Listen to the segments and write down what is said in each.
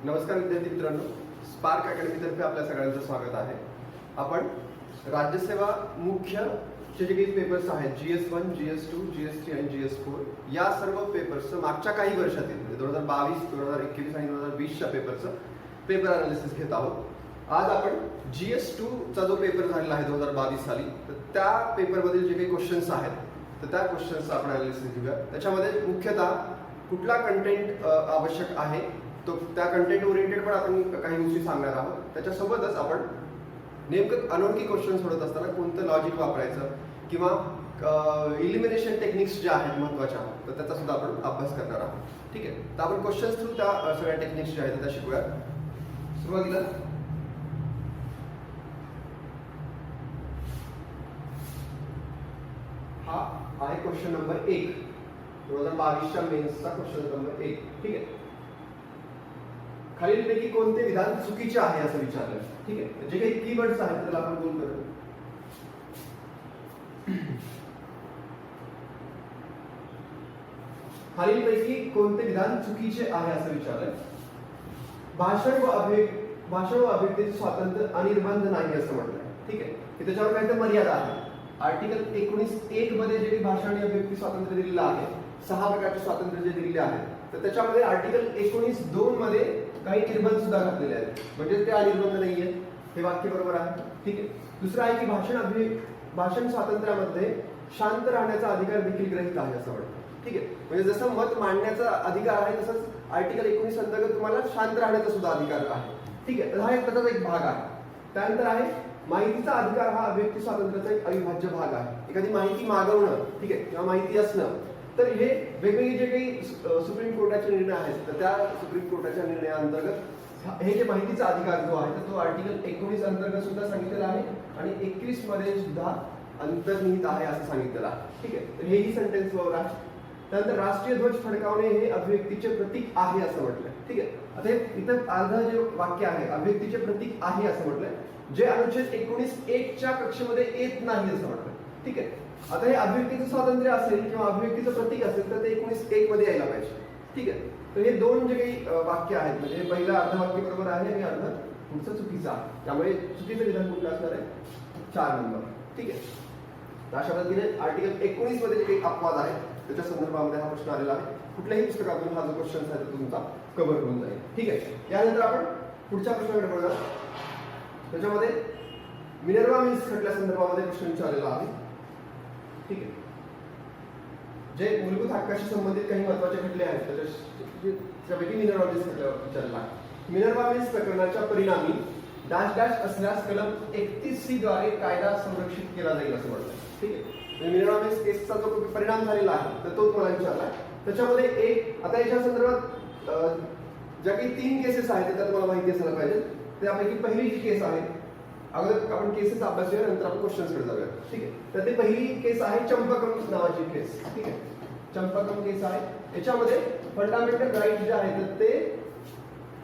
नमस्कार विद्यार्थी मित्रांनो, स्पार्क अकॅडमीतर्फे आपल्या सगळ्यांचं स्वागत आहे. आपण राज्यसेवा मुख्य जे काही पेपर्स आहेत GS1, GS2, GS3 आणि GS4 या सर्व पेपर्सचं मागच्या काही वर्षातील म्हणजे 2022, 2021 आणि 2020च्या पेपरचं पेपर अनालिसिस घेत आहोत. आज आपण GS2 चा जो पेपर झालेला आहे 2022 साली, तर त्या पेपरमधील जे काही क्वेश्चन्स आहेत तर त्या क्वेश्चन्सचं आपण अनालिसिस घेऊया. त्याच्यामध्ये मुख्यतः कुठला कंटेंट आवश्यक आहे तो त्या कंटेंट ओरिएंटेड पण आपण काही गोष्टी सांगणार आहोत. त्याच्यासोबतच आपण नेमकं अनोळखी क्वेश्चन सोडत असताना कोणतं लॉजिक वापरायचं किंवा इलिमिनेशन टेक्निक्स ज्या आहेत महत्त्वाच्या तर त्याचा सुद्धा आपण अभ्यास करणार आहोत. ठीक आहे, तर आपण क्वेश्चन्स थ्रू त्या सगळ्या टेक्निक्स ज्या आहेत त्या शिकूया. सुरुवातीला हा आहे क्वेश्चन नंबर 1, 2022च्या मेन्सचा क्वेश्चन नंबर 1. ठीक आहे, खालीलपैकी कोणते विधान चुकीचे आहे असं विचारलं. ठीक आहे, जे काही कीवर्ड्स आहेत त्याला आपण बोल करू. खालीलपैकी कोणते विधान चुकीचे आहे असं विचारलं. भाषण व अभिव्यक्तीचे स्वातंत्र्य अनिर्बंध नाही असं म्हटलंय. ठीक आहे, की त्याच्यावर काही तर मर्यादा आहे. आर्टिकल 19(1) मध्ये जे काही भाषण आणि अभिव्यक्ती स्वातंत्र्य दिलेलं आहे, 6 प्रकारचे स्वातंत्र्य जे दिलेले आहेत, तर त्याच्यामध्ये आर्टिकल 19(2) मध्ये काही निर्बंध सुद्धा घातलेले आहेत, म्हणजे ते अनिर्बंध नाहीये. हे वाक्य बरोबर आहे. ठीक आहे, दुसरं आहे की भाषण स्वातंत्र्यामध्ये शांत राहण्याचा अधिकार देखील ग्रहित आहे असं वाटतं. ठीक आहे, म्हणजे जसं मत मांडण्याचा अधिकार आहे तसंच आर्टिकल 19 अंतर्गत तुम्हाला शांत राहण्याचा सुद्धा अधिकार आहे. ठीक आहे, तर हा एक त्याचाच एक भाग आहे. त्यानंतर आहे माहितीचा अधिकार. हा अभिव्यक्ती स्वातंत्र्याचा एक अविभाज्य भाग आहे. एखादी माहिती मागवणं, ठीक आहे, किंवा माहिती असणं, तर हे वेगवेगळे जे काही सुप्रीम कोर्टाचे निर्णय आहेत तर त्या सुप्रीम कोर्टाच्या निर्णयाअंतर्गत हे जे माहितीचा अधिकार जो आहे तर तो आर्टिकल 19 अंतर्गत सुद्धा सांगितलेला आहे आणि 21 मध्ये सुद्धा अंतर्निहित आहे असं सांगितलेलं आहे. ठीक आहे, तर हेही सेंटेन्स बरोबर आहे. त्यानंतर राष्ट्रीय ध्वज फडकावणे हे अभिव्यक्तीचे प्रतीक आहे असं म्हटलंय. ठीक आहे, आता हे इथं अर्ध जे वाक्य आहे अभिव्यक्तीचे प्रतीक आहे असं म्हटलंय, जे अनुच्छेद 19(1) च्या कक्षेमध्ये येत नाही असं म्हटलंय. ठीक आहे, आता हे अभिव्यक्तीचं स्वातंत्र्य असेल किंवा अभिव्यक्तीचं प्रतीक असेल तर ते 19(1) मध्ये यायला पाहिजे. ठीक आहे, तर हे दोन जे काही वाक्य आहेत म्हणजे पहिलं अर्ध वाक्य बरोबर आहे आणि अर्ध पुढचं चुकीचं आहे. त्यामुळे चुकीचं विधान कुठलं असणार आहे? 4 नंबर. ठीक आहे, तर अशा पद्धतीने आर्टिकल 19 मध्ये जे काही अपवाद आहे त्याच्या संदर्भामध्ये हा प्रश्न आलेला आहे. कुठल्याही पुस्तकातून हा जो क्वेश्चन आहे तो तुमचा कव्हर होऊन जाईल. ठीक आहे, यानंतर आपण पुढच्या प्रश्नाकडे बघूया. त्याच्यामध्ये मिनर्वा मिल्स खटल्या संदर्भामध्ये प्रश्न विचारलेला आहे. ठीक आहे, जे मूलभूत हक्काशी संबंधित काही महत्त्वाचे खटले आहेत त्यापैकी मिनर्वा मिल्स खटल्यावर विचारलेला आहे. मिनर्वा मिल्स प्रकरणाच्या परिणामी डॅश डॅश असल्यास कलम 31C द्वारे कायदा संरक्षित केला जाईल असं म्हटलं. ठीक आहे, मिनर्वा मिल्स केसचा जो परिणाम झालेला आहे तर तो तुम्हाला विचारला. त्याच्यामध्ये एक आता याच्या संदर्भात ज्या काही 3 केसेस आहेत त्या तुम्हाला माहिती असायला पाहिजे. त्यापैकी पहिली जी केस आहे, अगोदर आपण केसेस अभ्यासूया नंतर आपण क्वेश्चन्सकडे जाऊया. ठीक आहे, तर ते पहिली केस आहे चंपकम नावाची केस. ठीक आहे, चंपकम केस आहे. याच्यामध्ये फंडामेंटल राईट जे आहेत ते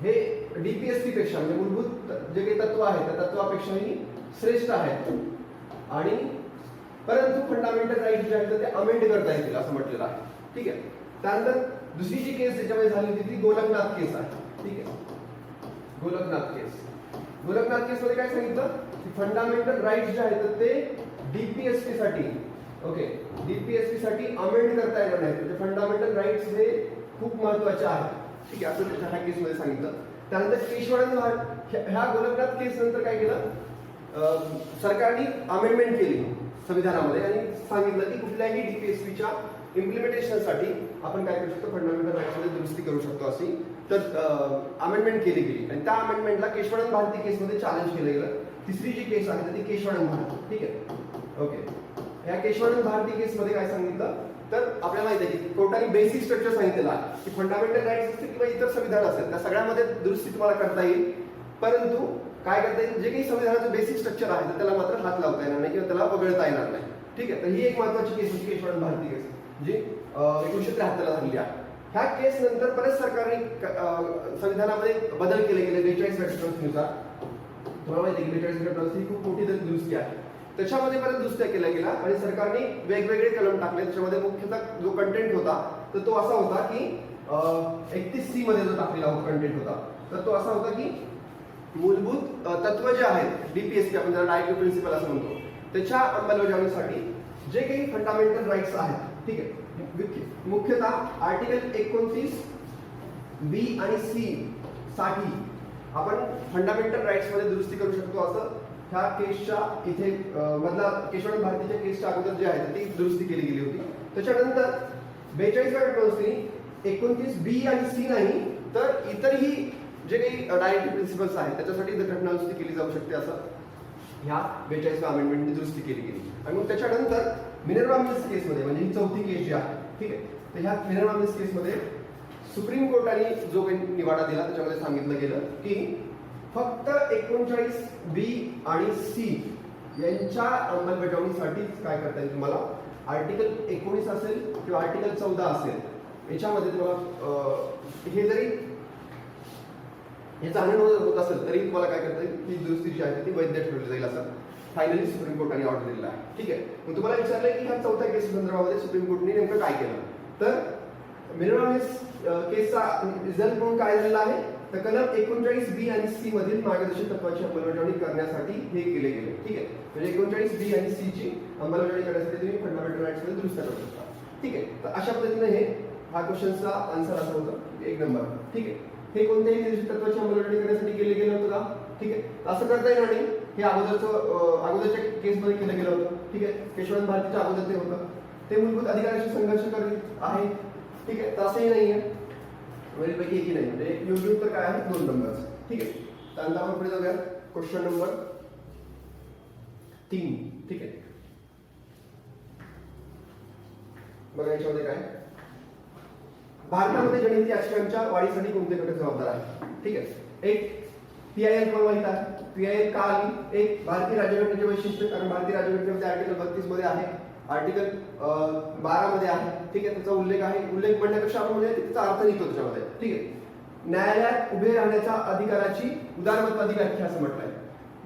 हे DPSP पेक्षा म्हणजे मूलभूत जे काही तत्व आहे त्या तत्वापेक्षाही श्रेष्ठ आहेत आणि परंतु फंडामेंटल राईट जे आहेत ते अमेंड करता येतील असं म्हटलेलं आहे. ठीक आहे, त्यानंतर दुसरी जी केस त्याच्यामध्ये झाली होती ती गोलकनाथ केस आहे. ठीक आहे, गोलकनाथ केस. गोलकनाथ केस मध्ये काय सांगितलं की फंडामेंटल राईट जे आहेत ते DPSP साठी DPSP साठी अमेंड करता येणार नाही. म्हणजे फंडामेंटल राईट्स हे खूप महत्त्वाचे आहेत. ठीक आहे, असं ह्या केस मध्ये सांगितलं. त्यानंतर केशवानंद ह्या गोलकनाथ केस नंतर काय केलं, सरकारने अमेंडमेंट केली संविधानामध्ये आणि सांगितलं की कुठल्याही DPSPच्या इम्प्लिमेंटेशनसाठी आपण काय करू शकतो, फंडामेंटल राईट्समध्ये दुरुस्ती करू शकतो अशी तर अमेंडमेंट केली गेली आणि त्या अमेंडमेंटला केशवानंद भारती केसमध्ये चॅलेंज केलं गेलं. तिसरी जी केस आहे ती केशवानंद भारती. ठीक आहे, ओके, ह्या केशवानंद भारती केसमध्ये काय सांगितलं तर आपल्याला माहिती आहे की कोर्टाने बेसिक स्ट्रक्चर सांगितलेलं आहे की फंडामेंटल राईट्स असतील किंवा इतर संविधान असेल त्या सगळ्यामध्ये दुरुस्ती तुम्हाला करता येईल, परंतु काय करता येईल जे काही संविधानाचं बेसिक स्ट्रक्चर आहे तर त्याला मात्र हात लावता येणार नाही किंवा त्याला वगळता येणार नाही. ठीक आहे, तर ही एक महत्त्वाची केस होती केशवानंद भारती केस जी 1973 ला झालेली आहे. ह्या केस नंतर परत सरकारने संविधानामध्ये बदल केले गेले 42 घटनांनुसार. तुम्हाला माहिती आहे की 42 घटनांची ही खूप मोठी दुरुस्ती आहे. त्याच्यामध्ये परत दुरुस्त्या केल्या गेल्या आणि सरकारने वेगवेगळे कलम टाकले. त्याच्यामध्ये मुख्यतः जो कंटेंट होता तर तो असा होता की 31C मध्ये जो टाकलेला कंटेंट होता, तर तो असा होता की मूलभूत तत्व जे आहेत डीपीएसपी, आपण ज्याला डायरेक्टिव्ह प्रिन्सिपल असं म्हणतो, त्याच्या अंमलबजावणीसाठी जे काही फंडामेंटल राईट्स आहेत, ठीक आहे, मुख्यतः आर्टिकल 29 बी आणि सी साठी आपण फंडामेंटल राईट्स मध्ये दुरुस्ती करू शकतो, असं ह्या केसच्या इथे मधला केशवानंद भारतीच्या केसच्या अगोदर जे आहे ती दुरुस्ती केली गेली होती. त्याच्यानंतर 42व्या घटनादुरुस्तीने 29 बी आणि सी नाही तर इतरही जे काही डायरेक्टिव्ह प्रिन्सिपल्स आहेत त्याच्यासाठी घटनादुरुस्ती केली जाऊ शकते, असं ह्या 42व्या अमेंडमेंटने दुरुस्ती केली गेली. आणि मग त्याच्यानंतर मिनर्वा मिल्स केसमध्ये, म्हणजे ही चौथी केस जी आहे, ठीक आहे, तर ह्या मिनर्वा मिल्स केसमध्ये सुप्रीम कोर्टाने जो काही निवाडा दिला त्याच्यामध्ये सांगितलं गेलं की फक्त 39 बी आणि सी यांच्या अंमलबजावणीसाठीच काय करता येईल तुम्हाला, आर्टिकल 19 असेल किंवा आर्टिकल 14 असेल याच्यामध्ये तुम्हाला हे जरी हे जाणून होत असेल तरी तुम्हाला काय करता येईल, ही दुरुस्ती जी आहे ती वैध ठरवली जाईल, असं फायनली सुप्रीम कोर्टाने ऑर्डर दिलेला आहे. ठीक आहे, मग तुम्हाला विचारलंय की ह्या चौथ्या केस संदर्भामध्ये सुप्रीम कोर्टाने नेमकं काय केलं, तर मिनर्वा मिल्स केसचा रिझल्ट म्हणून काय झालेला आहे, तर कलम 39 बी आणि सी मधील मार्गदर्शक तत्वाची अंमलबजावणी करण्यासाठी हे केले गेले. ठीक आहे, म्हणजे 39 बी आणि सी ची अंमलबजावणी करण्यासाठी तुम्ही फंडामेंटल राईट्स मध्ये दुरुस्ती करू शकता. ठीक आहे, तर अशा पद्धतीने हे हा क्वेश्चनचा आन्सर असं होतं 1 नंबर. ठीक आहे, हे कोणत्याही निर्देशित तत्वाची अंमलबजावणी करण्यासाठी केले गेलं होतं का? ठीक आहे, असं करता येणार नाही, हे अगोदरच्या केसमध्ये केलं गेलं होतं. ठीक आहे, केशवानंद भारतीच्या अगोदर ते होतं, ते मूलभूत अधिकाराशी संघर्ष करीत आहे. ठीक आहे, तर असंही नाहीये, पैकी एकही नाही, म्हणजे योग्य उत्तर काय आहे 2 नंबर. ठीक आहे, त्यानंतर आपण पुढे जाऊया क्वेश्चन नंबर 3. ठीक आहे, बघा याच्यामध्ये काय, भारतामध्ये जनहित याचिकांच्या वाढीसाठी कोणते घटक जबाबदार आहेत? ठीक आहे, एक पीआयएल तुम्हाला माहित आहे, पीआयएल का आली, एक भारतीय राज्यघटनेचे वैशिष्ट्य, कारण भारतीय राज्यघटनेमध्ये आर्टिकल 32 मध्ये आहे, आर्टिकल 12 मध्ये आहे. ठीक आहे, त्याचा उल्लेख आहे, उल्लेख म्हणण्यापेक्षा आपण म्हणजे त्याचा अर्थ निघतो त्याच्यामध्ये. ठीक आहे, न्यायालयात उभे राहण्याच्या अधिकाराची उदारमतवादी व्याख्या असं म्हटलंय.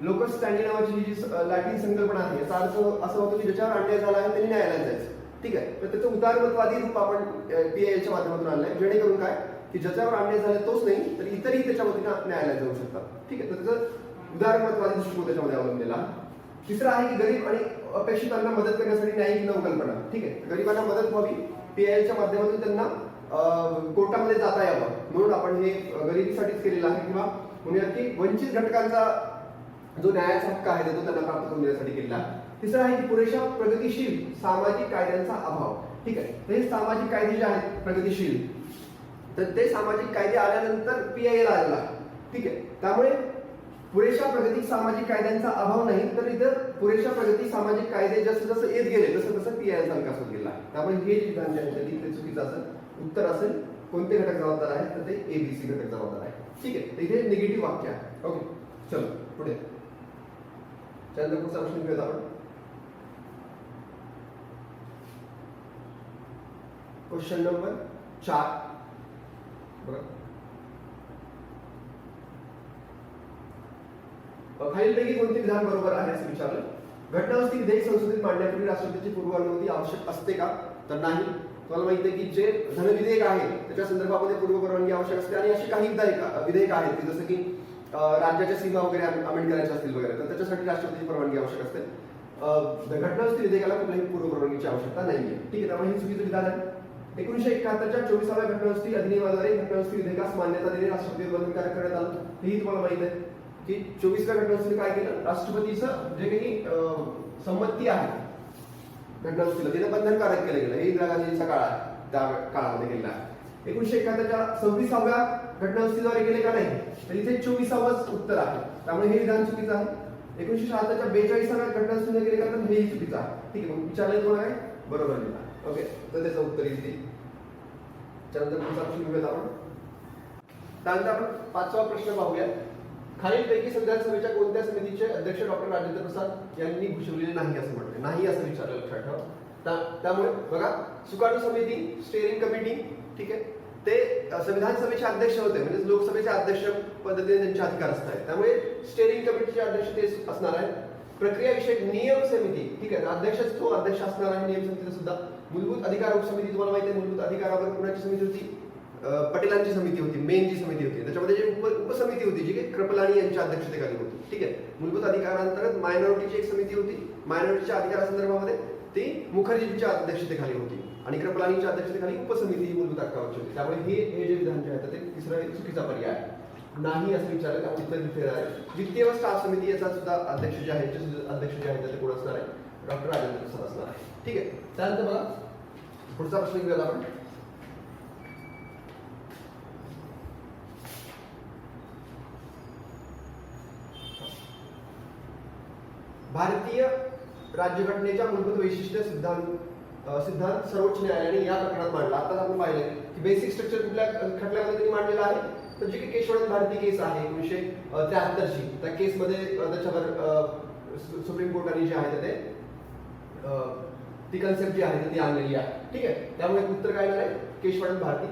लोकस स्टँडी नावाची ही जी लॅटिन संकल्पना आहे याचा अर्थ असं होतो की ज्याच्यावर अन्याय झाला आहे त्यांनी न्यायालयात जायचं. ठीक आहे, तर त्याचं उदारमतवादी रूप आपण पीआयएलच्या माध्यमातून आणलंय, जेणेकरून काय की ज्याच्यावर अन्याय झाला तोच नाही तर इतरही त्याच्या वतीनं न्यायालयात जाऊ शकतात. ठीक आहे, तर त्याचं उदारमतवादी दृष्टिकोन त्याच्यामध्ये अवलंबलेला. तिसरं आहे की गरीब आणि अपेक्षितांना मदत करण्यासाठी न्यायिक नवकल्पना. ठीक आहे, गरिबांना मदत व्हावी, पीआयएलच्या माध्यमातून त्यांना कोर्टामध्ये जाता यावं म्हणून आपण हे गरिबीसाठीच केलेलं आहे, किंवा म्हणूयात की वंचित घटकांचा जो न्यायाचा हक्क आहे तो त्यांना प्राप्त करून देण्यासाठी केलेला. तिसरं आहे की पुरेशा प्रगतिशील सामाजिक कायद्यांचा अभाव. ठीक आहे, तर हे सामाजिक कायदे जे आहेत प्रगतिशील, तर ते सामाजिक कायदे आल्यानंतर पीआयएल आलेला. ठीक आहे, त्यामुळे पुरेशा प्रगती सामाजिक कायद्यांचा अभाव नाही तर इतर पुरेशा प्रगती सामाजिक कायदे जसं जसं येत गेले तसं तसं पीआयएलचा विकास होत गेला. त्यामुळे हे जे विधान जे आहे ते चुकीचं असेल. उत्तर असेल कोणते घटक जबाबदार आहेत, तर ते एबीसी घटक जबाबदार आहे. ठीक आहे, इथे निगेटिव्ह वाक्य आहे. ओके, चलो पुढे त्यानंतर पुढचा प्रश्न घेऊयात आपण. Question number 4. बरोबर, खालीलपैकी कोणते विधान बरोबर आहे असं विचारलं. घटनादुरुस्ती विधेयक संसदेत मांडण्यापूर्वी राष्ट्रपतीची पूर्व अनुमती आवश्यक असते का? तर नाही. तुम्हाला माहिती आहे की जे धनविधेयक आहे त्याच्या संदर्भामध्ये पूर्व परवानगी आवश्यक असते, आणि अशी काही विधेयक आहेत की जसं की राज्याच्या सीमा वगैरे अमेंड करायच्या असतील वगैरे, तर त्याच्यासाठी राष्ट्रपतीची परवानगी आवश्यक असते. घटनादुरुस्ती विधेयकाला कुठल्याही पूर्व परवानगीची आवश्यकता नाहीये. ठीक आहे, त्यामुळे हे चुकीचं विधान आहे. 1971च्या 24व्या घटनादुरुस्ती अधिनियमाद्वारे घटनादुरुस्ती विधेयकास मान्यता देणे राष्ट्रपतीवर बंधनकारक करण्यात आलं. हेही तुम्हाला माहित आहे की 24व्या घटनादुरुस्तीने काय केलं, राष्ट्रपतीचं जे काही संमती आहे घटनादुरुस्तीला तिने बंधनकारक केलं गेलं. हे इंदिरा गांधींचा काळ आहे, त्या काळामध्ये केलेला आहे. 1971च्या 26व्या घटनादुरुस्तीद्वारे केले का नाही, तर इथे 24वंच उत्तर आहे. त्यामुळे हे विधान चुकीचं आहे. 1976च्या 42व्या घटनादुरुस्तीने केले का, तर हेही चुकीचं आहे. ठीक आहे, मग विचारलं तुम्हाला काय बरोबर लिहिला. ओके, तर त्याचं उत्तर येते. त्यानंतर पुढचा प्रश्न घेऊयात आपण. त्यानंतर आपण 5वा प्रश्न पाहूया. खालीलपैकी संविधान सभेच्या कोणत्या समितीचे अध्यक्ष डॉक्टर राजेंद्र प्रसाद यांनी घोषवलेले नाही असं म्हटलं. नाही असं विचारलं, लक्षात ठेवा. त्यामुळे बघा, सुकाणू समिती, स्टेअरिंग कमिटी, ठीक आहे, ते संविधान सभेचे अध्यक्ष होते, म्हणजे लोकसभेचे अध्यक्ष पद्धतीने त्यांचे अधिकार असतात. त्यामुळे स्टेअरिंग कमिटीचे अध्यक्ष ते असणार आहेत. प्रक्रिया विषयक नियम समिती, ठीक आहे, अध्यक्षच तो अध्यक्ष असणार आहे नियम समितीचा सुद्धा. मूलभूत अधिकार उपसमिती तुम्हाला माहिती आहे, मूलभूत अधिकारावर कोणाची समिती होती, पटेलांची समिती होती, मेन जी समिती होती त्याच्यामध्ये जी उपसमिती होती जी काही कृपलानी यांच्या अध्यक्षतेखाली होती. ठीक आहे. मूलभूत अधिकारांतर्गत मायनॉरिटीची एक समिती होती, मायनॉरिटीच्या अधिकारासंदर्भामध्ये ती मुखर्जींच्या अध्यक्षतेखाली होती आणि कृपलानीच्या अध्यक्षतेखाली उपसमिती ही मूलभूत हक्कावरची होती. त्यामुळे हे जे विधान जे आहे ते तिसरा चुकीचा पर्याय आहे. नाही असं विचारलं त्यामुळे उत्तर तिथे आहे. वित्तीय व स्टाफ समिती याचा सुद्धा अध्यक्ष जे आहे अध्यक्ष जे आहेत ते कोण असणार आहे? डॉक्टर राजेंद्र प्रसाद असणार आहे. ठीक आहे. त्यानंतर बघा पुढचा प्रश्न घेऊया आपण. भारतीय राज्यघटनेच्या मूलभूत वैशिष्ट्य सिद्धांत सर्वोच्च न्यायालयाने या प्रकरणात मांडला. आता आपण पाहिले की बेसिक स्ट्रक्चर कुठल्या खटल्यामध्ये त्यांनी मांडलेला आहे. तर जी की केशवानंद भारती केस आहे 1973 ची, त्या केसमध्ये त्याच्यावर सुप्रीम कोर्टाने जे आहे ते ती कन्सेप्ट जी आहे ती आणलेली आहे. ठीक आहे. त्यामुळे उत्तर काय येणार आहे? केशवानंद भारती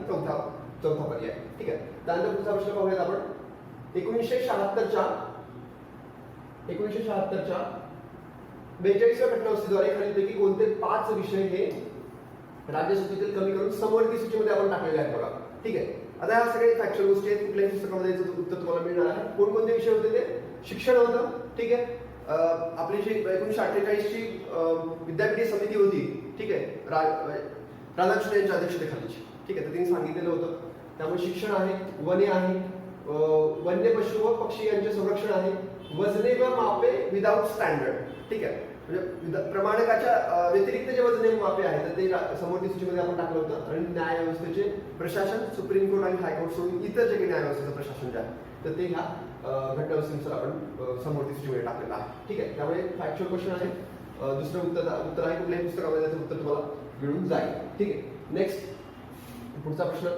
चौथा पर्याय. ठीक आहे. त्यानंतर पुढचा प्रश्न पाहूयात आपण. 1976च्या 42व्या घटनावस्तूद्वारे खालीलपैकी कोणते 5 विषय हे राज्यसूचीतील कमी करून समवर्ती सूचीमध्ये आपण टाकलेले आहेत बघा. ठीक आहे. आता ह्या सगळे फॅक्च्युअल गोष्टी आहेत. कुठल्याही पुस्तकामध्ये याचं उत्तर तुम्हाला मिळणार आहे. कोणकोणते विषय होते ते? शिक्षण होतं. ठीक आहे. आपली जी 1948 ची विद्यापीठ समिती होती. ठीक आहे. राधाकृष्ण यांच्या अध्यक्षतेखालीची. ठीक आहे. तर त्यांनी सांगितलेलं होतं. त्यामुळे शिक्षण आहे, वने आहे, वन्य पशु व पक्षी यांचे संरक्षण आहे, वजने व मापे विदाउट स्टँडर्ड. ठीक आहे. म्हणजे प्रमाणकाच्या व्यतिरिक्त जे वजने व मापे आहेत तर ते समवर्ती सूचीमध्ये आपण टाकलं होतं. आणि न्याय व्यवस्थेचे प्रशासन सुप्रीम कोर्ट आणि हायकोर्ट सोडून इतर जे काही न्याय व्यवस्थेचं प्रशासन जे आहे तर ते ह्या घटनावस्तूनुसार आपण समवर्ती सूचीमध्ये टाकलेलं आहे. ठीक आहे. त्यामुळे फॅक्च्युअल क्वेश्चन आहे. दुसरं उत्तर आहे कुठल्याही पुस्तकामध्ये त्याचं उत्तर तुम्हाला मिळून जाईल. ठीक आहे. नेक्स्ट पुढचा प्रश्न.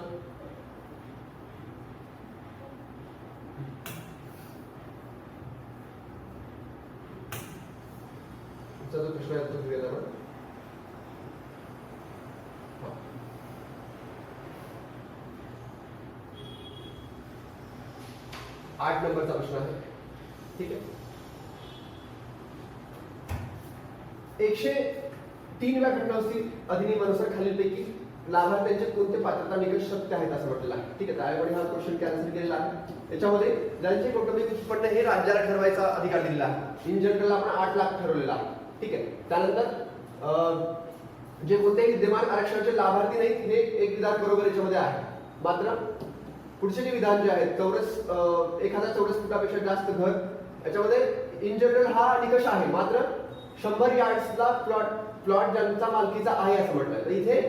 जो प्रश्न आहे तो घेऊया आपण. 8 नंबरचा प्रश्न आहे. ठीक आहे. 103व्या घटनावस्ती अधिनियमानुसार खालीलपैकी लाभार्थ्यांचे कोणते पात्रता निकष सत्य आहेत असं म्हटलेलं आहे. ठीक आहे. त्यावेळी हा क्वेश्चन कॅन्सल केलेला आहे. याच्यामध्ये ज्यांचे कौटुंबिक उत्पन्न हे राज्याला ठरवायचा अधिकार दिलेला आहे. इन जनरल आपण 8 लाख ठरवलेला आहे. ठीक आहे. त्यानंतर जे कोणत्याही विद्यमान आरक्षणाचे लाभार्थी नाहीत हे एक विधान बरोबर याच्यामध्ये आहे. मात्र पुढचे जे विधान जे आहेत 1000 चौरस फुटापेक्षा जास्त घर याच्यामध्ये इन जनरल हा निकष आहे. मात्र 100 यार्ड्सला प्लॉट ज्यांचा मालकीचा आहे असं म्हटलंय. तर इथे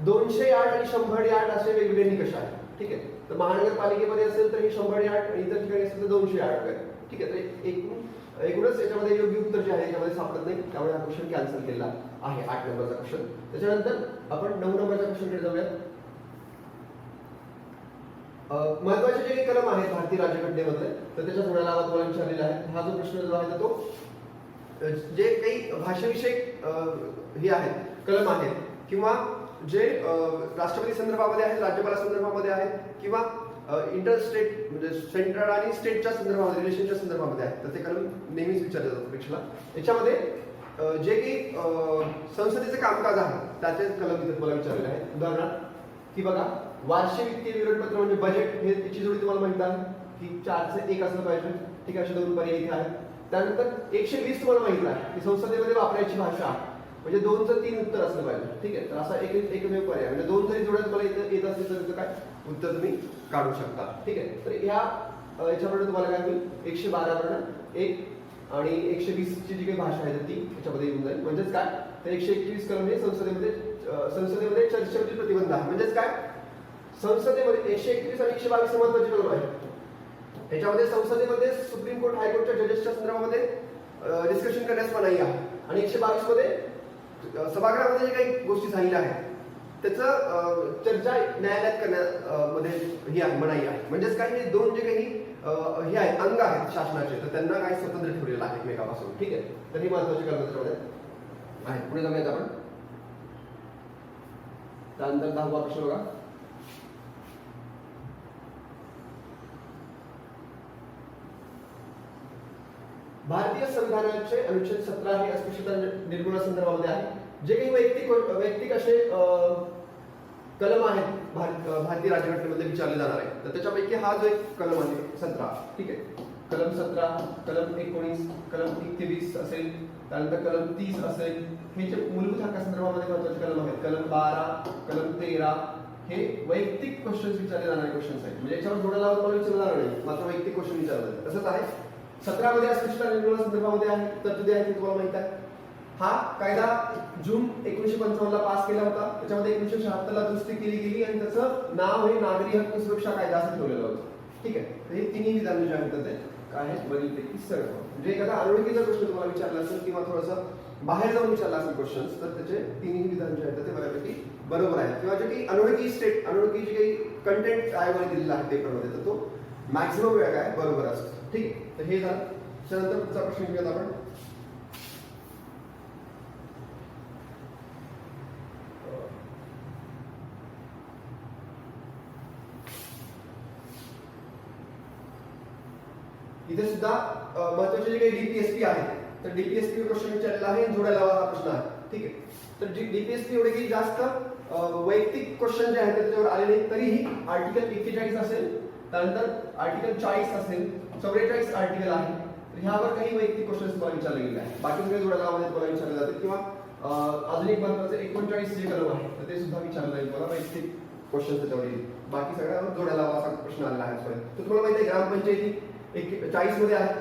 200 यार्ड आणि 100 यार्ड असे वेगवेगळे निकष आहेत. ठीक आहे. तर महानगरपालिकेमध्ये असेल तर हे 100 यार्ड आणि इतर ठिकाणी असेल तर 200 यार्ड वगैरे. ठीक आहे. तर एकूणच याच्यामध्ये योग्य उत्तर जे आहे याच्यामध्ये सापडत नाही. त्यामुळे हा क्वेश्चन कॅन्सल केलेला आहे. 8 नंबरचा क्वेश्चन. त्याच्यानंतर आपण 9 नंबरच्या क्वेश्चनकडे जाऊयात. महत्वाचे जे कलम आहेत भारतीय राज्यघटनेमध्ये तर त्याच्या थोड्या लावा तुम्हाला विचारलेला आहे. हा जो प्रश्न जो आहे तो जे काही भाषाविषयक हे आहेत कलम आहेत किंवा जे राष्ट्रपती संदर्भामध्ये आहेत, राज्यपाला संदर्भामध्ये आहेत किंवा इंटर स्टेट म्हणजे सेंट्रल आणि स्टेटच्या संदर्भामध्ये रिलेशनच्या संदर्भामध्ये आहेत तर ते कलम नेहमीच विचारले जातात परीक्षेला. याच्यामध्ये जे काही संसदेचे कामकाज आहे त्याचे कलम इथे तुम्हाला विचारलेले आहेत. उदाहरणार्थ की बघा वार्षिक वित्तीय विवरणपत्र म्हणजे बजेट हे त्याची जोडी तुम्हाला माहिती आहे की 4 से 1 असलं पाहिजे. ठीक आहे. असे 2 पर्याय इथे आहेत. त्यानंतर 120 तुम्हाला माहिती आहे की संसदेमध्ये वापरायची भाषा म्हणजे 2 चं 3 उत्तर असलं पाहिजे. ठीक आहे. तर असा एकमेव पर्याय म्हणजे 2 जरी जोड्या तुम्हाला इथे येत असतील तर काय उत्तर तुम्ही काढू शकता. ठीक आहे. तर ह्या याच्यामध्ये तुम्हाला काय होईल 112 वर्ण 1 आणि 120 ची जी काही भाषा आहे ती याच्यामध्ये येऊन जाईल. म्हणजेच काय तर 121 कलम हे संसदेमध्ये चर्चेवरील प्रतिबंध आहे. म्हणजेच काय संसदेमध्ये 121 आणि 122 महत्वाचे कलम आहे. याच्यामध्ये संसदेमध्ये सुप्रीम कोर्ट हायकोर्टच्या जजेसच्या संदर्भामध्ये डिस्कशन करण्यास मनाई आहे आणि 122 मध्ये सभागृहामध्ये जे काही गोष्टी सांगितल्या आहेत त्याचं चर्चा न्यायालयात करण्यामध्ये ही आहे मनाई आहे. म्हणजेच काय हे 2 जे काही हे आहेत अंग आहेत शासनाचे तर त्यांना काय स्वतंत्र ठेवलेलं आहे एकमेकापासून. ठीक आहे. तर ही महत्वाची कलम त्याच्यामध्ये आहे. पुढे जाऊयात आपण. त्यानंतर 10वा प्रश्न बघा. भारतीय संविधानाचे अनुच्छेद 17 हे अस्पृश्यता निर्मूलना संदर्भामध्ये आहे. जे काही वैयक्तिक असे कलम आहेत भारतीय राज्यघटनेमध्ये विचारले जाणार आहे. तर त्याच्यापैकी हा जो एक कलम आहे 17, ठीक आहे, कलम 17, कलम 19, कलम 21 असेल, त्यानंतर कलम 30 असेल. हे जे मूलभूत हक्कासंदर्भामध्ये महत्त्वाचे कलम आहेत, कलम 12, कलम 13, हे वैयक्तिक क्वेश्चन्स विचारले जाणारे क्वेश्चन्स आहेत. म्हणजे याच्यावर जोडा लावून मला विचारलं जाणार नाही, मात्र वैयक्तिक क्वेश्चन विचारले जातात. तसंच आहे 17 मध्ये अस्पृश्यता निर्मूलन संदर्भामध्ये आहे तरतुदी आहेत, तुम्हाला माहित आहे. हा कायदा जून 1955 ला पास केला होता. त्याच्यामध्ये 1976 ला दुरुस्ती केली गेली आणि त्याचं नाव हे नागरी हक्क सुरक्षा कायदा असं ठेवलेलं होतं. ठीक आहे, तर हे तिन्ही विधान जे आहेत ते काय आहेत वरीलपैकी सर्व. म्हणजे एखादा अनोळखीचा प्रश्न तुम्हाला विचारला असेल किंवा थोडंसं बाहेर जाऊन विचारला असेल क्वेश्चन्स, तर त्याचे तिन्ही विधान जे आहेत ते बऱ्यापैकी बरोबर आहेत. किंवा जे काही अनोळखी जे काही कंटेंट आयोगाने दिलेला आहे पेपरमध्ये, तर तो मॅक्झिमम वेळा काय बरोबर असतो. ठीक आहे, तर हे झालं. त्यानंतर पुढचा प्रश्न घेऊयात आपण. इथे सुद्धा महत्त्वाचे जे काही डीपीएसपी आहे, तर डीपीएसपी क्वेश्चन विचारलेला आहे, जोड्या लावा हा प्रश्न आहे. ठीक आहे, तर डीपीएसपी एवढे काही जास्त वैयक्तिक क्वेश्चन जे आहेत त्याच्यावर आले नाही. तरीही आर्टिकल 41 असेल, त्यानंतर आर्टिकल 40 असेल, 44 आर्टिकल आहे, तर ह्यावर काही वैयक्तिक क्वेश्चन तुम्हाला विचारले गेले आहेत. बाकी सगळे जोड्या लावामध्ये तुम्हाला विचारले जाते. किंवा अजून एक महत्त्वाचं 39 जे कलम आहे तर ते सुद्धा विचारलं जाईल तुम्हाला वैयक्तिक क्वेश्चन त्याच्यावर येईल. बाकी सगळ्यावर जोड्या लावा असा प्रश्न आलेला आहे. तर तुम्हाला माहिती आहे ग्रामपंचायती 40 मध्ये आहे,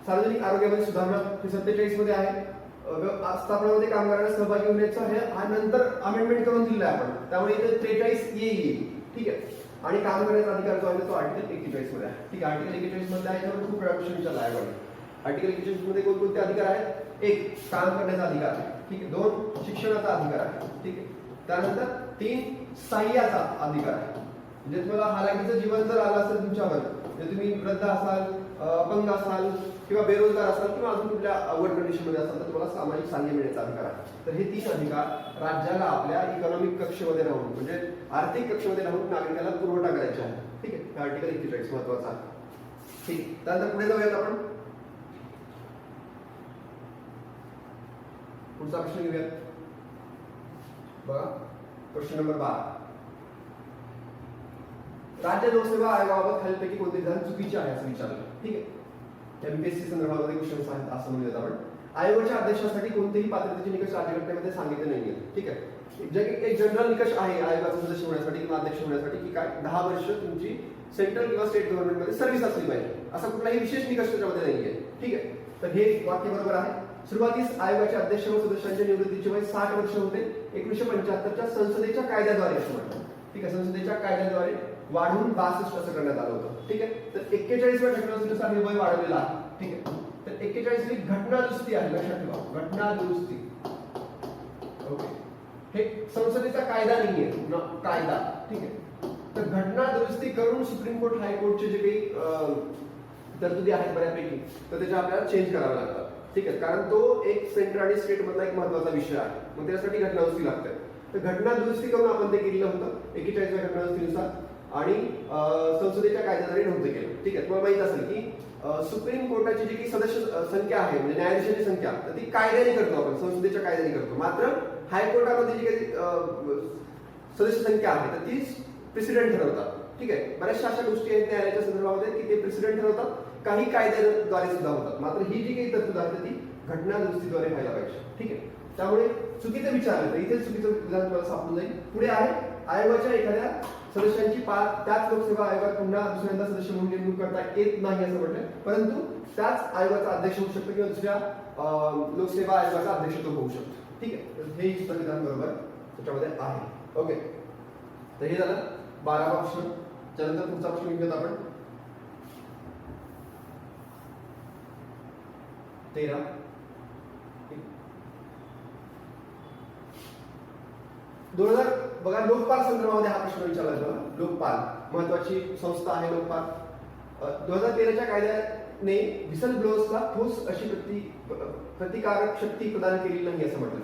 सार्वजनिक आरोग्यामध्ये सुधारणा हे 47 मध्ये आहे, स्थापनामध्ये कामगारांना सहभागी होण्याचा हा नंतर अमेंडमेंट करून दिलेला आहे आपण, त्यामुळे इथे 43 येईल. ठीक आहे, आणि काम करण्याचा अधिकार जो आहे तो आर्टिकल 41 मध्ये आहे. ठीक आहे, आर्टिकल 41 मध्ये आहे, त्यामुळे खूप वेळा क्वेश्चन विचारला आहे. आर्टिकल 41 मध्ये कोणकोणते अधिकार आहेत? 1 काम करण्याचा अधिकार आहे. ठीक आहे, 2 शिक्षणाचा अधिकार आहे. ठीक आहे, त्यानंतर 3 सहाय्याचा अधिकार आहे. म्हणजे तुम्हाला हालाकीचं जीवन जर आलं असेल तुमच्यावर, म्हणजे तुम्ही वृद्ध असाल, अपंग असाल किंवा बेरोजगार असाल किंवा अजून कुठल्या अवघड कंडिशन मध्ये असाल तर तुम्हाला सामाजिक सहाय्य मिळण्याचा अधिकार आहे. तर हे 3 अधिकार राज्याला आपल्या इकॉनॉमिक कक्षेमध्ये राहून म्हणजे आर्थिक कक्षेमध्ये राहून नागरिकाला पुरवठा करायचा आहे. ठीक आहे, आर्टिकल 41 महत्वाचा आहे. ठीक, त्यानंतर पुढे जाऊयात आपण. पुढचा प्रश्न घेऊयात. बघा क्वेश्चन नंबर 12. राज्य लोकसेवा आयोगाबाबत खालीलपैकी कोणते विधान चुकीचे आहे असं विचारलं. ठीक आहे, एमपीएससी संदर्भामध्ये क्वेश्चन्स आहेत असं म्हणूयात आपण. आयोगाच्या अध्यक्षासाठी कोणतेही पात्रतेचे निकष राज्यघटनेमध्ये सांगितले नाहीये. ठीक आहे, जे एक जनरल निकष आहे आयोगाचा सदस्य होण्यासाठी किंवा अध्यक्ष होण्यासाठी की काय 10 वर्ष तुमची सेंट्रल किंवा स्टेट गव्हर्नमेंटमध्ये सर्व्हिस असली पाहिजे, असा कुठलाही विशेष निकष त्याच्यामध्ये नाहीये. ठीक आहे, तर हे वाक्य बरोबर आहे. सुरुवातीस आयोगाचे अध्यक्ष व सदस्यांच्या निवृत्तीचे वय 60 वर्ष होते. 1975च्या संसदेच्या कायद्याद्वारे असं म्हटलं. ठीक आहे, संसदेच्या कायद्याद्वारे वाढवून 62 असं करण्यात आलं होतं. ठीक आहे, तर 41व्या घटनादुरुस्तीनुसार हे वय वाढवलेलं आहे. ठीक आहे, तर 41वी घटना दुरुस्ती आहे, लक्षात ठेवा घटना दुरुस्ती. ओके, हे संसदेचा कायदा नाहीये, कायदा. ठीक आहे, तर घटना दुरुस्ती करून सुप्रीम कोर्ट हायकोर्टचे जे काही तरतुदी आहेत बऱ्यापैकी तर त्याच्या आपल्याला चेंज कराव्या लागतात. ठीक आहे, कारण तो एक सेंटर आणि स्टेट मधला एक महत्वाचा विषय आहे, मग त्यासाठी घटना दुरुस्ती लागते. तर घटना दुरुस्ती करून आपण ते केलेलं होतं 41व्या घटना दुरुस्तीनुसार आणि संसदेच्या कायद्याद्वारे नव्हतं केलं. ठीक आहे, तुम्हाला माहित असेल की सुप्रीम कोर्टाची जी काही सदस्य संख्या आहे म्हणजे न्यायाधीशांची संख्या तर ती कायद्याने करतो आपण, संसदेच्या कायद्याने करतो. मात्र हायकोर्टामध्ये जी काही सदस्य संख्या आहे तर ती प्रेसिडेंट ठरवतात. ठीक आहे, बऱ्याचशा अशा गोष्टी आहेत न्यायालयाच्या संदर्भामध्ये की ते प्रेसिडेंट ठरवतात, काही कायद्याद्वारे सुद्धा होतात. मात्र ही जी काही तरतूद आहे ती घटना दुरुस्तीद्वारे व्हायला पाहिजे. ठीक आहे, त्यामुळे चुकीचं विचारलं तर इथे चुकीचं विधान तुम्हाला सापडून जाईल. पुढे आहे आयोगाच्या एखाद्या सदस्यांची त्याच लोकसेवा आयोगात पुन्हा दुसऱ्यांदा सदस्य म्हणून नेमणूक करता येत नाही असं म्हटलंय, परंतु त्याच आयोगाचा अध्यक्ष होऊ शकतो किंवा दुसऱ्या लोकसेवा आयोगाचा अध्यक्ष तो होऊ शकतो. ठीक आहे, तर हे विधान बरोबर त्याच्यामध्ये आहे. ओके, तर हे झालं 12वा प्रश्न. त्यानंतर पुढचा प्रश्न घेऊयात आपण 13. 2000 बघा लोकपाल संदर्भामध्ये हा प्रश्न विचारला जातो. लोकपाल महत्वाची संस्था आहे. लोकपाल 2013च्या कायद्याने व्हिसल ब्लोअर्सला ठोस अशी प्रतिकारक शक्ती प्रदान केलेली नाही असं म्हटलं.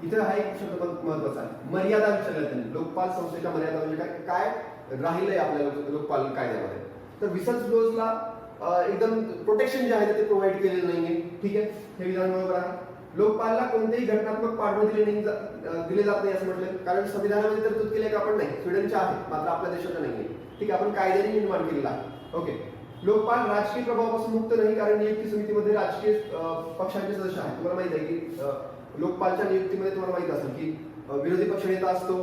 इथे हा एक शब्द महत्वाचा आहे, मर्यादा विचारल्या त्यांनी. लोकपाल संस्थेच्या मर्यादा म्हणजे काय काय राहिलंय आपल्या लोकपाल कायद्यामध्ये. तर व्हिसल ब्लोअर्सला एकदम प्रोटेक्शन जे आहे ते प्रोव्हाइड केलेलं नाहीये. ठीक आहे, हे विधान बरोबर आहे. लोकपालला कोणतेही घटनात्मक पाठबळ दिले जात नाही असं म्हटलं, कारण संविधानामध्ये तरतूद केली का आपण नाही, स्वीडनच्या आहे मात्र आपल्या देशाच्या नाहीये. ठीक आहे, आपण कायद्याने निर्माण केलेला आहे. ओके. लोकपाल राजकीय प्रभावापासून मुक्त नाही, कारण नियुक्ती समितीमध्ये राजकीय पक्षांचे सदस्य आहेत. तुम्हाला माहित आहे की लोकपालच्या नियुक्तीमध्ये तुम्हाला माहित असेल की विरोधी पक्षनेता असतो,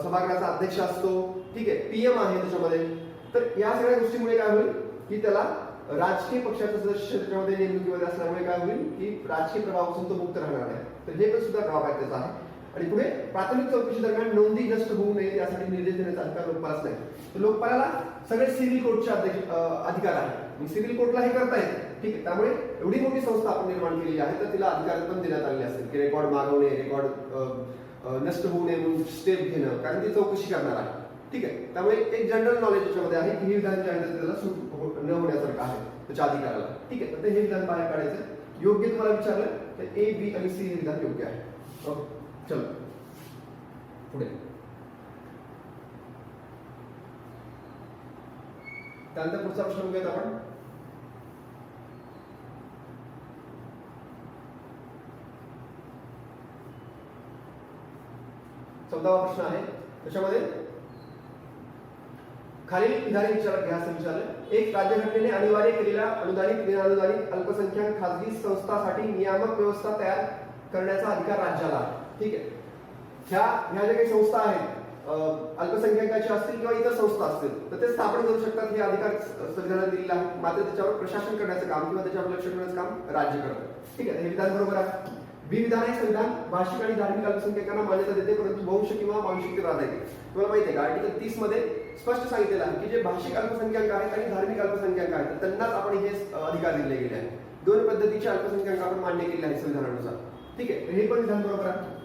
सभागृहाचा अध्यक्ष असतो, ठीक आहे, पीएम आहे त्याच्यामध्ये. तर या सगळ्या गोष्टीमुळे काय होईल की त्याला राजकीय पक्षाचा सदस्य त्याच्यामध्ये नेमणुकीमध्ये असल्यामुळे काय होईल की राजकीय प्रभावापासून तो मुक्त राहणार आहे. तर हे पण सुद्धा ड्रॉबॅक त्याचा आहे. आणि पुढे प्राथमिक चौकशी दरम्यान नोंदी नष्ट होऊ नये यासाठी निर्देश देण्याचा अधिकार लोकपालाच नाही. तर लोकपालाला सगळे सिव्हिल कोर्टचे अधिकार आहे, सिव्हिल कोर्टला हे करता येते. ठीक आहे, त्यामुळे एवढी मोठी संस्था आपण निर्माण केलेली आहे तर तिला अधिकार पण देण्यात आलेले असतील की रेकॉर्ड मागवणे, रेकॉर्ड नष्ट होऊ नये म्हणून स्टेप घेणं, कारण ती चौकशी करणार आहे. ठीक आहे, त्यामुळे एक जनरल नॉलेज त्याच्यामध्ये आहे की हे विधान जे आहे त्याला सूट न होण्यासारखं आहे त्याच्या अधिकाराला. ठीक आहे, तर हे विधान बाहेर काढायचं. योग्य तुम्हाला विचारलं तर ए, बी आणि सी हे विधान योग्य आहे. ओके, चलो पुढे. त्यानंतर पुढचा प्रश्न बघूयात आपण. चौदावा प्रश्न आहे, त्याच्यामध्ये खालील विधाने विचारात घ्या असं विचारलं. एक, राज्यघटनेने अनिवार्य केलेल्या अनुदानित विनाअनुदानित अल्पसंख्याक खासगी संस्थांसाठी नियामक व्यवस्था तयार करण्याचा अधिकार राज्याला आहे. ठीक आहे, ह्या ज्या काही संस्था आहेत अल्पसंख्याकाच्या असतील किंवा इतर संस्था असतील तर ते स्थापन करू शकतात. हे अधिकार संविधानात दिलेला आहे, मात्र त्याच्यावर प्रशासन करण्याचं काम किंवा त्याच्यावर लक्ष ठेवण्याचं काम राज्य करतं. ठीक आहे, हे विधान बरोबर आहे. बी विधान आहे, संविधान भाषिक आणि धार्मिक अल्पसंख्याकांना मान्यता देते परंतु वंश किंवा वांशिकतेला आधारित आहे. तुम्हाला माहिती आहे का आर्टिकल 30 मध्ये स्पष्ट सांगितलेलं आहे की जे भाषिक अल्पसंख्याक आहेत आणि धार्मिक अल्पसंख्याक आहेत त्यांनाच आपण हे अधिकार दिले गेले आहेत. दोन पद्धतीचे अल्पसंख्याक आपण मान्य केले आहेत संविधानानुसार. ठीक आहे, हे पण विधान बरोबर आहे.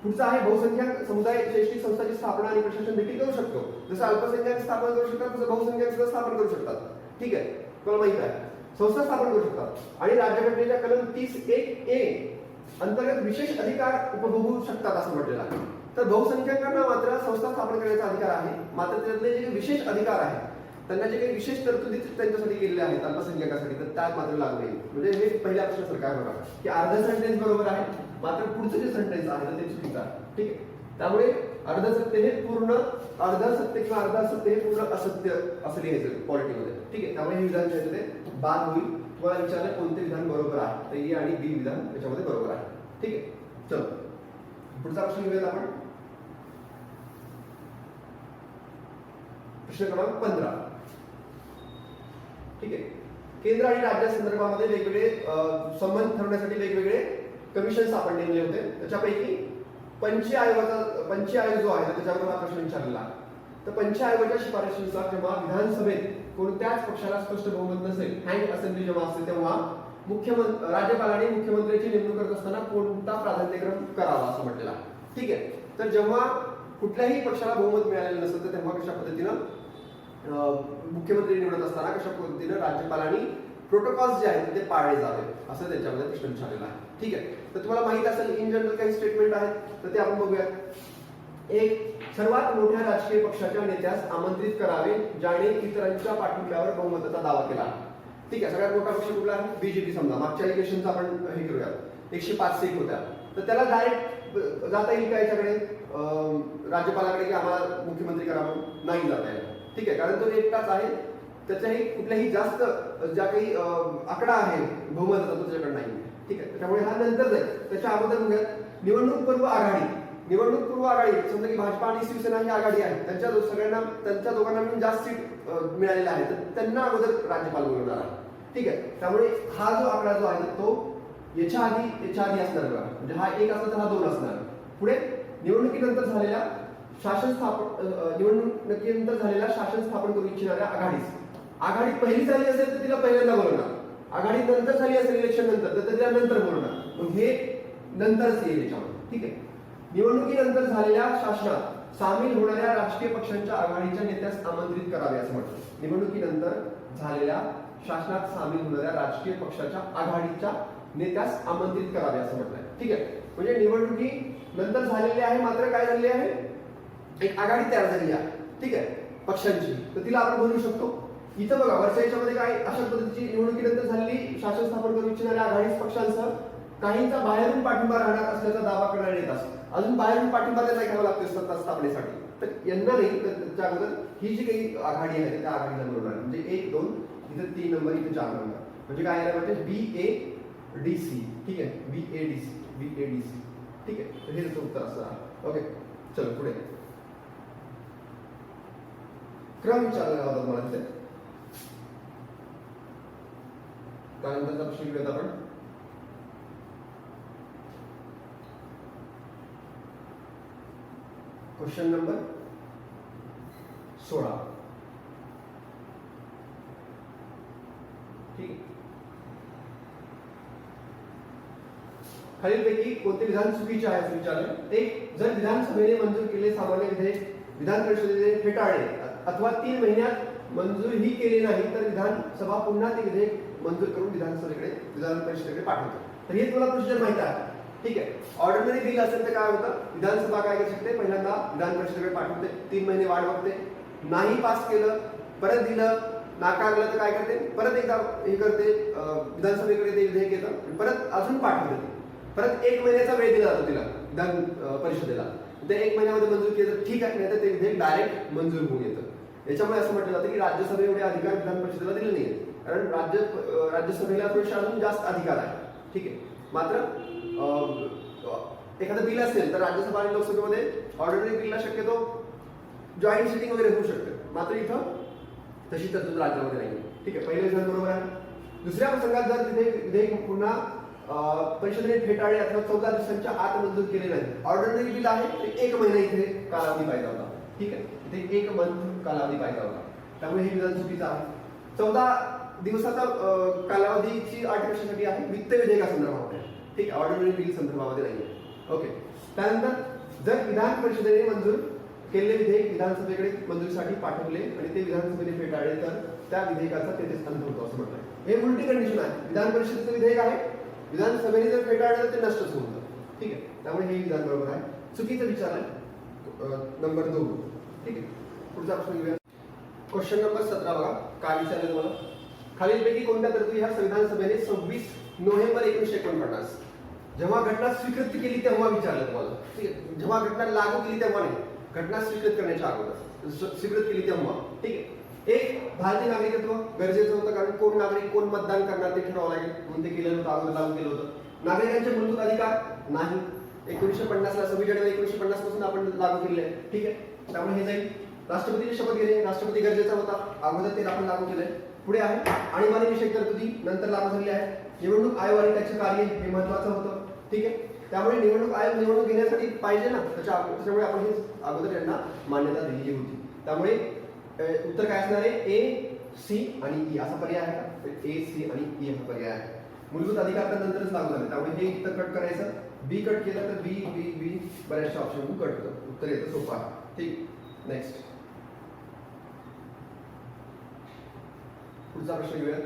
पुढचा आहे, बहुसंख्याक समुदाय शैक्षणिक संस्थांची स्थापना आणि प्रशासन देखील करू शकतो. जसं अल्पसंख्याक स्थापन करू शकतात तसं बहुसंख्याक सुद्धा स्थापन करू शकतात. ठीक आहे, तुम्हाला माहित आहे, संस्था स्थापन करू शकतात. आणि राज्यघटनेच्या कलम 30(1)(a) अंतर्गत विशेष अधिकार उपभोगू शकतात असं म्हटलेलं आहे. तर बहुसंख्याकांना मात्र संस्था स्थापन करण्याचा अधिकार आहे, मात्र त्यातले जे विशेष अधिकार आहेत त्यांना जे काही विशेष तरतुदी त्यांच्यासाठी केलेल्या आहेत अल्पसंख्याकासाठी तर त्यात मात्र लागू नाही. म्हणजे हे पहिल्या प्रश्नासारखं आहे बघा की अर्ध सेंटेन्स बरोबर आहे मात्र पुढचं जे सेंटेन्स आहे ते चुकीचं आहे. ठीक आहे, त्यामुळे अर्ध सत्य हे पूर्ण अर्ध सत्य किंवा अर्ध असत्य हे पूर्ण असत्य असं लिहायचं पॉलिटीमध्ये. ठीक आहे, त्यामुळे हे विधान जे आहे ते बाद होईल. तुम्हाला विचारलं कोणते विधान बरोबर आहे तर ए आणि बी विधान त्याच्यामध्ये बरोबर आहे. ठीक आहे, चलो पुढचा प्रश्न घेऊयात आपण. प्रश्न क्रमांक 15. ठीक आहे, केंद्र आणि राज्या संदर्भामध्ये वेगवेगळे संबंध ठरवण्यासाठी वेगवेगळे कमिशन स्थापन नेमले होते. त्याच्यापैकी पंच आयोग जो आहे त्याच्यावर हा प्रश्न विचारलेला आहे. तर पंच आयोगाच्या शिफारशीनुसार जेव्हा विधानसभेत कोणत्याच पक्षाला स्पष्ट बहुमत नसेल, हँड असेंब्ली जेव्हा असते तेव्हा राज्यपालाने मुख्यमंत्र्याची नेमणूक करत असताना कोणता प्राधान्यक्रम करावा असं म्हटलेलं आहे. ठीक आहे, तर जेव्हा कुठल्याही पक्षाला बहुमत मिळालेलं नसेल तर तेव्हा कशा पद्धतीनं मुख्यमंत्री निवडत असताना कशा पद्धतीनं राज्यपालांनी प्रोटोकॉल्स जे आहेत ते पाळले जावे असं त्याच्यामध्ये प्रश्न विचारलेला आहे. ठीक आहे, तर तुम्हाला माहित असेल इन जनरल काही स्टेटमेंट आहेत तर ते आपण बघूयात. एक, सर्वात मोठ्या राजकीय पक्षाच्या नेत्यास आमंत्रित करावे ज्याने इतरांच्या पाठिंब्यावर बहुमताचा दावा केला. ठीक आहे, सगळ्यात मोठा पक्ष कुठला आहे? बीजेपी. समजा मागच्या इलेक्शनचा आपण हे करूयात, 105 सीट होत्या तर त्याला डायरेक्ट जाता येईल का याच्याकडे राज्यपालाकडे की आम्हाला मुख्यमंत्री करावं? नाही जाता येईल. ठीक आहे, कारण तो एकटाच आहे, त्याच्याही कुठल्याही जास्त ज्या काही आकडा आहे बहुमताचा तो त्याच्याकडे नाही. ठीक आहे, त्यामुळे हा नंतर जाईल. त्याच्या अगोदर बघूयात निवडणूक पूर्व आघाडी. निवडणूक पूर्व आघाडी समजा की भाजपा आणि शिवसेना ही आघाडी आहे, त्यांच्या दोघांना मिळून जास्त सीट मिळालेल्या आहेत तर त्यांना अगोदर राज्यपाल बोलवणार आहे. ठीक आहे, त्यामुळे हा जो आकडा जो आहे तो याच्या आधी असणार बघा, म्हणजे हा 1 असला तर हा 2 असणार. पुढे निवडणुकीनंतर झालेल्या शासन स्थापन करू इच्छिणाऱ्या आघाडी पहिली झाली असेल तर तिला पहिल्यांदा बोलवणार, आघाडी नंतर झाली असेल इलेक्शन नंतर तर तिला नंतर बोलवणार. मग हे नंतरच येईल याच्यामध्ये. ठीक आहे, निवडणुकीनंतर झालेल्या शासनात सामील होणाऱ्या राजकीय पक्षांच्या आघाडीच्या नेत्यास आमंत्रित करावे असं म्हटलं. निवडणुकीनंतर झालेल्या शासनात सामील होणाऱ्या राजकीय पक्षाच्या आघाडीच्या नेत्यास आमंत्रित करावे असं म्हटलंय. ठीक आहे, म्हणजे निवडणुकी नंतर झालेली आहे मात्र काय झालेली आहे, एक आघाडी तयार झालेली आहे. ठीक आहे, पक्षांची, तर तिला आपण बोलू शकतो. इथं बघा वरच्या याच्यामध्ये काय अशा पद्धतीची निवडणुकीनंतर झालेली शासन स्थापन करू इच्छिणाऱ्या आघाडी पक्षांसह काहींचा बाहेरून पाठिंबा राहणार असल्याचा दावा करण्यात येत असतो. अजून बाहेरून पाठिंबा त्यांना घ्यावा लागतो सत्ता स्थापनेसाठी. तर यांना नाही, तर त्याच्या अगोदर ही जी काही आघाडी आहे त्या आघाडीला मिळवणार. म्हणजे 1 2 इथे 3 नंबर, इथे 4 नंबर. म्हणजे काय आहे म्हणजे BADC. ठीक आहे, BADC. ठीक आहे, तर हे त्याचं उत्तर असं आहे. ओके, चलो पुढे. क्रम विचारला होता मला तिथे. त्यानंतरचा प्रश्न घेऊयात आपण. Question number 16. ठीक. खालीलपैकी कोणते विधान चुकीचे आहे असं विचारलं. 1. जर विधानसभेने मंजूर केलेले सामान्य विधेयक विधान परिषदेने फेटाळले अथवा 3 महिन्यात मंजूरही केले नाही तर विधानसभा पुन्हा ते विधेयक मंजूर करून विधान परिषदेकडे पाठवते. तर हे तुला प्रोसिजर माहिती आहे. ठीक आहे, ऑर्डिनरी बिल असेल तर काय होतं, विधानसभा काय करू शकते, पहिल्यांदा विधान परिषदेकडे पाठवते, 3 महिने वाट बघते, नाही पास केलं, परत दिलं, नाकारलं तर काय करते, परत एकदा हे करते, विधानसभेकडे ते विधेयक येतं, परत अजून पाठवते, परत 1 महिन्याचा वेळ दिला जातो तिला विधान परिषदेला. ते 1 महिन्यामध्ये मंजूर केलं तर ठीक आहे, नाही तर ते विधेयक डायरेक्ट मंजूर होऊन येतं. याच्यामुळे असं म्हटलं जातं की राज्यसभे एवढे अधिकार विधान परिषदेला दिले नाहीये, कारण राज्यसभेला थोडेसे अजून जास्त अधिकार आहे. ठीक आहे, मात्र एखादं बिल असेल तर राज्यसभा आणि लोकसभेमध्ये ऑर्डिनरी बिलला शक्यतो जॉईंट सिटिंग वगैरे होऊ शकते, मात्र इथं तशी तरतूद राज्यामध्ये नाही. ठीक आहे, पहिले विधान बरोबर आहे. दुसऱ्या प्रसंगात जर तिथे विधेयक पुन्हा परिषदेने फेटाळले अथवा 14 दिवसांच्या आत मंजूर केले नाही, ऑर्डिनरी बिल आहे ते 1 महिना इथे कालावधी पाहिजे होता. ठीक आहे, इथे 1 मंथ कालावधी पाहिजे होता, त्यामुळे हे विधान चुकीचं आहे. 14 दिवसाचा कालावधीची अट कशासाठी आहे, वित्त विधेयकासंदर्भामध्ये. ठीक आहे, ऑर्डिनरी बिल संदर्भामध्ये नाहीये. ओके, त्यानंतर जर विधान परिषदेने मंजूर केलेले विधेयक विधानसभेकडे मंजुरीसाठी पाठवले आणि ते विधानसभेने फेटाळले तर त्या विधेयकाचा तेथेच अंत होतो असं म्हटलंय. हे उलटी कंडिशन आहे. विधान परिषदेचं विधेयक आहे, विधानसभेने जर फेटाळलं तर ते नष्टच होऊन जातं. ठीक आहे, त्यामुळे हे विधान बरोबर आहे. चुकीचं विचार आहे नंबर 2. ठीक आहे, पुढचा प्रश्न घेऊया. क्वेश्चन नंबर 17 बघा, काय विचारलं तुम्हाला. खालीलपैकी कोणत्या तरतुदी ह्या संविधान सभेने 26 नोव्हेंबर 1949 जेव्हा घटना स्वीकृत केली तेव्हा विचारलं तुम्हाला. ठीक आहे, जेव्हा घटना लागू केली तेव्हा नाही, घटना स्वीकृत करण्याच्या अगोदर स्वीकृत केली तेव्हा. ठीक आहे, 1. भारतीय नागरिकत्व गरजेचं होतं, कारण कोण नागरिक कोण मतदान करणार ते ठरवावं लागेल म्हणून ते केलं होतं, अगोदर लागू केलं होतं. नागरिकांचे मूलभूत अधिकार नाही, 1950 ला 26 जानेवारी 1950 पासून आपण लागू केले आहे. ठीक आहे, त्यामुळे हे जाईल. राष्ट्रपतीची शपथ घेणे राष्ट्रपती गरजेचा होता, अगोदर ते आपण लागू केलंय. पुढे आहे आणीबाणी विषयक तरतुदी नंतर लागू झाली आहे. निवडणूक आयोग आणि त्याचे कार्य हे महत्वाचं होतं. ठीक आहे, त्यामुळे निवडणूक आयोग निवडणूक घेण्यासाठी पाहिजे ना, त्याच्यामुळे आपण हे अगोदर यांना मान्यता दिलेली होती. त्यामुळे उत्तर काय असणार आहे, A, C आणि E असा पर्याय आहे का, A, C आणि E हा पर्याय आहे. मूलभूत अधिकार तर नंतरच लागू झाले, त्यामुळे हे उत्तर कट करायचं. बी कट केलं तर बी बऱ्याचशा ऑप्शन कट होतं, उत्तर येतं सोपं आहे. ठीक, नेक्स्ट पुढचा प्रश्न घेऊया.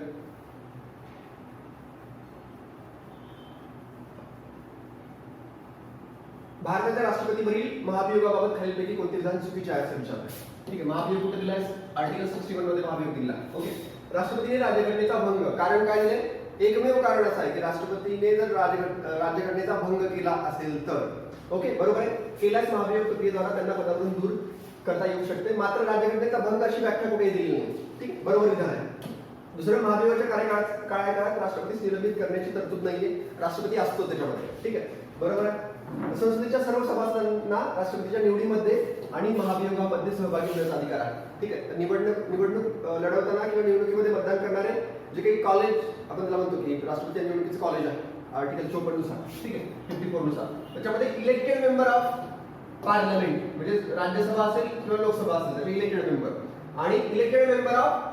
भारताच्या राष्ट्रपतीवरील महाभियोगाबाबत खालीलपैकी कोणते विधान चुकीचे आहे असं विचारलंय. ठीक आहे, महाभियोग कुठे दिलाय, आर्टिकल 61 मध्ये महाभियोग दिला. ओके, राष्ट्रपतीने राज्यघटनेचा भंग, कारण काय दिले, एकमेव कारण असं आहे की राष्ट्रपतीने जर राज्यघटनेचा भंग केला असेल तर. ओके, बरोबर आहे, केल्यास महाभियोग प्रक्रियेद्वारा त्यांना पदावरून दूर करता येऊ शकते, मात्र राज्यघटनेचा भंग अशी व्याख्या कुठे दिली नाही. ठीक, बरोबर विधान आहे. दुसरं, महाभियोगाच्या कार्यकाळात राष्ट्रपतीस निलंबित करण्याची तरतूद नाहीये, राष्ट्रपती असतो त्याच्यामध्ये. ठीक आहे, बरोबर आहे. संसदेच्या सर्व सभासदांना राष्ट्रपतीच्या निवडीमध्ये आणि महाभियोगामध्ये सहभागी होण्याचा अधिकार आहे. ठीक आहे, निवडणूक लढवताना किंवा निवडणुकीमध्ये मतदान करणारे जे काही कॉलेज आपण त्याला म्हणतो की राष्ट्रपती निवडणुकीचं कॉलेज आहे आर्टिकल 54 नुसार. ठीक आहे, 54 नुसार त्याच्यामध्ये इलेक्टेड मेंबर ऑफ पार्लमेंट म्हणजे राज्यसभा असेल किंवा लोकसभा असेल तर इलेक्टेड मेंबर, आणि elected member of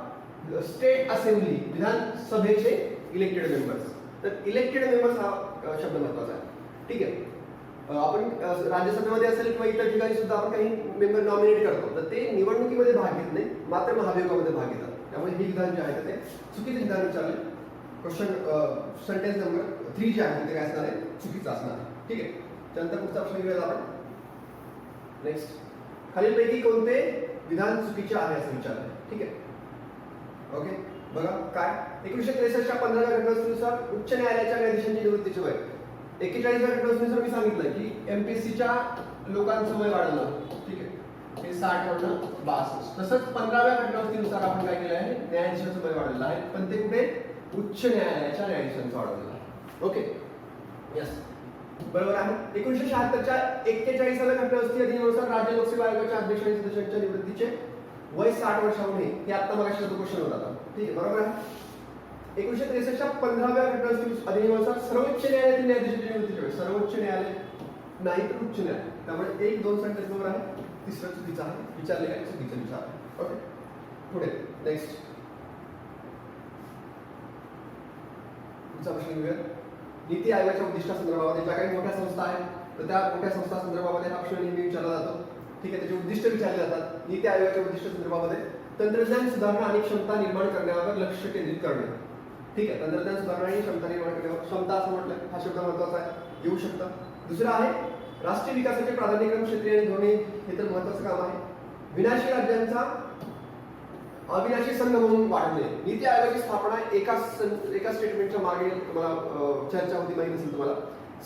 state assembly विधानसभेचे इलेक्टेड मेंबर्स. तर इलेक्टेड मेंबर्स हा शब्द महत्वाचा आहे. ठीक आहे, आपण राज्यसभेमध्ये असेल किंवा इतर ठिकाणी सुद्धा आपण काही मेंबर नॉमिनेट करतो तर ते निवडणुकीमध्ये भाग घेत नाही, मात्र महाभियोगामध्ये भाग घेतात. त्यामुळे हे विधान जे आहे ते चुकीचे विधान विचारले. क्वेश्चन सेंटेन्स नंबर 3 जे आहे ते काय असणार आहे, चुकीचं असणार आहे. ठीक आहे, त्यानंतर पुढचा प्रश्न घेऊया आपण. नेक्स्ट, खालीलपैकी कोणते विधान चुकीचे आहे असं विचारलंय. ठीक आहे, ओके, बघा काय 1963च्या 15व्या घटनादुरुस्तीनुसार उच्च न्यायालयाच्या न्यायाधीशांची निवृत्तीचे वय 41व्या घटनादुरुस्तीनुसार मी सांगितलं की एमपीएससीच्या लोकांचं वय वाढवलं, ठीक आहे, हे 60 वरनं 62. तसंच 15व्या घटनादुरुस्तीनुसार आपण काय केलं आहे, न्यायाधीशाचं वय वाढवलं आहे, पण ते कुठे, उच्च न्यायालयाच्या न्यायाधीशांचं वाढवलेलं आहे. ओके, यस, बरोबर आहे. 1976च्या 41व्या घटनादुरुस्ती अधिनियमानुसार राज्य लोकसेवा आयोगाच्या अध्यक्ष आणि सदस्यांच्या निवृत्तीचे वय 60 वर्षाहून आहे. हे आता मगाशी क्वेश्चन होता, ठीक आहे, बरोबर आहे. 1963च्या 15व्या घटनादुरुस्ती अधिनियमानुसार सर्वोच्च न्यायालयातील न्यायाधीशांच्या निवृत्तीचे वय, सर्वोच्च न्यायालय नाही तर उच्च न्यायालय, त्यामुळे 1 2 सेंटेन्स बरोबर आहे, तिसरं चुकीचं आहे, विचारले काय चुकीचं विचार आहे. ओके, पुढे नेक्स्ट पुढचा प्रश्न घेऊया. नीती आयोगाच्या उद्दिष्टासंदर्भामध्ये ज्या काही मोठ्या संस्था आहेत तर त्या मोठ्या संस्था संदर्भामध्ये हा प्रश्न नेहमी विचारला जातो, ठीक आहे. त्याचे उद्दिष्ट विचारले जातात. नीती आयोगाच्या उद्दिष्ट संदर्भामध्ये तंत्रज्ञान सुधारणा आणि क्षमता निर्माण करण्यावर लक्ष केंद्रित करणे, ठीक आहे. तंत्रज्ञान सुधारणा आणि क्षमता निर्माण करण्यावर, क्षमता असं म्हटलं, हा शब्द महत्वाचा आहे, येऊ शकतं. दुसरं आहे राष्ट्रीय विकासाचे प्राधान्यक्रम, क्षेत्रीय आणि धोरणे, हे तर महत्वाचं काम आहे. विनाशी राज्यांचा अविनाशी संघ म्हणून वाढवणे. नीती आयोगाची स्थापना एका स्टेटमेंटच्या मागे मला चर्चा होती, माहिती असेल तुम्हाला.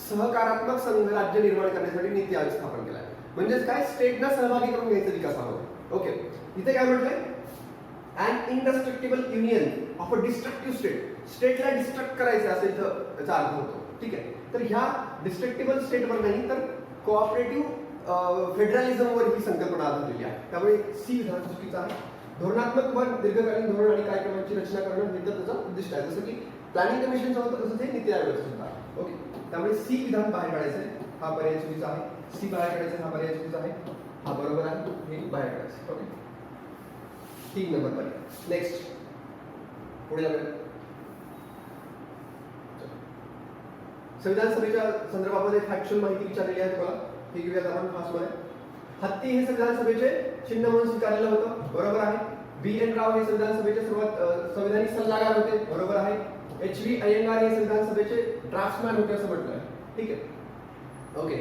सहकारात्मक संघ राज्य निर्माण करण्यासाठी नीती आयोग स्थापन केला आहे. म्हणजेच काय, स्टेटना सहभागी करून घ्यायचं विकासामध्ये. ओके, इथे काय म्हटलंय, and indestructible union of a destructible state. स्टेटला डिस्ट्रक्ट करायचं असं इथं त्याचा अर्थ होतो, ठीक आहे. तर ह्या डिस्ट्रक्टिबल स्टेटवर नाही तर कोऑपरेटिव्ह फेडरलिझमवर ही संकल्पना आधारलेली आहे. त्यामुळे सी विधान चुकीचं आहे. धोरणात्मक व दीर्घकालीन धोरण आणि कार्यक्रमांची रचना करणं हे तर त्याचं उद्दिष्ट आहे. जसं की प्लॅनिंग कमिशनचं होतं तसंच हे नीती आयोगाचं सुद्धा आहे. ओके, त्यामुळे सी विधान बाहेर काढायचं आहे, हा पर्याय चुकीचा आहे. सी बाहेर काढायचं, हा पर्याय चुकीचा आहे. हा बरोबर आहे, हे बाहेर काढायचं. ओके, 3 नंबर पर्याय. नेक्स्ट पुढे जाऊया. संविधान सभेच्या संदर्भामध्ये फॅक्च्युअल माहिती विचारलेली आहे तुम्हाला, हे घेऊयात आपण फास्टमध्ये. हत्ती हे संविधान सभेचे चिन्ह म्हणून स्वीकारलेलं होतं, बरोबर आहे. B.N. राव हे संविधान सभेचे सर्वात संविधानिक सल्लागार होते, बरोबर आहे. H.V. अय्यंगार हे संविधान सभेचे ड्राफ्ट्समॅन होते असं म्हटलं आहे, ठीक आहे. ओके,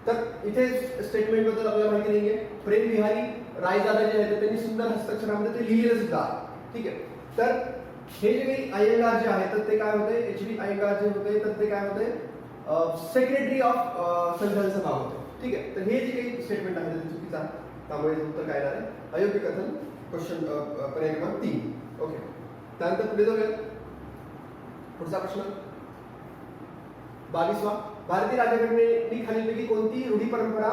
तर इथे स्टेटमेंट बद्दल आपल्याला माहिती नाहीये. प्रेम बिहारी रायजादा जे आहेत त्यांनी सुंदर हस्ताक्षरामध्ये ते लिहिलेलं सुद्धा आहे, ठीक आहे. तर हे जे काही अय्यंगार जे आहेत तर ते काय होते, H.V. अय्यंगार जे होते तर ते काय होते, सेक्रेटरी ऑफ संविधान सभा होते, ठीक आहे. तर हे जे काही स्टेटमेंट आहे ते चुकीचं आहे, त्यामुळे उत्तर काय येणार आहे, अयोग्य कथन, क्वेश्चन पर्याय क्रमांक 3. ओके, त्यानंतर पुढे जाऊया. पुढचा प्रश्न 22वा. भारतीय राज्यघटनेने खालीलपैकी कोणती रूढी परंपरा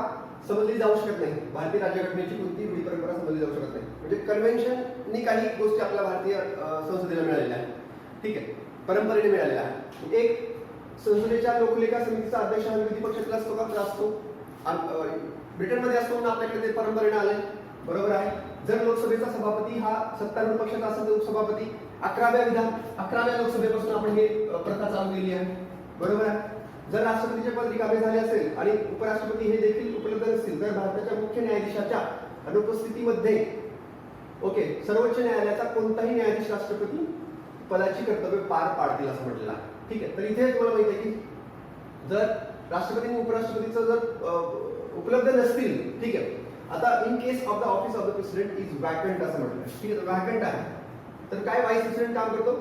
समजली जाऊ शकत नाही. भारतीय राज्यघटनेची कोणती रूढी परंपरा समजली जाऊ शकत नाही, म्हणजे कन्व्हेन्शननी काही गोष्टी आपल्या भारतीय संसदेला मिळालेल्या आहेत, ठीक आहे, परंपरेने मिळालेल्या आहेत. एक, संसदेच्या लोकलेखा समितीचा अध्यक्ष हा विधी पक्षातला असतो का, असतो. ब्रिटनमध्ये असतो म्हणून आपल्याकडे ते परंपरेने आले, बरोबर आहे. जर लोकसभेचा सभापती हा सत्तारूढ पक्षाचा असेल तर उपसभापती 11व्या लोकसभेपासून आपण हे प्रथा चालू केली आहे, बरोबर आहे. जर राष्ट्रपतीचे पद रिकामे झाले असेल आणि उपराष्ट्रपती हे देखील उपलब्ध नसतील तर भारताच्या मुख्य न्यायाधीशाच्या अनुपस्थितीमध्ये, ओके, सर्वोच्च न्यायालयाचा कोणताही न्यायाधीश राष्ट्रपती पदाची कर्तव्य पार पाडतील असं म्हटलेलं आहे, ठीक आहे. तर इथे तुम्हाला माहिती आहे की जर राष्ट्रपती आणि उपराष्ट्रपतीचं जर उपलब्ध नसतील, ठीक आहे. आता in case of the office of the president is vacant असं म्हटलं, ठीक आहे, वॅकंट आहे. तर काय व्हाईस प्रेसिडेंट काम करतो,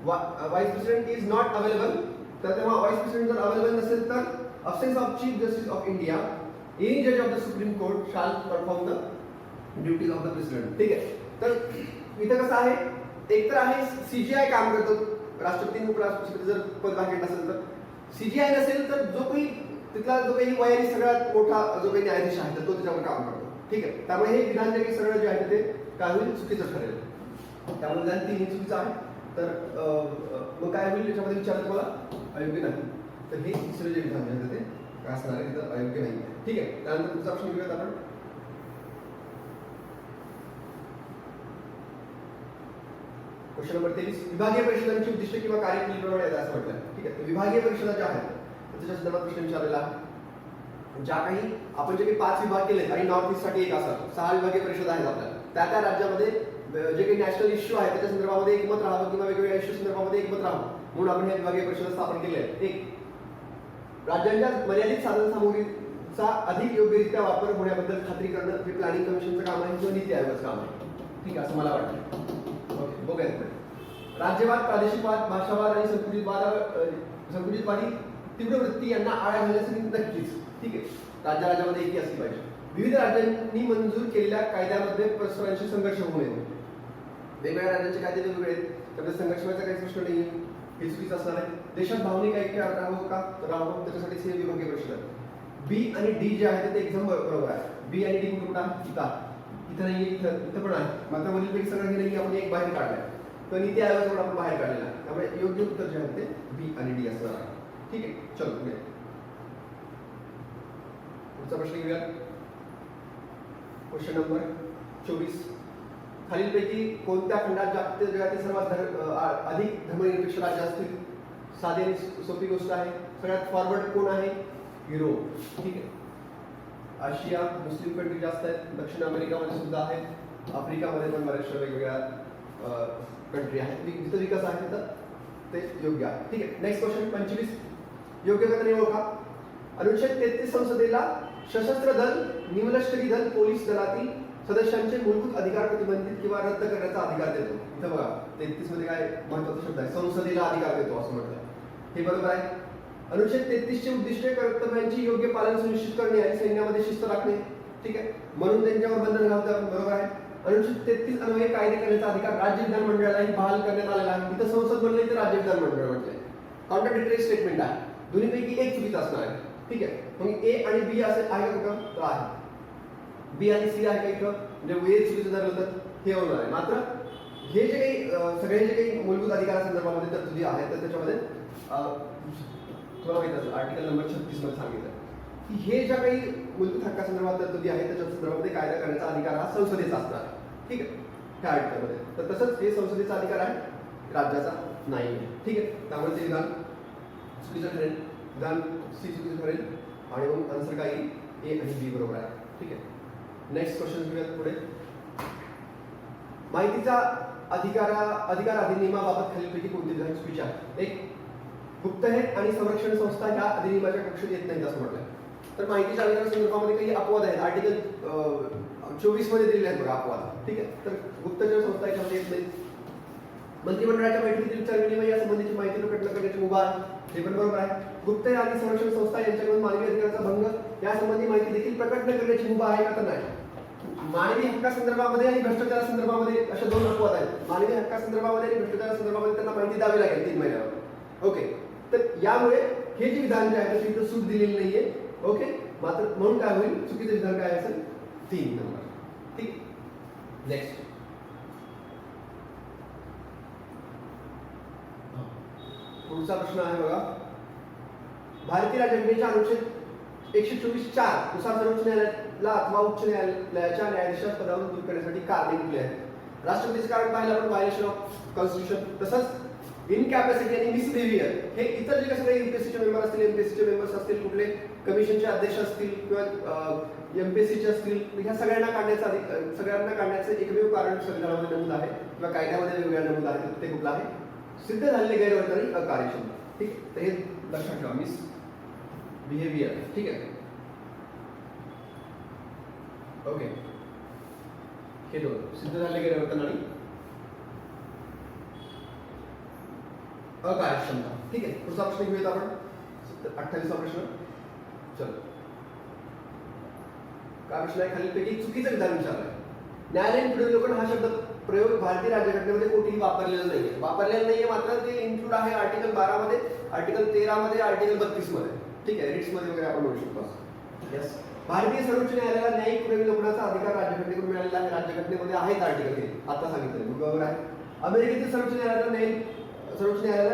vice president is not available. तर तेव्हा व्हाईस प्रेसिडेंट जर अवेलेबल नसेल तर absence of chief justice of India, any जज of the supreme court shall perform the duties of the president, ठीक आहे. तर इथं कसं आहे, एकतर आहे सीजीआय काम करतो, राष्ट्रपती आणि उपराष्ट्रपती जर पद वॅकंट असेल तर. सीजीआय नसेल तर जो काही तिथला जो काही वयाने सगळ्यात मोठा जो काही न्यायाधीश आहे तो त्याच्यावर काम करतो, ठीक आहे. त्यामुळे हे विधान जे काही सगळं जे आहे ते काय होईल, चुकीचं ठरेल. त्यामुळे विधान 3 हे चुकीचं आहे. तर मग काय होईल याच्यामध्ये विचारलं तुम्हाला, अयोग्य नाही. तर हे तिसरं जे विधान आहे ते काय असणार आहे, तिथं अयोग्य नाही, ठीक आहे. त्यानंतर पुढचा प्रश्न घेऊयात आपण. Question number 23. विभागीय परिषदांची उद्दिष्ट किंवा कार्य खालीलप्रमाणे आहेत असं म्हटलं, ठीक आहे. विभागीय परिषदा ज्या आहेत त्याच्या संदर्भात प्रश्न विचारलेला आहे. ज्या काही आपण जे काही 5 विभाग केले आणि नॉर्थ ईस्ट साठी एक असं 6 विभागीय परिषद आहेत आपल्याला, त्या राज्यामध्ये जे काही नॅशनल इश्यू आहे त्याच्या संदर्भामध्ये एकमत राहावं किंवा वेगवेगळ्या इश्यू संदर्भामध्ये एकमत राहावं म्हणून आपण हे विभागीय परिषद स्थापन केले आहे. एक, राज्यांच्या मर्यादित साधनसामुग्रीचा अधिक योग्यरित्या वापर होण्याबद्दल खात्री करणं हे प्लॅनिंग कमिशनचं काम आहे किंवा नीती आयोगाचं काम आहे, ठीक आहे, असं मला वाटतं. ओके, बघूया. राज्यवाद, प्रादेशिकवाद, भाषावाद आणि संकुचितवादी तीव्र वृत्ती यांना आळा घालण्यासाठी नक्कीच, ठीक आहे, राज्यामध्ये एकी असली पाहिजे. विविध राज्यांनी मंजूर केलेल्या कायद्यामध्ये परस्परांशी संघर्ष होऊ नये. वेगवेगळ्या राज्यांचे कायदे वेगवेगळे आहेत, त्यामध्ये संघर्ष व्हायचा काही प्रश्न नाही, हे चुकीचं असणार आहे. देशात भावनिक ऐक्य राहावं का राहावं, त्याच्यासाठी हे विभागीय प्रश्न आहेत. बी आणि डी जे आहे ते एकदम बरोबर आहे. बी आणि डी कुठं इथं नाही, इथं पण आहे, मात्र वरीलपैकी सगळं हे नाही, आपण एक बाहेर काढलाय, तर नीती आयोगाकडून आपण बाहेर काढलेला आहे. त्यामुळे योग्य उत्तर जे आहे ते बी आणि डी असणार आहे. ठीक आहे, चलो पुढे पुढचा प्रश्न घेऊया. Question number 24. खालीलपैकी कोणत्या खंडात जगातील सर्वात अधिक धर्मनिरपेक्ष राज्य असतील? साधी आणि सोपी गोष्ट आहे. सगळ्यात फॉरवर्ड कोण आहे? युरोप. ठीक आहे. आशिया मुस्लिम कंट्री जास्त आहेत, दक्षिण अमेरिकामध्ये सुद्धा आहेत, आफ्रिकामध्ये पण बऱ्याचशा वेगवेगळ्या कंट्री आहेत. जिथं विकास आहे तर ते योग्य आहे. ठीक आहे. Next question 25. योग्य कथने ओळखा. अनुच्छेद 33 संसदेला सशस्त्र दल, निमलष्करी दल, पोलीस दलातील सदस्यांचे मूलभूत अधिकार प्रतिबंधित किंवा रद्द करण्याचा अधिकार देतो. इथं बघा 33 मध्ये काय महत्त्वाचा शब्द आहे, संसदेला अधिकार देतो असं म्हटलं. हे बरोबर आहे. अनुच्छेद 33 चे उद्दिष्टे कर्तव्यांची योग्य पालन सुनिश्चित करणे आणि सैन्यामध्ये शिस्त राखणे. ठीक आहे, म्हणून त्यांच्यावर बंधन घालतात. बरोबर आहे. अनुच्छेद 33 अन्वये कायदे करण्याचा अधिकार राज्य विधानमंडळालाही बहाल करण्यात आलेला आहे. इथं संसद म्हणले तर राज्य विधानमंडळ म्हटलंय. कॉन्ट्राडिक्टरी स्टेटमेंट आहे, दोन्हीपैकी एक चुकीचं असणार आहे. ठीक आहे, मग ए आणि बी असे आहे का? तर आहे. बी आणि सी आहे का इथं? म्हणजे ए चुकीचं धरलं तर हे होणार आहे. मात्र हे जे काही सगळे जे काही मूलभूत अधिकारासंदर्भामध्ये तरतुदी आहेत तर त्याच्यामध्ये तुम्हाला माहित असेल आर्टिकल नंबर 36 मध्ये सांगितलं की हे ज्या काही मूलभूत हक्कासंदर्भात तरतुदी आहेत त्याच्या संदर्भामध्ये कायदा करण्याचा अधिकार हा संसदेचा असणार आहे. ठीक आहे, ह्या आर्टिकलमध्ये. तर तसंच हे संसदेचा अधिकार आहे, राज्याचा नाही. ठीक आहे, त्यामुळे ते विधान चुकीचं ठरेल, विधान सी चुकीचं ठरेल आणि मग आन्सर काय येईल? ए आणि बी बरोबर आहे. ठीक आहे. नेक्स्ट क्वेश्चन घेऊयात पुढे. माहितीचा अधिकार अधिनियमाबाबत खालीलपैकी कोणती विधान चुकीची आहे? एक, गुप्तहेर आणि संरक्षण संस्था ह्या अधिनियमाच्या कक्षेत येत नाहीत असं म्हटलंय. तर माहितीच्या अधिकारासंदर्भामध्ये काही अपवाद आहेत. आर्टिकल 24 मध्ये दिलेले आहेत बघा अपवाद. ठीक आहे, तर गुप्तचर संस्था याच्यामध्ये येत नाही. मंत्रिमंडळाच्या बैठकीतील विचारविनिमय या संबंधीची माहिती प्रकट करण्याची मुभा आहे, हे पण बरोबर आहे. गुप्तहेर आणि संरक्षण संस्था यांच्याकडून मानवी अधिकाराचा भंग यासंबंधी माहिती देखील प्रकट न करण्याची मुभा आहे का? तर नाही. मानवी हक्कासंदर्भामध्ये आणि भ्रष्टाचारासंदर्भामध्ये अशा दोन अपवाद आहेत. मानवी हक्कासंदर्भामध्ये आणि भ्रष्टाचारासंदर्भामध्ये त्यांना माहिती द्यावी लागेल 3 महिन्यावर. ओके, तर यामुळे हे जे विधान जे आहे त्याची इथं सूट दिलेली नाहीये. ओके, मात्र म्हणून काय होईल? चुकीचं विधान काय असेल? 3 नंबर. ठीक. नेक्स्ट पुढचा प्रश्न आहे बघा. भारतीय राज्यघटनेच्या अनुच्छेद 124(4) नुसार सर्वोच्च न्यायालयाला अथवा उच्च न्यायालयाच्या न्यायाधीशास पदावरून दूर करण्यासाठी कारणे कुठले आहेत? राष्ट्रपतीचे कारण पाहिलं आपण, व्हायलेशन ऑफ कॉन्स्टिट्यूशन. तसंच इनकॅपॅसिटी आणि मिसबिहेवियर हे इतर जे सगळे एमपीएससीचे मेंबर असतील, एमपीएससीचे मेंबर्स असतील, कुठले कमिशनचे अध्यक्ष असतील किंवा एमपीएससीचे असतील, ह्या सगळ्यांना काढण्याचं एकमेव कारण संविधानामध्ये नमूद आहे किंवा कायद्यामध्ये वेगवेगळ्या नमूद आहे. ते कुठलं आहे? सिद्ध झालेले गैरवर्तन आणि अकार्यक्षमता. ठीक, तर हे लक्षात ठेवा. Miss behaviour. ठीक आहे, ओके. हे दोन सिद्ध झालेले गैरवर्तन आणि अकार्यक्षमता. ठीक आहे, पुढचा प्रश्न घेऊयात आपण. 28वा प्रश्न. चलो, काय प्रश्न आहे? खालीलपैकी चुकीचं विधान विचारलंय. न्यायालयीन पुनर्विलोकन हा शब्द प्रयोग भारतीय राज्यघटनेमध्ये कोठेही वापरलेला नाहीये. मात्र ते इन्क्लूड आहे आर्टिकल 12 मध्ये, आर्टिकल 13 मध्ये, आर्टिकल 32 मध्ये. ठीक आहे, रिट्स मध्ये वगैरे आपण म्हणू शकतो. यस, भारतीय सर्वोच्च न्यायालयाला न्यायिक पुनर्विलोकनाचा अधिकार राज्यघटनेकडून मिळालेला आहे. राज्यघटनेमध्ये आहेत आर्टिकल हे आता सांगितलं बरोबर आहे. अमेरिकेतील सर्वोच्च न्यायालयाला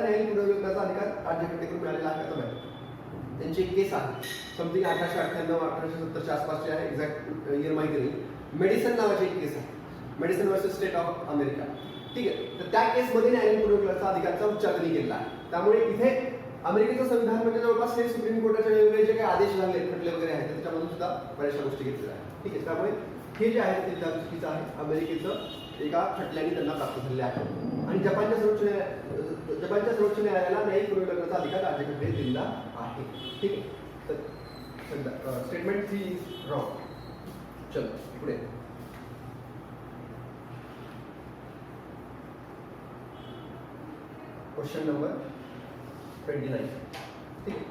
न्यायिक पुनर्विलोकनाचा अधिकार राज्यघटनेकडून मिळालेला आहे का? त्यांची एक केस आहे, समथिंग 1898 1870 च्या आसपासची आहे, एक्झॅक्ट इयर माहिती नाही. मेडिसन नावाची एक केस आहे, Madison versus state of America. ठीक आहे, तर त्या केसमध्ये न्यायालयीन पुनर्विलोकनाचा अधिकारचा उच्चार त्यांनी केला आहे. त्यामुळे इथे अमेरिकेचं संविधान म्हणजे जवळपास हे सुप्रीम कोर्टाचे वेगवेगळे जे काही आदेश झाले, खटले वगैरे आहेत त्याच्यामधून सुद्धा बऱ्याचशा गोष्टी घेतलेल्या आहेत. ठीक आहे, त्यामुळे हे जे आहे ते चुकीचं आहे. अमेरिकेचं एका खटल्याने त्यांना प्राप्त झालेले आहे आणि जपानच्या सर्वोच्च न्यायालयाला न्यायिक पुनर्विलोकनाचा अधिकार राज्यघटनेने दिला आहे. ठीक आहे, तर स्टेटमेंट सी इज रॉंग. चलो पुढे. Question number 29. ठीक आहे,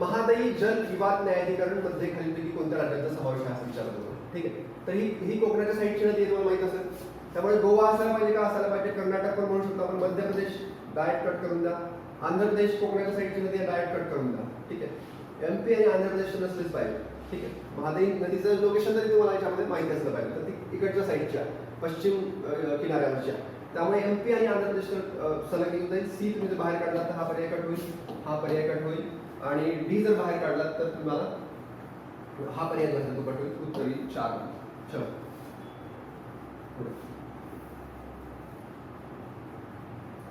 महादायी जल विवाद न्यायाधिकरण मध्ये खालीलपैकी कोणत्या राज्याचा समावेश आहे असं विचारलं होतं. ठीक आहे, तर ही कोकणाच्या साईडची नदी आहे, तुम्हाला माहित असेल. त्यामुळे गोवा असायला पाहिजे का असायला पाहिजे, कर्नाटक पण म्हणू शकतो आपण, मध्य प्रदेश डायरेक्ट कट करून द्या, आंध्र प्रदेश कोकणाच्या साईडची नदी आहे डायरेक्ट कट करून द्या. ठीक आहे, एमपी आणि आंध्र प्रदेश नसलेच पाहिजे. ठीक आहे, महादायी नदीचं लोकेशन तरी तुम्हाला याच्यामध्ये माहिती असलं पाहिजे, तर ती इकडच्या साईडच्या पश्चिम किनाऱ्यावरच्या, त्यामुळे एमपी आणि आंध्र प्रदेश सलग येऊन जाईल. सी तुम्ही जर बाहेर काढला तर हा पर्याय कट होईल, हा पर्याय कट होईल, आणि डी जर बाहेर काढला तर तुम्हाला हा पर्याय जो तो कट होईल. उत्तरी 4. चलो पुढे.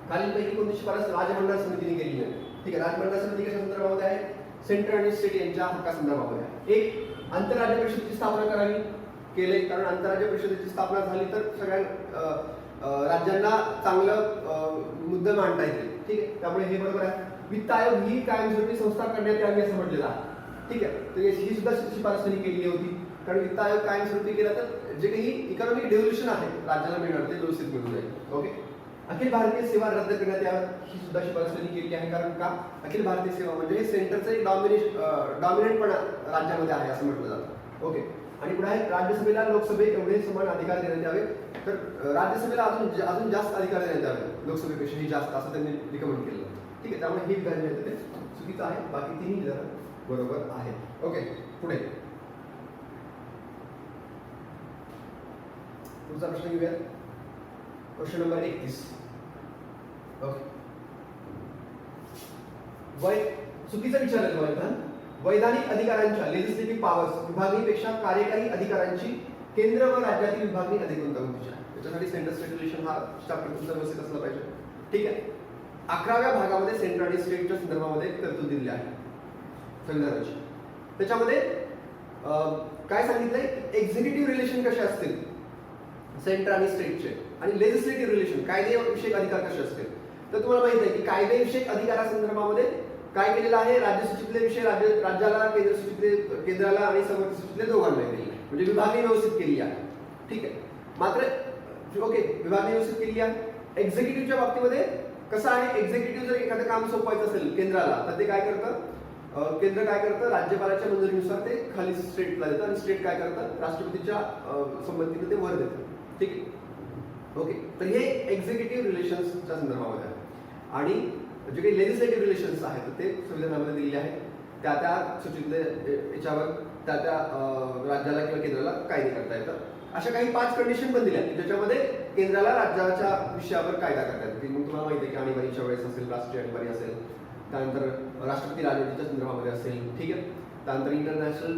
खालीलपैकी कोणती शिफारस राजमंडळ समितीने केली आहे? ठीक आहे, राजमंडळ समिती कशा संदर्भामध्ये आहे? सेंटर आणि स्टेट यांच्या हक्कासंदर्भामध्ये आहे. एक, आंतरराज्य परिषदेची स्थापना करावी, केले, कारण आंतरराज्य परिषदेची स्थापना झाली तर सगळ्या राज्यांना चांगलं मुद्दे मांडता येतील. ठीक आहे, त्यामुळे हे बरोबर आहे. वित्त आयोग ही कायमस्वरूपी संस्था करण्यात यावी असं म्हटलेलं आहे. ठीक आहे, तर ही सुद्धा शिफारस त्यांनी केलेली होती, कारण वित्त आयोग कायमस्वरूपी केला तर जे काही इकॉनॉमिक डेव्हल्युशन आहे राज्याला मिळणार ते व्यवस्थित मिळून जाईल. ओके, अखिल भारतीय सेवा रद्द करण्यात यावी ही सुद्धा शिफारस त्यांनी केली आहे, कारण का अखिल भारतीय सेवा म्हणजे सेंटरचं एक डॉमिनेंटपणा राज्यामध्ये आहे असं म्हटलं जातं. ओके, आणि पुढे आहे राज्यसभेला लोकसभे एवढे समान अधिकार देण्यात यावे, तर राज्यसभेला अजून जास्त अधिकार देण्यात यावे लोकसभेपेक्षाही जास्त असं त्यांनी रिकमेंड केलं. ठीक आहे, त्यामुळे हे विधान जे आहे ते चुकीचं आहे, बाकी तिन्ही विधान बरोबर आहे. ओके, पुढे पुढचा प्रश्न घेऊया. Question number 31. ओके, चुकीचं विचारलं विधान. वैधानिक अधिकारांच्या लेजिस्लेटिव्ह पॉवर्स विभागणीपेक्षा कार्यकारी अधिकारांची केंद्र व राज्यातील विभागणी अधिक गुंतागुंतीची आहे. त्याच्यासाठी सेंटर स्टेट रिलेशन हा चॅप्टर तुमचा व्यवस्थित असला पाहिजे. ठीक आहे, 11व्या भागामध्ये सेंटर आणि स्टेटच्या संदर्भामध्ये तरतूद दिलेली आहे संविधानाची. त्याच्यामध्ये काय सांगितलंय, एक्झिक्युटिव्ह रिलेशन कसे असतील सेंटर आणि स्टेटचे, आणि लेजिस्लेटिव्ह रिलेशन कायदेविषयक अधिकार कसे असतील. तर तुम्हाला माहित आहे की कायदेविषयक अधिकारासंदर्भामध्ये काय केलेलं आहे, राज्यसूचीतले विषय राज्याला, केंद्राला आणि समर्थसूचीतले दोघांना केलेले आहे, म्हणजे विभागणी व्यवस्थित केली आहे. ठीक आहे, मात्र ओके विभागणी व्यवस्थित केली आहे. एक्झिक्युटिव्हच्या बाबतीमध्ये कसं आहे, एक्झिक्युटिव्ह जर एखादं काम सोपवायचं असेल केंद्राला तर ते काय करतं, केंद्र काय करतं, राज्यपालाच्या मंजुरीनुसार ते खाली स्टेटला देतं, आणि स्टेट काय करतं, राष्ट्रपतीच्या संमतीने ते वर देतं. ठीक आहे, ओके, तर हे एक्झिक्युटिव्ह रिलेशन्सच्या संदर्भामध्ये आहे. आणि जे काही लेजिस्लेटिव्ह रिलेशन्स आहेत ते संविधानामध्ये दिलेले आहेत, त्या त्या सूचीतले याच्यावर त्या त्या राज्याला किंवा केंद्राला कायदे करता येतात. अशा काही 5 कंडिशन पण दिल्या ज्याच्यामध्ये केंद्राला राज्याच्या विषयावर कायदा करता येतो. मग तुम्हाला माहिती आहे की आणीबाणीच्या वेळेस असेल, राष्ट्रीय आणीबाणी असेल, त्यानंतर राष्ट्रपती राजवटीच्या संदर्भामध्ये असेल. ठीक आहे, त्यानंतर इंटरनॅशनल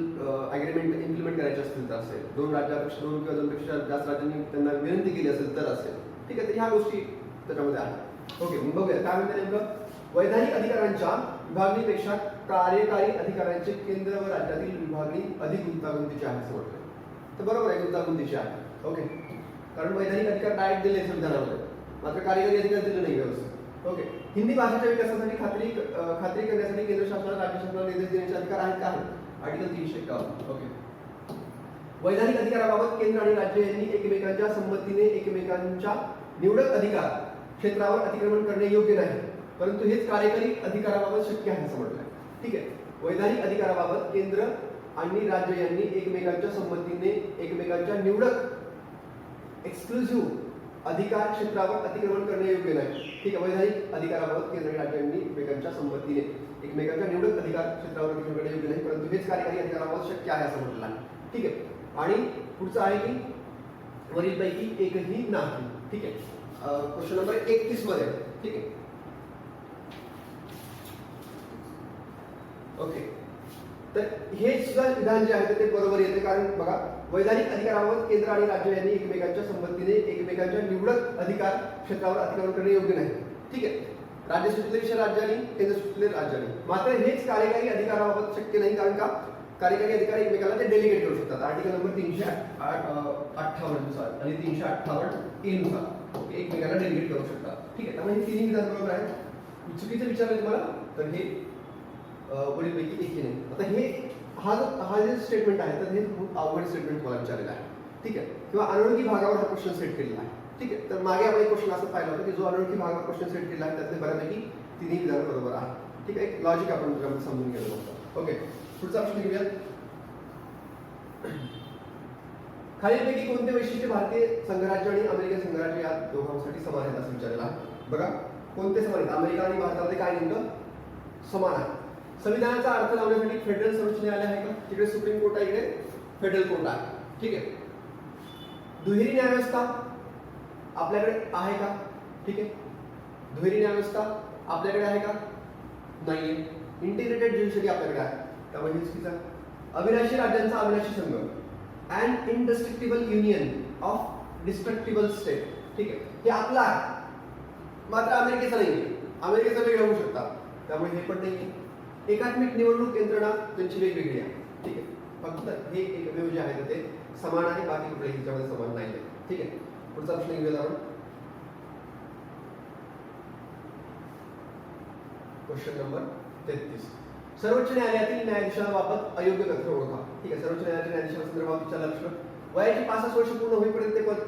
अग्रीमेंट इम्प्लिमेंट करायचे असतील तर असेल, 2 राज्यापेक्षा 2 किंवा 2पेक्षा जास्त राज्यांनी त्यांना विनंती केली असेल तर असेल. ठीक आहे, तर ह्या गोष्टी त्याच्यामध्ये आहेत. ओके, मग बघूया काय म्हणते नेमकं. वैधानिक अधिकारांच्या विभागणीपेक्षा कार्यकारी अधिकारांचे केंद्र व राज्यातील विभागणी अधिक गुंतागुंतीची आहे असं म्हटलं. तर बरोबर आहे, गुंतागुंतीची आहे. ओके, कारण वैधानिक अधिकार डायरेक्ट दिले संविधानामध्ये, मात्र कार्यकारी अधिकार दिले नाही व्यवस्थित. ओके, हिंदी भाषेच्या विकासासाठी खात्री करण्यासाठी केंद्र शासनाला राज्य शासनाला निर्देश देण्याचे अधिकार आहेत का? आर्टिकल 351. ओके, वैधानिक अधिकाराबाबत केंद्र आणि राज्य यांनी एकमेकांच्या संमतीने एकमेकांच्या निवडक अधिकार क्षेत्रावर अतिक्रमण करणे योग्य नाही, परंतु हेच कार्यकारी अधिकाराबाबत शक्य आहे असं म्हटलंय. ठीक आहे, वैधानिक अधिकाराबाबत केंद्र आणि राज्य यांनी एकमेकांच्या संमतीने एकमेकांच्या निवडक एक्सक्लुझिव्ह अधिकार क्षेत्रावर अतिक्रमण करणे योग्य नाही. ठीक आहे, वैधानिक अधिकाराबाबत केंद्र आणि राज्यांनी एकमेकांच्या संमतीने एकमेकांच्या निवडक अधिकार क्षेत्रावर अतिक्रमण करणे योग्य नाही, परंतु हेच कार्यकारी अधिकाराबाबत शक्य आहे असं म्हटलं आहे. ठीक आहे, आणि पुढचं आहे की वरीलपैकी एकही नाही. ठीक आहे, क्वेश्चन नंबर 31 मध्ये. ठीक आहे, ओके, तर हे सुद्धा विधान जे आहे ते बरोबर येते, कारण बघा वैधानिक अधिकाराबाबत केंद्र आणि राज्य यांनी एकमेकांच्या संमतीने एकमेकांच्या निवडक अधिकार क्षेत्रावर अतिक्रमण करणे योग्य नाही. ठीक आहे, राज्य सूचीतले विषय राज्यांनी, केंद्र सूचीतले राज्यांनी, मात्र हेच कार्यकारी अधिकाराबाबत शक्य नाही, कारण का कार्यकारी अधिकार एकमेकांना ते डेलिगेट करू शकतात. आर्टिकल नंबर 358 नुसार आणि 358 ए नुसार एकमेकांना डेलिगेट करू शकतात. ठीक आहे, त्यामुळे हे तिन्ही विधान बरोबर आहे. चुकीचं विचारलं तुम्हाला तर हे वरीलपैकी एकही नाही. आता हा जे स्टेटमेंट आहे तर हे खूप अवघड स्टेटमेंट तुम्हाला विचारलेलं आहे. ठीक आहे, किंवा अनोळखी भागावर हा क्वेश्चन सेट केलेला आहे. ठीक आहे, तर मागे आपण एक क्वेश्चन असं पाहिलं होतं की जो अनोळखी भागावर क्वेश्चन सेट केला आहे त्यातले बऱ्यापैकी तिन्ही विधान बरोबर आहे. ठीक आहे, एक लॉजिक आपण समजून घेऊ शकतो. ओके, पुढचा प्रश्न घेऊया. खालीलपैकी कोणते वैशिष्ट्य भारतीय संघराज्य आणि अमेरिकन संघराज्य या दोघांसाठी समान आहेत असं विचारलेलं आहे. बघा कोणते समान आहेत, अमेरिका आणि भारतामध्ये काय नेमकं समान आहे. संविधानाचा अर्थ लावण्यासाठी फेडरल सर्वोच्च न्यायालय आहे का, तिकडे सुप्रीम कोर्ट आहे, इकडे फेडरल कोर्ट आहे. ठीक आहे. दुहेरी न्यायव्यवस्था आपल्याकडे आहे का, ठीक आहे. दुहेरी न्यायव्यवस्था आपल्याकडे आहे का, नाहीये. इंटिग्रेटेड ज्युडिशरी आपल्याकडे आहे, त्यामुळे हे चुकीचं आहे. अविनाशी राज्यांचा अविनाशी संघ, and indestructible union of destructible state, ठीक आहे, हे आपलं आहे, मात्र अमेरिकेचं नाही. अमेरिकेचं वेगळं होऊ शकतात, त्यामुळे हे पण नाही. एकात्मिक निवडणूक यंत्रणा त्यांची वेगवेगळी आहे, ठीक आहे. फक्त हे एकमेव जे आहे ते समान आहे, बाकी कुठल्याही ह्याच्यामध्ये समान नाही आहे. ठीक आहे. पुढचा प्रश्न घेऊया आपण. Question number 33. सर्वोच्च न्यायालयातील न्यायाधीशांबाबत अयोग्य कथन ओळखा. ठीक आहे. सर्वोच्च न्यायालयातील न्यायाधीशांसंदर्भात विचारलं प्रश्न. वयाची 65 वर्ष पूर्ण होईपर्यंत ते पद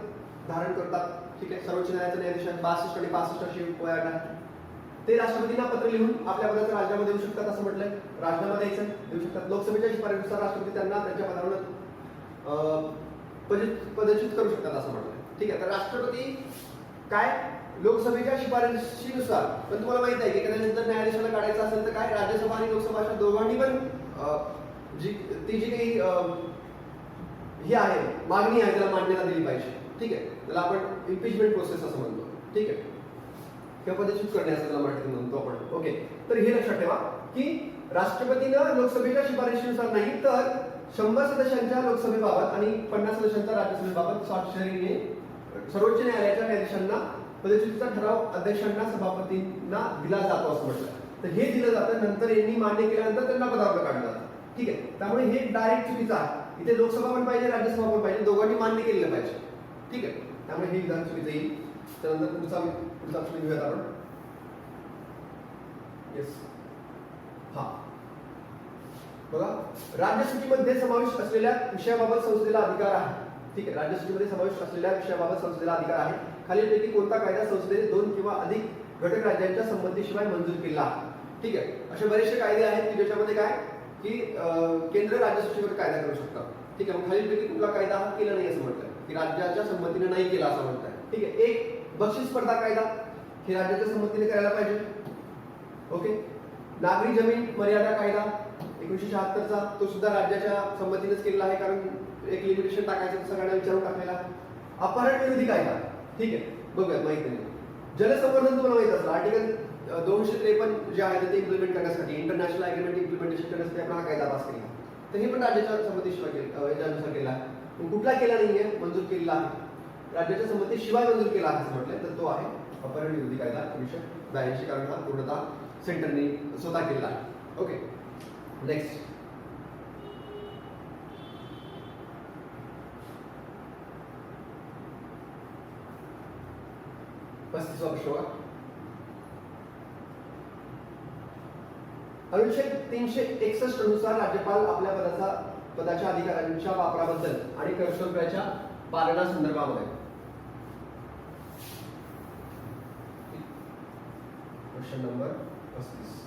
धारण करतात. ठीक आहे. सर्वोच्च न्यायालयाचे न्यायाधीश 62 आणि 65 अशी वयात आहे. ते राष्ट्रपतींना पत्र लिहून आपल्या पदाचा राजीनामा देऊ शकतात असं म्हटलंय. राजीनामा द्यायचा देऊ शकतात. लोकसभेच्या शिफारशीनुसार राष्ट्रपती त्यांना त्यांच्या पदावर पदच्युत करू शकतात असं म्हटलंय. ठीक आहे. तर राष्ट्रपती काय लोकसभेच्या शिफारशीनुसार, पण तुम्हाला माहित आहे की त्यानंतर न्यायाधीशाला काढायचं असेल तर काय राज्यसभा आणि लोकसभा अशा दोघांनी पण ती जी काही ही आहे मागणी आहे त्याला मान्यता दिली पाहिजे. ठीक आहे. त्याला आपण इम्पिचमेंट प्रोसेस असं म्हणतो. ठीक आहे. किंवा पदच्युत करणे असं त्याला मराठीत म्हणतो आपण. ओके. तर हे लक्षात ठेवा की राष्ट्रपतीनं लोकसभेच्या शिफारशीनुसार नाही तर 100 सदस्यांच्या लोकसभेबाबत आणि 50 सदस्यांच्या राज्यसभेबाबत स्वाक्षरीने सर्वोच्च न्यायालयाच्या न्यायाधीशांना पदच्युतीचा ठराव अध्यक्षांना सभापतींना दिला जातो असं म्हटलं. तर हे दिलं जातं, नंतर यांनी मान्य केल्यानंतर त्यांना पदावर काढलं जातं. ठीक आहे. त्यामुळे हे डायरेक्ट चुकीचं आहे. इथे लोकसभा पण पाहिजे राज्यसभा पण पाहिजे, दोघांनी मान्य केलेलं पाहिजे. ठीक आहे. त्यामुळे हे विधान चुकीचं येईल. त्यानंतर पुढचा प्रश्न घेऊयात आपण. येस. हा बघा, राज्यसूचीमध्ये समावेश असलेल्या विषयाबाबत संसदेला अधिकार आहे. ठीक आहे. राज्यसूचीमध्ये समावेश असलेल्या विषयाबाबत संसदेला अधिकार आहे. खालीलपैकी कोणता कायदा संसदेने 2 किंवा अधिक घटक राज्यांच्या संमतीशिवाय मंजूर केला आहे. ठीक आहे. असे बरेचसे कायदे आहेत की ज्याच्यामध्ये काय की केंद्र राज्यसूचीवर कायदा करू शकतात. ठीक आहे. मग खालीलपैकी कुठला कायदा हा केला नाही असं म्हटलंय की राज्याच्या संमतीने नाही केला असं म्हणताय. ठीक आहे. एक बक्षीस स्पर्धा कायदा हे राज्याच्या संमतीने करायला पाहिजे. ओके. नागरी जमीन मर्यादा कायदा 1976चा तो सुद्धा राज्याच्या संमतीनेच केलेला आहे, कारण एक लिमिटेशन टाकायचं सगळ्यांना विचारून टाकलेला. अपहरण विरोधी कायदा. ठीक आहे. बघूयात माहिती नाही. जलसंवर्धन तुम्हाला माहित असेल आर्टिकल 253 जे आहे ते इम्प्लिमेंट करण्यासाठी इंटरनॅशनल अग्रीमेंट इम्प्लिमेंटेशन करण्यासाठी आपण हा कायदा पास केला. तर हे पण राज्याच्या संमतीशिवाय याच्यानुसार केला आहे. कुठला केला नाहीये, मंजूर केलेला आहे, राज्याच्या संमतीशिवाय मंजूर केला आहे असं म्हटलंय. तर तो आहे अपहरण विरोधी कायदा 1982, कारण हा पूर्णतः सेंटरने स्वतः केलेला आहे. ओके. नेक्स्ट. पस्तीसवा प्रश्न बघा. अनुच्छेद 361 नुसार राज्यपाल आपल्या पदाच्या अधिकारांच्या वापराबद्दल आणि कर्तव्याच्या पालनासंदर्भामध्ये क्वेश्चन नंबर 35.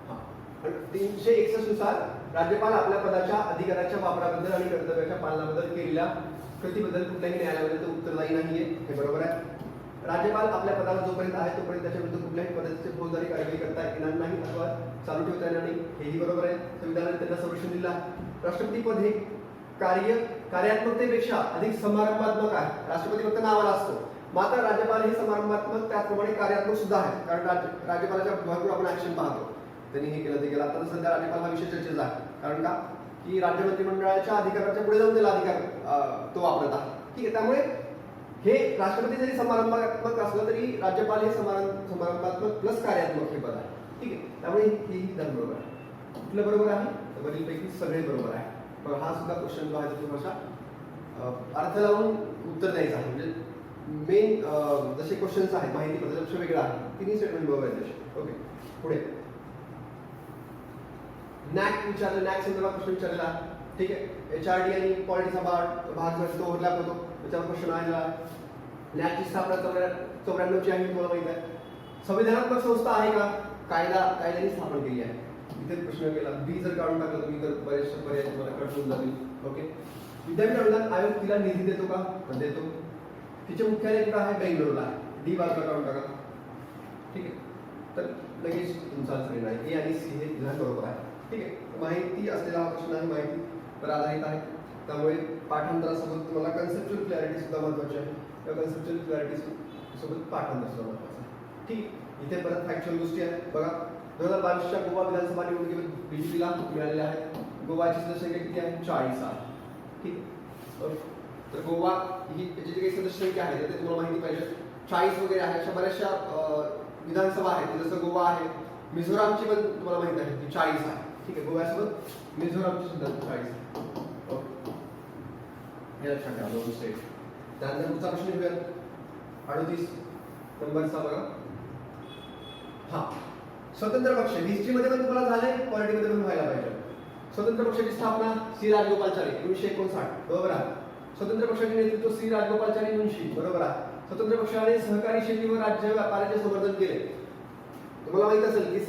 हा 361 नुसार राज्यपाल आपल्या पदाच्या अधिकाराच्या वापराबद्दल आणि कर्तव्याच्या पालनाबद्दल केलेल्या कृतीबद्दल कुठल्याही न्यायालयामध्ये उत्तरदायी नाहीये. हे बरोबर आहे. राज्यपाल आपल्या पदावर जोपर्यंत आहे तोपर्यंत त्याच्या विरुद्ध कुठल्याही पद्धतीचे फौजदारी कारवाई करता येणार नाही अथवा चालू ठेवता येणार नाही, हेही बरोबर आहे. संविधानाने त्यांना संरक्षण दिलं आहे. राष्ट्रपती पद हे कार्यात्मकतेपेक्षा अधिक समारंभात्मक आहे. राष्ट्रपती फक्त नावाला असतो, मात्र राज्यपाल हे समारंभात्मक त्याचप्रमाणे कार्यात्मक सुद्धा आहे, कारण राज्यपालाच्या भरपूर आपण ऍक्शन पाहतो. त्यांनी हे केलं ते केलं. आता सध्या राज्यपाल हा विषय चर्चेचा आहे, कारण का की राज्य मंत्रिमंडळाच्या अधिकाराच्या पुढे जाऊन त्याला अधिकार तो वापरत आहे. ठीक आहे. त्यामुळे हे राष्ट्रपती जरी समारंभात्मक असलं तरी राज्यपाल हे समारंभात्मक प्लस कार्यात्मक हे पद आहे. ठीक आहे. त्यामुळे हे विधान बरोबर आहे. कुठलं बरोबर आहे तर वरीलपैकी सगळे बरोबर आहे. पण हा सुद्धा क्वेश्चन जो आहे तो थोडासा अर्थ लावून उत्तर द्यायचं आहे. म्हणजे मेन जसे क्वेश्चन्स आहेत माहिती पद्धती लक्ष वेगळं आहे, तिन्ही स्टेटमेंट बरोबर आहे तसे. ओके. पुढे नॅक विचारलं, नॅक संदर्भात प्रश्न विचारलेला आहे. ठीक आहे. HRD आणि पॉलिटीचा भाग जो ओव्हरलॅप होतो त्याच्यावर क्वेश्चन आलेला आहे. नॅकची स्थापना 94 ची आहे, तुम्हाला माहित आहे. संविधानात्मक संस्था आहे का? कायद्याने स्थापन केली आहे. इथे प्रश्न केला बी जर काढून टाकलं तुम्ही तर बरेचसे पर्याय तुम्हाला कट होऊन जातील. ओके. विद्यापीठ अनुदान आयोग तिला निधी देतो का? देतो. तिचे मुख्यालय कुठं आहे? बेंगळुरूला आहे. डी बाजूला काढून टाका. ठीक आहे. तर लगेच तुमचा आन्सर येणार आहे. ए आणि सी हे विधान बरोबर आहे. ठीक आहे. माहिती असलेला हा प्रश्न आहे, माहितीवर आधारित आहे. त्यामुळे पाठांतरासोबत तुम्हाला कन्सेप्च्युअल क्लॅरिटी सुद्धा महत्त्वाची आहे. त्या कन्सेप्च्युअल क्लॅरिटी सोबत पाठांतर सुद्धा महत्त्वाचं आहे. ठीक. इथे परत फॅक्च्युअल गोष्टी आहेत. बघा 2022च्या गोवा विधानसभा निवडणुकीमध्ये बीजेपीला मिळालेल्या आहेत. गोवाची सदस्यसंख्या किती आहे? 40 आहे. ठीक. तर गोवा ही त्याची जी काही सदस्यसंख्या आहे ते तुम्हाला माहिती पाहिजे. 40 वगैरे आहे. अशा बऱ्याचशा विधानसभा आहेत. जसं गोवा आहे, मिझोरामची पण तुम्हाला माहिती आहे की 40 आहे. ठीक आहे. गोव्यासोबत मिझोरामची सुद्धा 40 आहे. ओके. हे लक्षात ठेवा, दोन स्टेट. त्यानंतर पुढचा प्रश्न घेऊया 38 नंबरचा बघा. हा स्वतंत्र पक्ष हिस्ट्री मध्ये पण तुम्हाला झालंय, पॉलिटिमध्ये पण व्हायला पाहिजे. स्वतंत्र पक्षाची स्थापना सी राजगोपालचारी 1959 बरोबर आहे. स्वतंत्र पक्षाचे नेतृत्व सी राजगोपालचारी मुंशी बरोबर आहे. स्वतंत्र पक्षाने सहकारी शेती व राज्य व्यापाराचे समर्थन केले. तुम्हाला माहित असेल की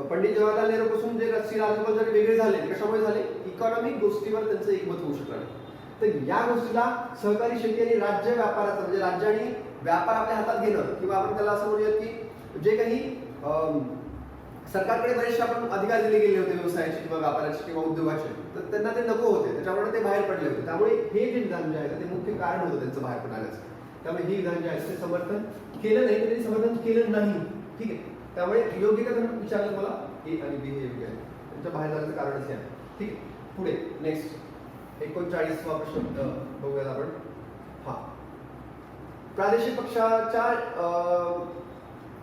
पंडित जवाहरलाल नेहरू पासून जे सी राजगोपालचारी वेगळे झाले कशामुळे झाले? इकॉनॉमिक गोष्टीवर त्यांचं एकमत होऊ शकलं नाही. तर या गोष्टीला सहकारी शेती आणि राज्य व्यापाराचं म्हणजे राज्य आणि व्यापार आपल्या हातात घेणं किंवा आपण त्याला असं म्हणूयात की जे काही सरकारकडे बरेचसे आपण अधिकार दिले गेले होते व्यवसायाचे किंवा व्यापाराचे किंवा उद्योगाचे, तर त्यांना ते नको होते, त्याच्यामुळे ते बाहेर पडले होते. त्यामुळे हे जे विधान जे आहे ते मुख्य कारण होतं त्यांचं बाहेर पडण्याचं. त्यामुळे हे विधान जे आहे ते समर्थन केलं नाही, त्यांनी समर्थन केलं नाही. ठीक आहे. त्यामुळे योग्य का तुम्ही विचारलं मला ए आणि बी हे योग्य आहे. त्यांच्या बाहेर जाण्याचं कारणच हे आहे. ठीक आहे. पुढे नेक्स्ट 39वा प्रश्न बघूयात आपण. हा प्रादेशिक पक्षाच्या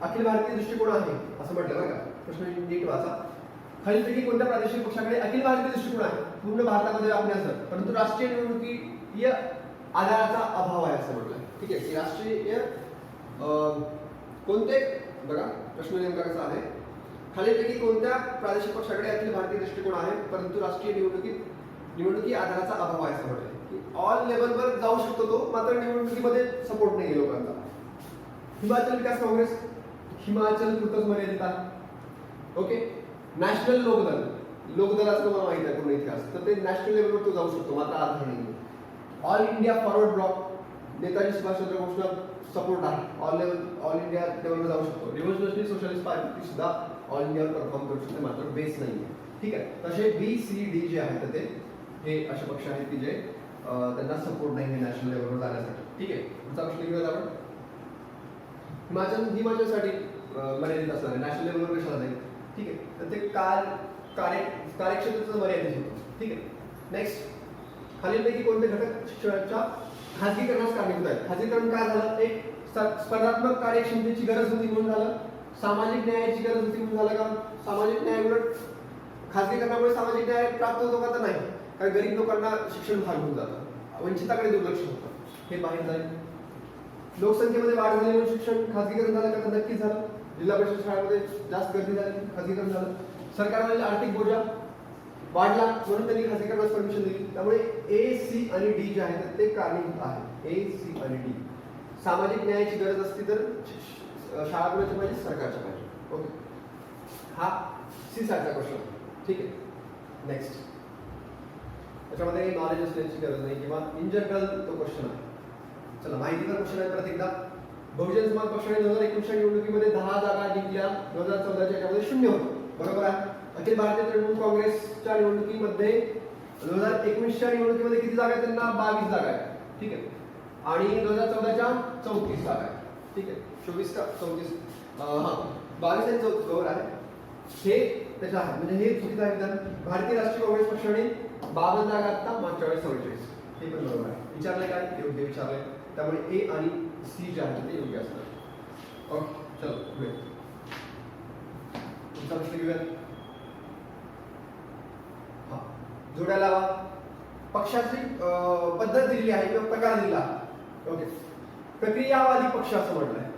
अखिल भारतीय दृष्टिकोन आहे असं म्हटलं बरं का. प्रश्न नीट वाचा. खालीलपैकी कोणत्या प्रादेशिक पक्षाकडे अखिल भारतीय दृष्टिकोन आहे? पूर्ण भारतामध्ये व्यापण्याचं, परंतु राष्ट्रीय निवडणुकीय आधाराचा अभाव आहे असं म्हटलं. ठीक आहे. राष्ट्रीय कोणते बघा प्रश्न नेमका कसा आहे. खालीलपैकी कोणत्या प्रादेशिक पक्षाकडे अखिल भारतीय दृष्टिकोन आहे परंतु राष्ट्रीय निवडणुकी आधाराचा अभाव आहे असं म्हटलं की ऑल लेवलवर जाऊ शकतो तो, मात्र निवडणुकीमध्ये सपोर्ट नाही लोकांचा. हिमाचल विकास काँग्रेस हिमाचल पुरतच मर्यादित आहे. ओके. नॅशनल लोकदलाचं तुम्हाला माहिती आहे पूर्ण इतिहास, तर ते नॅशनल लेवलवर तो जाऊ शकतो, मात्र आधार नाही. All India forward block Netaji Subhashchandra बोसला support आहे, ऑल इंडिया लेवलवर जाऊ शकतो. रिव्होल्युशनरी सोशलिस्ट पार्टी सुद्धा ऑल इंडियावर परफॉर्म करू शकते, मात्र बेस नाही आहे. ठीक आहे. तसे बी सी डी जे आहेत ते हे असे पक्ष आहेत की जे त्यांना सपोर्ट नाही आहे नॅशनल लेवलवर जाण्यासाठी. ठीक आहे. पुढचा प्रश्न घेऊयात आपण. हिमाचलसाठी मर्यादित असणार आहे, नॅशनल लेवलवर कशाला जाईल. ठीक आहे. तर ते कार्यक्षेत्राचं मर्यादित होतं. ठीक आहे. नेक्स्ट खालीलपैकी कोणते घटक शिक्षणाच्या खाजगीकरणास कारणीभूत आहेत? खाजगीकरण काय झालं? एक स्पर्धात्मक कार्यक्षमतेची गरज होती म्हणून झालं, सामाजिक न्यायाची गरज होती म्हणून झालं का? सामाजिक न्याय उलट खाजगीकरणामुळे सामाजिक न्याय प्राप्त होतो का? तर नाही, कारण गरीब लोकांना शिक्षण फार होऊन जातं, वंचिताकडे दुर्लक्ष होतं, हे बाहेर जाईल. लोकसंख्येमध्ये वाढ झाली म्हणून शिक्षण खाजगीकरण झालं का? तर नक्कीच झालं. जिल्हा परिषद शाळांमध्ये जास्त गर्दी झाली, खाजगीकरण झालं. सरकारवरील आर्थिक बोजा वाढला म्हणून त्यांनी खाजगीकरणास परमिशन दिली. त्यामुळे ए सी आणि डी जे आहेत ते कारणीभूत आहे. ए सी आणि डी. सामाजिक न्यायाची गरज असती तर शाळा कोणाच्या पाहिजे? सरकारच्या पाहिजे. ओके. हा सी सारखा क्वेश्चन. ठीक आहे. नेक्स्ट त्याच्यामध्ये नॉलेज असण्याची गरज नाही किंवा इन जनरल तो क्वेश्चन आहे. चला माहितीचा क्वेश्चन आहे परत एकदा. बहुजन समाज पक्षाने 2019च्या निवडणुकीमध्ये 10 जागा जिंकल्या, 2014च्या याच्यामध्ये 0 होतं बरोबर आहे. अखिल भारतीय तृणमूल काँग्रेसच्या निवडणुकीमध्ये 2019च्या निवडणुकीमध्ये किती जागा? त्यांना 22 जागा आहे. ठीक आहे. आणि 2014च्या 34 जागा आहे. ठीक आहे. 24 का 34 हा 22 आणि 34 बरोबर आहे. हे त्याच्या आहे म्हणजे हे चुकीचं आहे विधान. भारतीय राष्ट्रीय काँग्रेस पक्षाने 52 जागा आता, मागच्या वेळेस 44. हे पण बरोबर आहे. विचारलंय काय? योग्य विचारलंय. त्यामुळे ए आणि सी जे आहे ते योग्य असणार. ओके. चलो पुढे पुढचा प्रश्न घेऊया. हा जोड्या लावा. पक्षाची पद्धत दिलेली आहे किंवा प्रकार दिला. ओके. प्रक्रियावादी पक्ष असं म्हटलंय.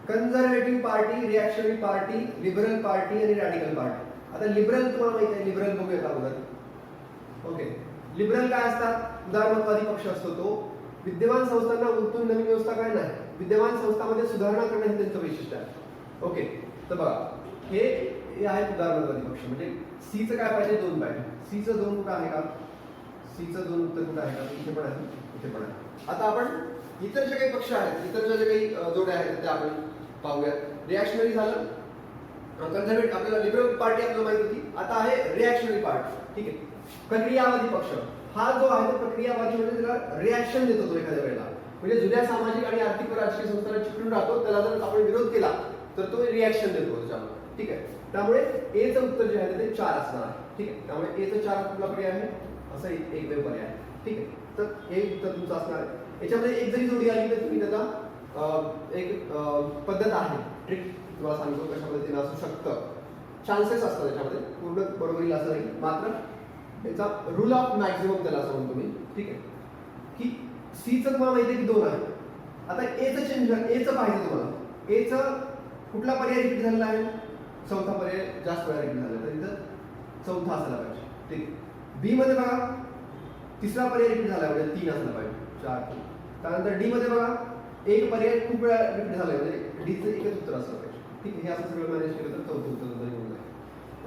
Conservative party, reactionary party, liberal party आणि रॅडिकल पार्टी. आता लिबरल तुम्हाला माहिती आहे, लिबरल बघूयात अगोदर. ओके. लिबरल काय असतात? उदारमतवादी पक्ष असतो तो. विद्यमान संस्थांना उलटून नवीन व्यवस्था काय नाही विद्यमान संस्थांमध्ये सुधारणा करणं हे त्यांचं वैशिष्ट्य आहे. ओके, तर बघा हे आहेत उदारमतवादी पक्ष. म्हणजे सीचं काय पाहिजे, 2 पाहिजे. सीचं 2 कुठं आहे का, सीचं 2 उत्तर कुठं आहे का, इथे पण आहे, इथे पण आहे. आता आपण इतर जे काही पक्ष आहेत, इतर जे काही जोड्या आहेत त्या आपण पाहूयात. रिॲक्शनरी झालं, कन्झर्वेटिव्ह आपल्याला लिबरल पार्टी आपल्याला माहिती होती. आता आहे रिॲक्शनरी पार्टी. ठीक आहे, प्रक्रियावादी पक्ष. हा जो आहे तो प्रक्रियावादी म्हणजे त्याला रिॲक्शन देतो तो एखाद्या वेळेला. म्हणजे जुन्या सामाजिक आणि आर्थिक व राजकीय संस्थांना चिकटून राहतो, त्याला जर आपण विरोध केला तर तो रिॲक्शन देतो त्याच्यामध्ये. ठीक आहे, त्यामुळे एचं उत्तर जे आहे ते 4 असणार आहे. ठीक आहे, त्यामुळे एचं 4 कुठला पर्याय आहे, असा एकमेव पर्याय आहे. ठीक आहे, तर हे उत्तर तुमचं असणार आहे. याच्यामध्ये एक जरी जोडी आली तर तुम्ही त्याचा एक पद्धत आहे, ट्रिक तुम्हाला सांगतो कशा पद्धतीने असू शकतं. चान्सेस असतात त्याच्यामध्ये, पूर्ण बरोबर येईल असं नाही, मात्र याचा रूल ऑफ मॅक्झिमम त्याला असं म्हणतो मी. ठीक आहे, की सीचं तुम्हाला माहिती आहे की 2 आहे. आता एचं चेंज, एचं पाहिजे तुम्हाला. एचं कुठला पर्याय रिपीट झालेला आहे, चौथा पर्याय जास्त वेळा रिपीट झाला, तर इथं चौथा असायला पाहिजे. ठीक आहे, बी मध्ये बघा तिसरा पर्याय रिपीट झाला म्हणजे 3 असला पाहिजे, 4. त्यानंतर डी मध्ये बघा एक पर्याय खूप वेळा रिपीट झाला म्हणजे डीचं एकच उत्तर असलं पाहिजे. ठीक आहे, हे असं सगळं मॅनेज केलं तर चौथं उत्तर होऊन जाईल.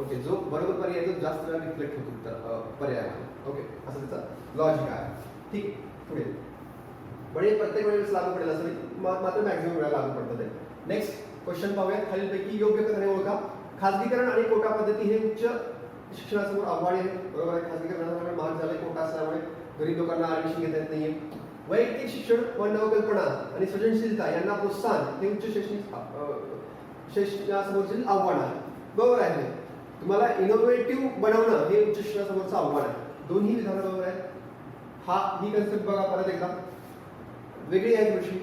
ओके, जो बरोबर पर्याय तो जास्त वेळा रिफ्लेक्ट होतो उत्तर पर्याय. ओके, असं त्याचा लॉजिक आहे. ठीक आहे, पुढे म्हणजे प्रत्येक वेळेस लागू पडेल असं नाही, मात्र मॅक्झिमम वेळा लागू पडतं ते. नेक्स्ट क्वेश्चन पाहूया. खालीलपैकी योग्य कथने ओळखा. खाजगीकरण आणि कोटा पद्धती हे उच्च शिक्षणासमोर आव्हान आहे. बरोबर आहे, खाजगीकरणामुळे महाग झालंय, कोटा असल्यामुळे गरीब लोकांना ऍडमिशन घेता येत नाहीये. वैयक्तिक शिक्षण व नवकल्पना आणि सृजनशीलता यांना प्रोत्साहन हे उच्च शिक्षणासमोरचे आव्हान आहे. बरोबर आहे, तुम्हाला इनोव्हेटिव्ह बनवणं हे उच्च शिक्षणासमोरचं आव्हान आहे. दोन्ही विधानं बरोबर आहेत. ही कन्सेप्ट बघा परत एकदा, वेगळी आहे थोडीशी,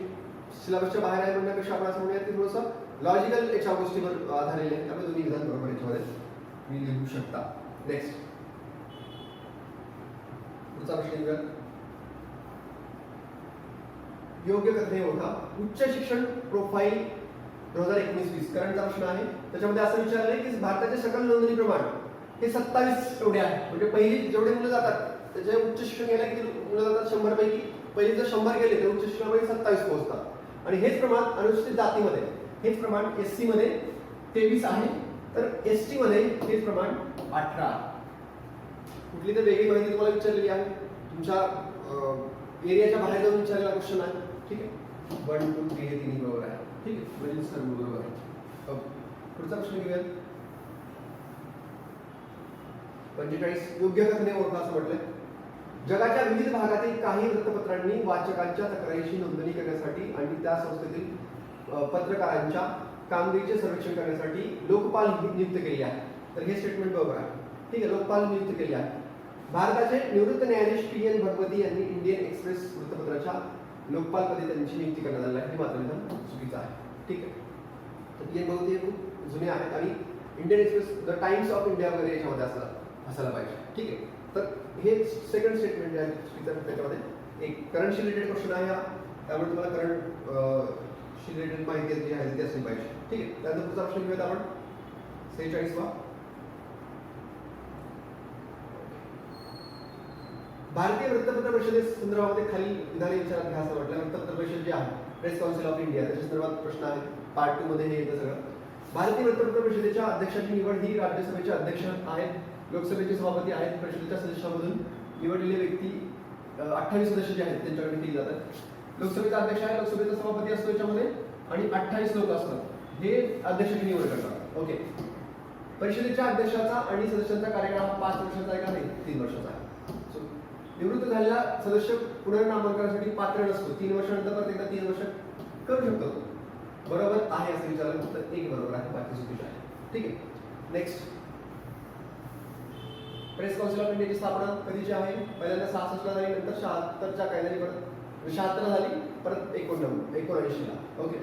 सिलेबसच्या बाहेर आहे म्हणण्यापेक्षा आपण असं म्हणूया की थोडंसं लॉजिकल याच्या गोष्टीवर आधारलेले आहे. त्यामुळे दोन्ही विधान बरोबर याच्यामध्ये मी लिहू शकता. नेक्स्ट पुढचा प्रश्न घेऊया. योग्य कथने ओळखा. उच्च शिक्षण प्रोफाईल 2019-20 करंटचा प्रश्न आहे. त्याच्यामध्ये असं विचारलंय की भारताचे सकल नोंदणी प्रमाण हे 27 एवढे आहे. म्हणजे पहिली जेवढे मुलं जातात त्याचे उच्च शिक्षण घ्यायला किती मुलं जातात, 100 पैकी पहिली जर 100 गेले तर उच्च शिक्षणामध्ये 27 पोहोचतात. आणि हेच प्रमाण अनुसूचित जातीमध्ये, हेच प्रमाण SC मध्ये 23 आहे, तर ST मध्ये हेच प्रमाण 18. कुठली तर वेगळी माहिती तुम्हाला विचारलेली आहे, तुमच्या एरियाच्या बाहेर जाऊन विचारलेला क्वेश्चन आहे. ठीक आहे, 1, 2, 3 हे तिन्ही बरोबर आहे. ठीक आहे, म्हणजे सर्व बरोबर आहे. पुढचा प्रश्न घेऊया. 45 योग्य कथने ओळखा असं म्हटलंय. जगाच्या विविध भागातील काही वृत्तपत्रांनी वाचकांच्या तक्रारीची नोंदणी करण्यासाठी आणि त्या संस्थेतील पत्रकारांच्या कामगिरीचे सर्वेक्षण करण्यासाठी लोकपाल नियुक्त केली आहे. तर हे स्टेटमेंट बरोबर आहे. ठीक आहे, लोकपाल नियुक्त केली आहे. भारताचे निवृत्त न्यायाधीश PN भगवती यांनी इंडियन एक्सप्रेस वृत्तपत्राच्या लोकपालपदी त्यांची नियुक्ती करण्यात आली आहे. हे मात्र विधान चुकीचं आहे. ठीक आहे, तर PN भगवती हे खूप जुने आहेत आणि Indian express, the times of India वगैरे याच्यामध्ये असायला पाहिजे. ठीक आहे, तर हे सेकंड स्टेटमेंट जे आहे त्याच्यामध्ये एक करंटशी रिलेटेड क्वेश्चन आहे हा, त्यामुळे तुम्हाला करंटशी रिलेटेड माहिती जी आहे ती असली पाहिजे. ठीक आहे, त्यानंतर पुढचा प्रश्न घेऊयात आपण 46 वा. भारतीय वृत्तपत्र परिषदे संदर्भामध्ये खालील विधाने विचारात घ्या असं म्हटलं. वृत्तपत्र परिषद जी आहे, प्रेस काउन्सिल ऑफ इंडिया, त्याच्या संदर्भात प्रश्न आहे. पार्ट 2 मध्ये हे येतं सगळं. भारतीय वृत्तपत्र परिषदेच्या अध्यक्षाची निवड ही राज्यसभेचे अध्यक्ष आहेत, लोकसभेचे सभापती आहेत. परिषदेच्या सदस्यांमधून निवडलेले व्यक्ती 28 सदस्य जे आहेत त्यांच्याकडे केली जातात. लोकसभेचा अध्यक्ष आहे, लोकसभेचा सभापती असतो याच्यामध्ये आणि 28 लोक असतात, हे अध्यक्षाची निवड करतात. ओके, परिषदेच्या अध्यक्षाचा आणि सदस्यांचा कार्यकाळ हा 5 वर्षाचा आहे का नाही, 3 वर्षाचा आहे. निवृत्त झालेला सदस्य पुनर्नामांकनासाठी पात्र नसतो. 3 वर्षानंतर परत एकदा 3 वर्ष करू शकतो. बरोबर आहे असं विचारलं तर एक बरोबर आहे, बाकी चुकीचं आहे. ठीक आहे, नेक्स्ट. प्रेस काउन्सिल ऑफ इंडियाची स्थापना कधीची आहे? पहिल्यांदा 66 ला झाली, नंतर 76च्या कायद्याने परत 76 ला झाली, परत 79 ला. Okay,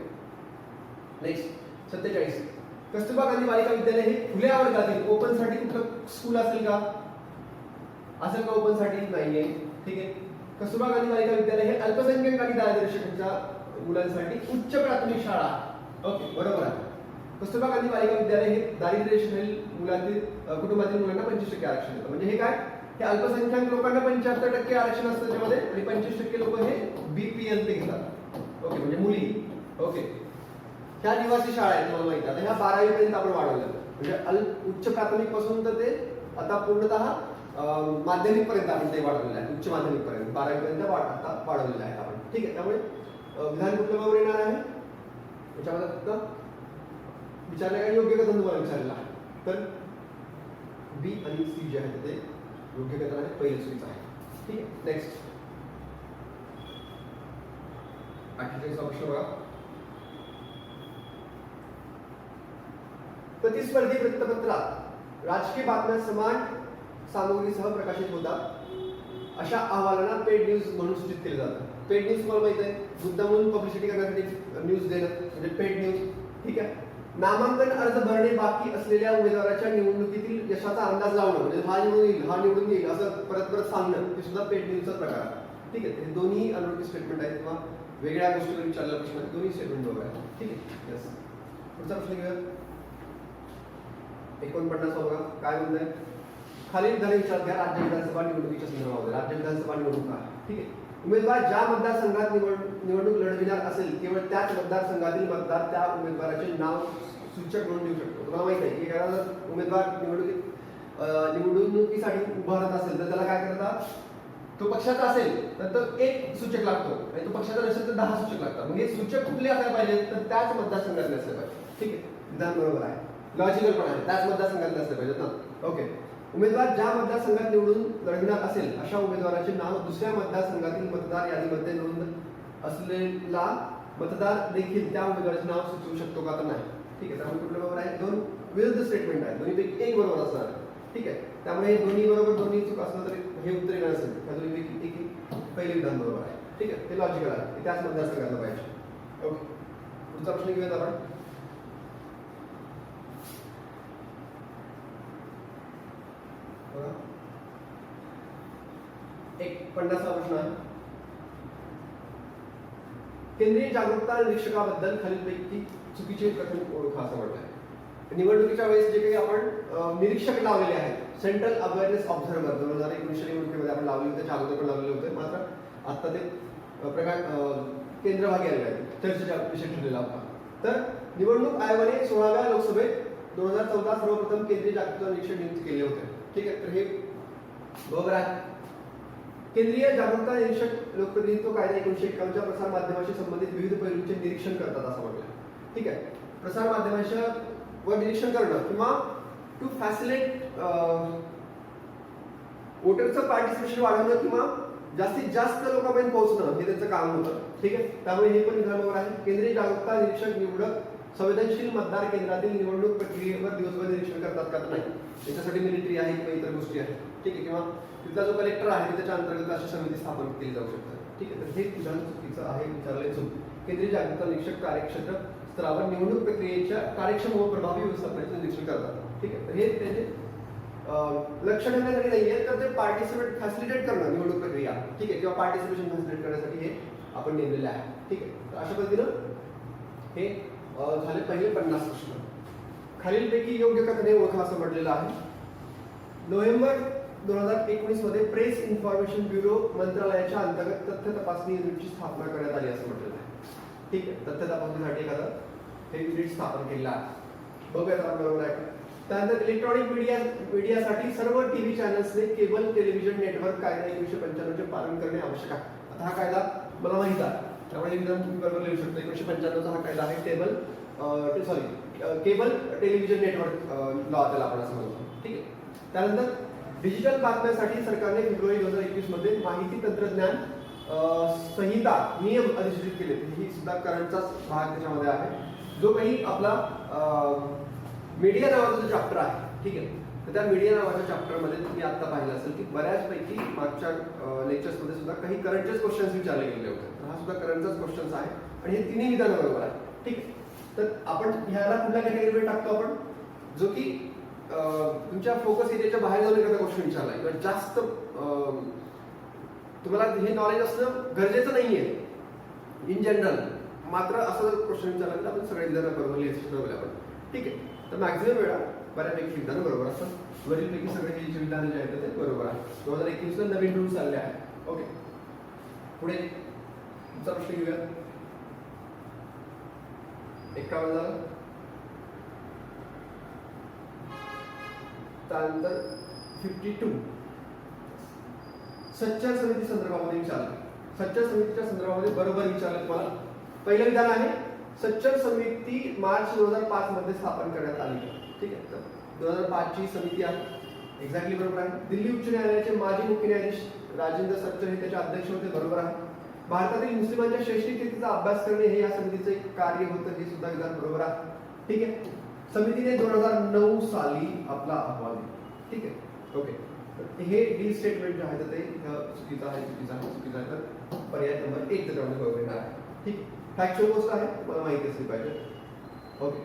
next 47. कस्तुरबा गांधी बालिका विद्यालय हे खुल्या वर्गातील ओपन साठी कुठलं स्कूल असेल का? असेल का ओपन साठी? नाहीये. ठीक आहे, कस्तुरबा गांधी बालिका विद्यालय हे अल्पसंख्याक आणि दारिद्र्य रेषेखालच्या मुलांसाठी उच्च प्राथमिक शाळा. ओके, बरोबर आहे. कस्तुरबा गांधी बालिका विद्यालय हे दारिद्र्य रेषेखालील मुलांतील कुटुंबातील मुलांना 25% आरक्षण देतं. म्हणजे हे काय, हे अल्पसंख्याक लोकांना 75% आरक्षण असतं त्याच्यामध्ये आणि 25% लोक हे BPL ते घेतात. ओके, म्हणजे मुली ओके, ह्या निवासी शाळा आहेत तुम्हाला माहिती आहे. आता ह्या 12वी पर्यंत आपण वाढवल्या, म्हणजे उच्च प्राथमिक पासून तर ते आता पूर्णतः माध्यमिक पर्यंत आपण ते वाढवलेलं आहे. उच्च माध्यमिक पर्यंत 12वी पर्यंत आता वाढवलेलं आहे आपण. ठीक आहे, त्यामुळे विधान कुठलं बरोबर येणार आहे याच्यामध्ये फक्त विचारले काय योग्य कथन तुम्हाला विचारलेलं आहे. तर बी आणि सी जे आहे ते योग्य कथन आहे, पहिलं चुकीचं आहे. ठीक आहे, नेक्स्ट 48 प्रश्न बघा. प्रतिस्पर्धी वृत्तपत्रात राजकीय बातम्या समान सामग्रीसह प्रकाशित होतात अशा अहवालांना पेड न्यूज म्हणून सूचित केले जातं. पेड न्यूज तुम्हाला माहिती आहे, मुद्दा म्हणून पब्लिसिटी करण्यासाठी न्यूज देणं म्हणजे पेड न्यूज. ठीक आहे, नामांकन अर्ज भरणे बाकी असलेल्या उमेदवाराच्या निवडणुकीतील यशाचा अंदाज लावणं, म्हणजे हा निवडून येईल हा निवडून येईल असं परत परत सांगणं, हे सुद्धा पेड न्यूजचा प्रकार आहे. ठीक आहे, हे दोन्ही अनोळखी स्टेटमेंट आहेत किंवा वेगळ्या गोष्टीवर विचारलेला प्रश्न आहे, दोन्ही स्टेटमेंट बरोबर आहे. ठीक आहे, यस. पुढचा प्रश्न घेऊया. 49 बघा काय म्हणताय. खालील धडे विचारात घ्या राज्य विधानसभा निवडणुकीच्या संदर्भामध्ये. राज्य विधानसभा निवडणूक आहे. ठीक आहे, उमेदवार ज्या मतदारसंघात निवडणूक लढविणार असेल केवळ त्याच मतदारसंघातील मतदार त्या उमेदवाराचे नाव सूचक म्हणून देऊ शकतो. तुम्हाला माहिती आहे की एखादा उमेदवार निवडणुकीसाठी उभा राहत असेल तर त्याला काय करतात, तो पक्षाचा असेल तर तो एक सूचक लागतो आणि तो पक्षाचा नसेल तर 10 सूचक लागतात. मग हे सूचक कुठले असायला पाहिजे तर त्याच मतदारसंघातले असले पाहिजे. ठीक आहे, विधान बरोबर आहे, लॉजिकल पण आहे, त्याच मतदारसंघातले असले पाहिजेत ना. ओके, उमेदवार ज्या मतदारसंघात निवडून लढविणार असेल अशा उमेदवाराचे नाव दुसऱ्या मतदारसंघातील मतदार यादीमध्ये नोंद असलेला मतदार देखील त्या उमेदवाराचे नाव सुचवू शकतो का तर नाही. ठीक आहे, त्यामुळे कुठलं बरोबर आहे, दोन विरुद्ध स्टेटमेंट आहे, दोन्हीपैकी एक बरोबर असणार आहे. ठीक आहे, त्यामुळे दोन्ही बरोबर दोन्ही चूक असलं तरी हे उत्तर येणार असेल त्या दोन्हीपैकी एक पहिले विधान बरोबर आहे. ठीक आहे, ते लॉजिकल आहे, ते त्याच मतदारसंघातलं पाहिजे. ओके, पुढचा प्रश्न घेऊयात आपण. एक 50वा प्रश्न आहे. केंद्रीय जागरूकता निरीक्षकाबद्दल खालीलपैकी चुकीचे कथन ओळखा असं म्हटलंय. निवडणुकीच्या वेळेस जे काही आपण निरीक्षक लावलेले आहेत, सेंट्रल अवेअरनेस ऑब्झर्वर 2019 निवडणुकीमध्ये आपण लावले होते, अगोदर पण लावलेले होते, मात्र आता ते केंद्रभागी आलेले आहेत, चर्चेचा विषय ठरलेला होता. तर निवडणूक आयोगाने 16व्या लोकसभेत 2014 सर्वप्रथम केंद्रीय जागरूकता निरीक्षक नियुक्त केले होते. ठीक आहे, तर हे बरोबर आहे. केंद्रीय जागरूकता निरीक्षक लोकप्रतिनिधित्व कायदा 1951 च्या प्रसार माध्यमाशी संबंधित विविध पैलूंचे निरीक्षण करतात असं म्हटलं. ठीक आहे, प्रसार माध्यमांच्या वर निरीक्षण करणं किंवा टू फॅसिलिटेट वोटरचं पार्टिसिपेशन वाढवणं किंवा जास्तीत जास्त लोकांपर्यंत पोहोचणं हे त्यांचं काम होतं. ठीक आहे, त्यामुळे हे पण विधान बरोबर आहे. केंद्रीय जागरूकता निरीक्षक निवडक संवेदनशील मतदार केंद्रातील निवडणूक प्रक्रियेवर दिवसभर निरीक्षण करतात का नाही, याच्यासाठी मिलिटरी आहे किंवा इतर गोष्टी आहेत. ठीक आहे, किंवा तिथला जो कलेक्टर आहे त्याच्या अंतर्गत अशी समिती स्थापन केली जाऊ शकते. ठीक आहे, तर हे विधान चुकीचं आहे, विचारले चूक. केंद्रीय जागरूकता निरीक्षक कार्यक्षेत्र स्तरावर निवडणूक प्रक्रियेच्या कार्यक्षम व प्रभावी व्यवस्थापनाचे निरीक्षण करतात. ठीक आहे, तर हे त्याचे लक्ष ठेवण्यासाठी नाहीये, तर ते पार्टिसिपेट फॅसिलिटेट करणं निवडणूक प्रक्रिया. ठीक आहे, किंवा पार्टिसिपेशन फॅसिलिटेट करण्यासाठी हे आपण नेमलेले आहे. ठीक आहे, तर अशा पद्धतीनं हे झाले पहिले 50 प्रश्न. खालीलपैकी योग्य कथने ओळखा असं म्हटलेलं आहे. नोव्हेंबर 2019 मध्ये प्रेस इन्फॉर्मेशन ब्युरो मंत्रालयाच्या अंतर्गत तथ्य तपासणी युनिटची स्थापना करण्यात आली असं म्हटलेलं आहे. ठीक आहे, तथ्य तपासणीसाठी एखादं हे युनिट स्थापन केलेलं आहे. बघूया आता बरोबर आहे. त्यानंतर इलेक्ट्रॉनिक मीडियासाठी सर्व टीव्ही चॅनल्सने केबल टेलिव्हिजन नेटवर्क कायदा 1995 चे पालन करणे आवश्यक आहे. आता हा कायदा मला माहित आहे, त्यामुळे विधान बरोबर लिहू शकतो. 1995 चा हा कायदा आहे केबल टेलिव्हिजन नेटवर्क लॉ त्याला आपण असं म्हणतो. ठीक आहे, त्यानंतर डिजिटल बातम्यांसाठी सरकारने फेब्रुवारी 2021 मध्ये माहिती तंत्रज्ञान संहिता नियम अधिसूचित केले. ही सुद्धा करंटचाच भाग त्याच्यामध्ये आहे. जो काही आपला मीडिया नावाचा जो चॅप्टर आहे, ठीक आहे, तर त्या मीडिया नावाच्या चॅप्टरमध्ये तुम्ही आता पाहिलं असेल की बऱ्याचपैकी मागच्या लेक्चर्समध्ये सुद्धा काही करंटचेच क्वेश्चन्स विचारले गेले होते. तर हा सुद्धा करंटचाच क्वेश्चन्स आहे आणि हे तिन्ही विधान बरोबर आहे. ठीक आहे, तर आपण ह्याला कुठल्या कॅटेगरीमध्ये टाकतो आपण, जो की तुमच्या फोकस एरियाच्या बाहेर जाऊन एखादा क्वेश्चन विचारला किंवा जास्त तुम्हाला हे नॉलेज असणं गरजेचं नाहीये इन जनरल, मात्र असं क्वेश्चन विचारला तर आपण सगळे विधान बरोबर लिहायचं आपण. ठीक आहे, तर मॅक्झिमम वेळा बऱ्यापैकी विधान बरोबर असतात. वरीलपैकी सगळे हे जे विधान जे आहेत ते बरोबर आहे. 2021 ला नवीन रूल्स आले आहेत. ओके, पुढे तुमचा प्रश्न घेऊया. 51 झालं. त्यानंतर 52 सच्चर समिती संदर्भामध्ये विचारलं. सच्चर समितीच्या संदर्भामध्ये बरोबर विचारलं तुम्हाला. पहिलं विधान आहे सच्चर समिती मार्च 2005 मध्ये स्थापन करण्यात आली. ठीक आहे, तर 2005 ची समिती आहे. एक्झॅक्टली बरोबर आहे. दिल्ली उच्च न्यायालयाचे माजी मुख्य न्यायाधीश राजेंद्र सच्चर हे त्याचे अध्यक्ष होते. बरोबर आहे. भारतातील मुस्लिमांच्या शैक्षणिक स्थितीचा अभ्यास करणे हे या समितीचे एक कार्य होतं. हे सुद्धा विधान बरोबर आहे. ठीक आहे. समितीने 2009 साली आपला अहवाल दिला. ठीक आहे, ओके. हे डी स्टेटमेंट जे आहे तर ते चुकीचं आहे, चुकीचं आहे, चुकीचं आहे. तर पर्याय नंबर 1 त्याच्यामध्ये बरोबर येणार आहे. ठीक आहे. फॅक्च्युअल गोष्ट आहे, मला माहिती असली पाहिजे. ओके.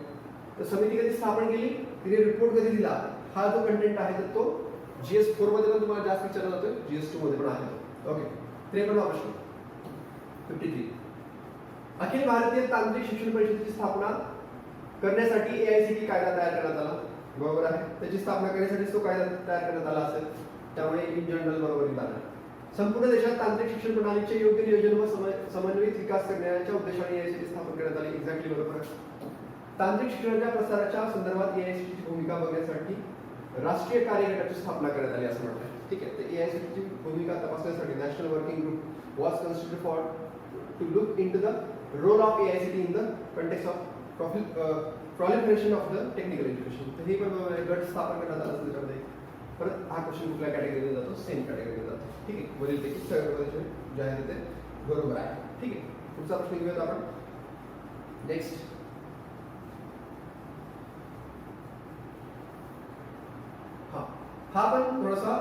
तर समिती कधी स्थापन केली, तिने रिपोर्ट कधी दिला, हा जो कंटेंट आहे तर तो GS4 मध्ये पण तुम्हाला जास्त विचारला जातोय, GS2 मध्ये पण आहे. ओके. 53 प्रश्न 53 अखिल भारतीय तांत्रिक शिक्षण परिषदेची स्थापना करण्यासाठी AICTE कायदा तयार करण्यात आला. बरोबर आहे. त्याची स्थापना करण्यासाठी तो कायदा तयार करण्यात आला असेल, त्यामुळे इन जनरल बरोबर विधान आहे. संपूर्ण देशात तांत्रिक शिक्षण प्रणालीचे योग्य नियोजन व समन्वयित विकास करण्याच्या उद्देशाने AICTE स्थापन करण्यात आली. एक्झॅक्टली बरोबर आहे. तांत्रिक शिक्षणाच्या प्रसाराच्या संदर्भात AICTE ची भूमिका बघण्यासाठी राष्ट्रीय कार्यगटाची स्थापना करण्यात आली असं म्हटलं. ठीक आहे. तर AICTE ची भूमिका तपासण्यासाठी national working group was constituted for to look into the role of AICTE in the context of proliferation of the technical education. तर हे पण गट स्थापन करण्यात आलं असेल त्याच्यामध्ये. परत हा क्वेश्चन कुठल्या कॅटेगरीमध्ये जातो, सेम कॅटेगरीमध्ये जातो. ठीक आहे. वरील पैकी सगळे जे आहे ते बरोबर आहे. ठीक आहे. पुढचा प्रश्न घेऊयात आपण. नेक्स्ट हा पण थोडासा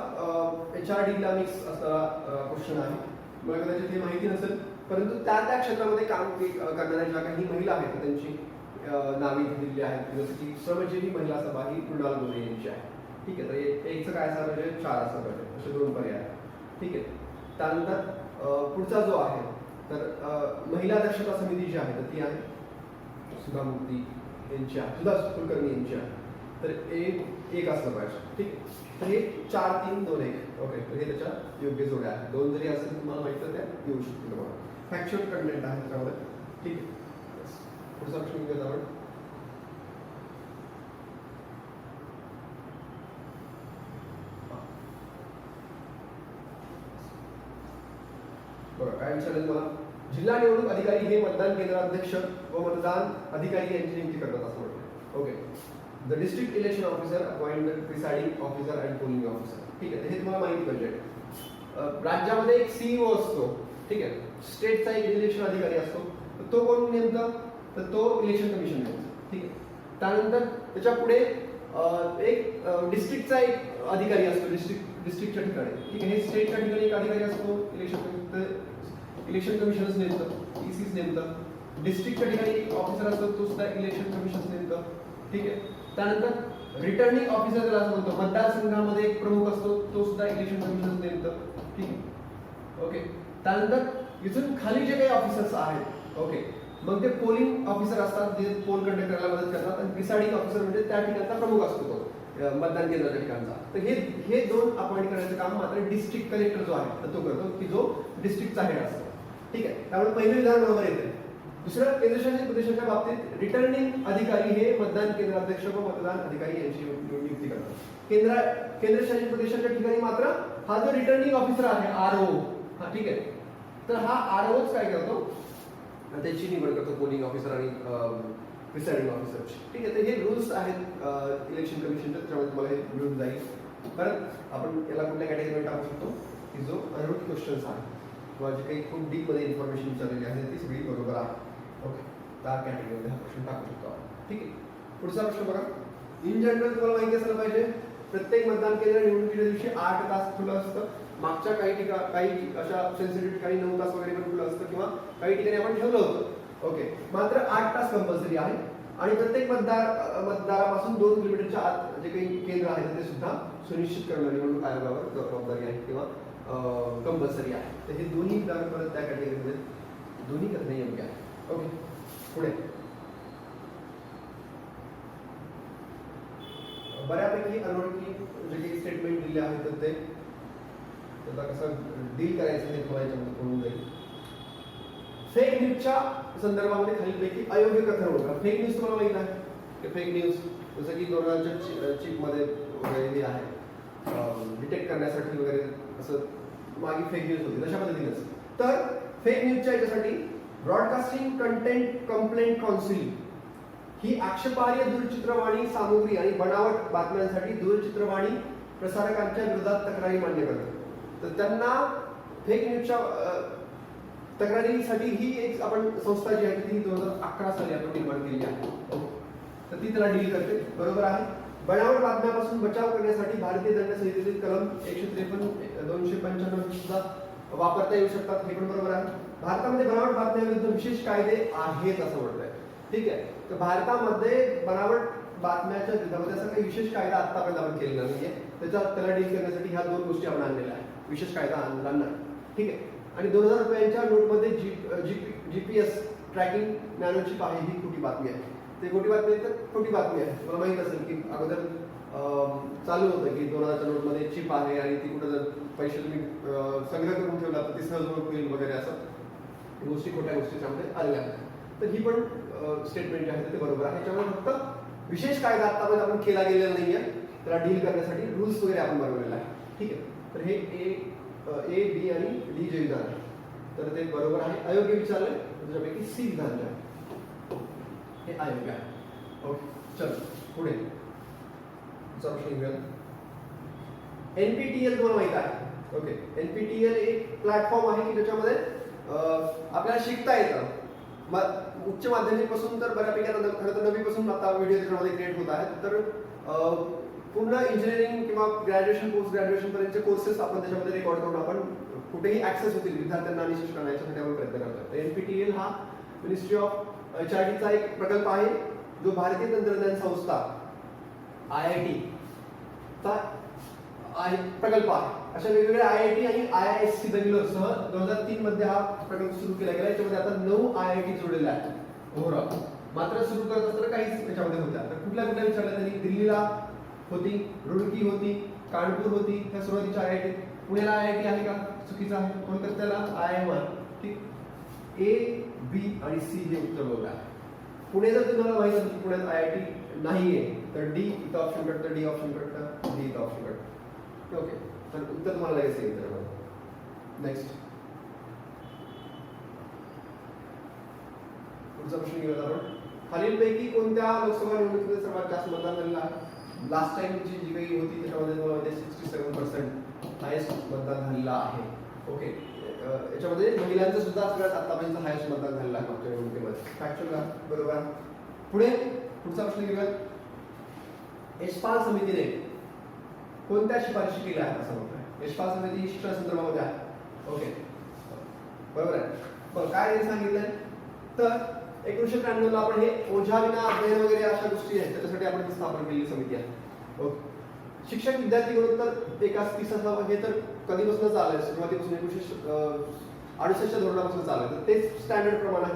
HRD ला मिक्स असणारा क्वेश्चन आहे. मला कदाचित हे माहिती नसेल, परंतु त्या क्षेत्रामध्ये काम करणाऱ्या ज्या काही महिला आहेत त्यांची नावे दिलेली आहेत. जसं की श्रमजीवी महिला सभा ही मृणाल गोरे यांची आहे. ठीक आहे. तर एकचं काय असं पाहिजे, 4 असं पाहिजे, असे 2 पर्याय. ठीक आहे. त्यानंतर पुढचा जो आहे तर महिला दक्षता समिती जी आहे तर ती आहे सुधा मूर्ती यांची आहे, सुधा कुलकर्णी यांची आहे. तर एक असलं पाहिजे. ठीक आहे. तर हे 4 3 2 1. ओके. तर हे त्याच्या योग्य जोड्या आहेत. 2 जरी असेल तुम्हाला माहिती तर त्या येऊ शकतील तुम्हाला. फॅक्च्युअल कंटेंट आहे त्याच्यामध्ये. ठीक आहे. पुढचा प्रश्न घेऊयात आपण. बघा काय विचारेल मला. जिल्हा निवडणूक अधिकारी हे मतदान केंद्राध्यक्ष व मतदान अधिकारी यांची नियुक्ती करतात असं म्हटलं. Okay. The district election officer appoint the presiding officer and polling officer. ठीक आहे. हे तुम्हाला माहिती पाहिजे. राज्यामध्ये एक CEO असतो. ठीक आहे. स्टेटचा एक इलेक्शन अधिकारी असतो. तो कोण नेमका, तर तो इलेक्शन कमिशन नेमतं. ठीक आहे. त्यानंतर त्याच्या पुढे एक डिस्ट्रिक्टचा एक अधिकारी असतो, डिस्ट्रिक्टच्या ठिकाणी. ठीक आहे. हे स्टेटच्या ठिकाणी एक अधिकारी असतो, इलेक्शन कमिशनच नेमतं, ECच नेमतं. डिस्ट्रिक्टच्या ठिकाणी एक ऑफिसर असतो, तो सुद्धा इलेक्शन कमिशनच नेमतं. ठीक आहे. त्यानंतर रिटर्निंग ऑफिसर ज्याला असं म्हणतो, मतदारसंघामध्ये एक प्रमुख असतो, तो सुद्धा इलेक्शन कमिशनच नेमतं. ठीक आहे. ओके. त्यानंतर इथून खाली जे काही ऑफिसर्स आहेत, ओके, मग ते पोलिंग ऑफिसर असतात जे पोल कंडक्ट करायला मदत करतात. आणि प्रिसाइडिंग ऑफिसर म्हणजे त्या ठिकाणचा प्रमुख असतो तो मतदान केंद्राच्या ठिकाणचा. तर हे 2 अपॉइंट करण्याचं काम मात्र डिस्ट्रिक्ट कलेक्टर जो आहे तर तो करतो, की जो डिस्ट्रिक्टचा हेड असतो. ठीक आहे. त्यामुळे पहिलं विधान बरोबर येते. दुसरं, केंद्रशासित प्रदेशाच्या बाबतीत रिटर्निंग अधिकारी हे मतदान केंद्राध्यक्ष व मतदान अधिकारी यांची नियुक्ती करतात. केंद्रशासित प्रदेशाच्या ठिकाणी मात्र हा जो रिटर्निंग ऑफिसर आहे RO, हा ठीक आहे, तर हा ROच काय करतो, त्याची निवड करतो पोलिंग ऑफिसर आणि प्रिसाइडिंग ऑफिसरची. ठीक आहे. तर हे रूल्स आहेत इलेक्शन कमिशनचे, त्याच्यामध्ये तुम्हाला हे मिळून जाईल. परत आपण याला कुठल्या कॅटेगरीमध्ये टाकू शकतो, की जो अनरूट क्वेश्चन्स आहे किंवा जे काही खूप डीपमध्ये इन्फॉर्मेशन विचारलेली आहे ती सगळी बरोबर आहे. ओके. त्या कॅटेगरीमध्ये हा प्रश्न टाकू शकतो आपण. ठीक आहे. पुढचा प्रश्न बघा. इन जनरल तुम्हाला माहिती असायला पाहिजे, प्रत्येक मतदान केंद्र निवडणुकीच्या दिवशी 8 तास खुलं असतं. मागच्या काही अशा सेन्सिटिव्ह ठिकाणी 9 तास वगैरे पण खुलं असतं, किंवा काही ठिकाणी आपण ठेवलं होतं. ओके. मात्र 8 तास कंपल्सरी आहे. आणि प्रत्येक मतदारापासून 2 किलोमीटरच्या आत जे काही केंद्र आहे ते सुद्धा सुनिश्चित करणं निवडणूक आयोगावर जबाबदारी आहे किंवा कंपल्सरी आहे. तर हे दोन्ही विधान परत त्या कॅटेगरीमध्ये दोन्ही कथने योग्य आहे. ओके. पुढे बऱ्यापैकी अनोळखी जे काही स्टेटमेंट दिले आहेत तर ते त्याला कसं डील करायचं हे तुम्हाला याच्यामध्ये कळून जाईल. फेक न्यूजच्या संदर्भामध्ये खालीलपैकी अयोग्य कथन ओळखा. फेक न्यूज तुम्हाला माहित आहे की फेक न्यूज जसं की कोरोनाच्या चिपमध्ये वगैरे हे आहे डिटेक्ट करण्यासाठी वगैरे असं मागे फेक न्यूज होती तशा पद्धतीनेच. तर फेक न्यूजच्या याच्यासाठी ब्रॉडकास्टिंग कंटेंट कंप्लेंट काउन्सिल ही आक्षेपार्ह दूरचित्रवाणी सामुग्री आणि बनावट बातम्यांसाठी दूरचित्रवाणी प्रसारकांच्या विरोधात तक्रारी मान्य करते. तर त्यांना फेक न्यूजच्या तक्रारीसाठी ही एक आपण संस्था जी आहे ती 2011 साली आपण निर्माण केली आहे. तर ती त्याला डील करते. बरोबर आहे. बनावट बातम्यापासून बचाव करण्यासाठी भारतीय दंड संहितेतील कलम 153 295 सुद्धा वापरता येऊ शकतात. हे पण बरोबर आहे. भारतामध्ये बनावट बातम्यांविरुद्ध विशेष कायदे आहेत असं म्हटलंय. ठीक आहे. तर भारतामध्ये बनावट बातम्याच्या विरोधामध्ये असा काही विशेष कायदा आतापर्यंत आपण केलेला नाहीये. त्याला डील करण्यासाठी ह्या दोन गोष्टी आपण आणलेल्या आहेत. विशेष कायदा आणला नाही. ठीक आहे. आणि 2000 रुपयांच्या नोटमध्ये GPS ट्रॅकिंग नॅनोचिप आहे ही खोटी बातमी आहे. ते खोटी बातमी आहे तर खोटी बातमी आहे. मला माहित असेल की अगोदर चालू होतं की 2000च्या नोटमध्ये चिप आहे आणि ती कुठं जर पैसे तुम्ही संग्रह करून ठेवला तर ती सहज होईल वगैरे असं गोष्टी खोट्या गोष्टी त्यामध्ये आलेल्या आहेत. तर ही पण स्टेटमेंट जे आहे ते बरोबर आहे. त्याच्यामुळे फक्त विशेष कायदा आतापर्यंत आपण केला गेलेला नाहीये. त्याला डील करण्यासाठी रूल्स वगैरे आपण बनवलेला आहे. ठीक आहे. तर हे ए बी आणि डी जे विधान आहे तर ते बरोबर आहे. अयोग्य विचारले त्याच्यापैकी सी विधान जे आहे हे अयोग्य आहे. ओके चल पुढे प्रश्न घेऊया. NPTEL तुम्हाला माहित आहे. ओके NPTEL एक प्लॅटफॉर्म आहे की ज्याच्यामध्ये आपल्याला शिकता येतं. उच्च माध्यमिक पासून तर बऱ्यापैकी आता खरं तर 9वी पासून आता व्हिडिओ त्याच्यामध्ये क्रिएट होत आहेत. तर पूर्ण इंजिनिअरिंग किंवा ग्रॅज्युएशन पोस्ट ग्रॅज्युएशन पर्यंतचे कोर्सेस आपण त्याच्यामध्ये रेकॉर्ड करून आपण कुठेही ऍक्सेस होतील विद्यार्थ्यांना आणि शिक्षकांना याच्यासाठी आपण प्रयत्न करतो. NPTEL हा मिनिस्ट्री ऑफ HRDचा एक प्रकल्प आहे जो भारतीय तंत्रज्ञान संस्था IIT चा प्रकल्प आहे. अशा वेगवेगळ्या IIT आणि IISc बेंगलोर सह 2003 मध्ये हा प्रकल्प सुरू केला गेला. याच्यामध्ये आता 9 IIT जोडलेले आहेत ओव्हरऑल. मात्र सुरू करत असताना काहीच त्याच्यामध्ये होत्या. तर कुठल्या विचारल्या त्यांनी दिल्लीला होती, रुडकी होती, कानपूर होती, ह्या सुरुवातीच्या IIT. पुण्याला IIT आहे का? चुकीचं आहे. कोलकात्याला IIM. ठीक. A, B आणि C हे उत्तर बघा. पुणे जर तुम्हाला माहित असेल की पुण्यात IIT नाहीये तर D इथं ऑप्शन कटतं, D ऑप्शन कटतं, D इथं ऑप्शन कटतं. ओके तर उत्तर तुम्हाला लगेच येईल. नेक्स्ट पुढचा प्रश्न घेऊया आपण. खालीलपैकी कोणत्या लोकसभा निवडणुकीमध्ये सर्वात जास्त मतदान झालेलं आहे? लास्ट टाइमची जी काही होती त्याच्यामध्ये तुम्हाला 67% हायेस्ट मतदान झालेलं आहे. ओके याच्यामध्ये महिलांचं सुद्धा सगळ्यात आतापर्यंत हायेस्ट मतदान झालेलं आहे मागच्या निवडणुकीमध्ये. फॅक्च्युअल का? बरोबर. पुढे पुढचा प्रश्न घेऊया. यशपाल समितीने कोणत्या शिफारशी केल्या आहेत असं म्हणतोय? यशपाल समिती शिक्षण संदर्भामध्ये आहे. ओके बरोबर आहे. बरं काय सांगितलंय तर 1993 ला आपण हे ओझा विना अध्ययन वगैरे अशा गोष्टी आहेत त्याच्यासाठी आपण ही स्थापन केलेली समिती आहे. ओके शिक्षक विद्यार्थी गुणोत्तर एकाच 30 असावं हे तर कधीपासून चाललंय. सुरुवातीपासून 1968च्या धोरणापासून चाललंय. तर तेच स्टँडर्ड प्रमाण आहे.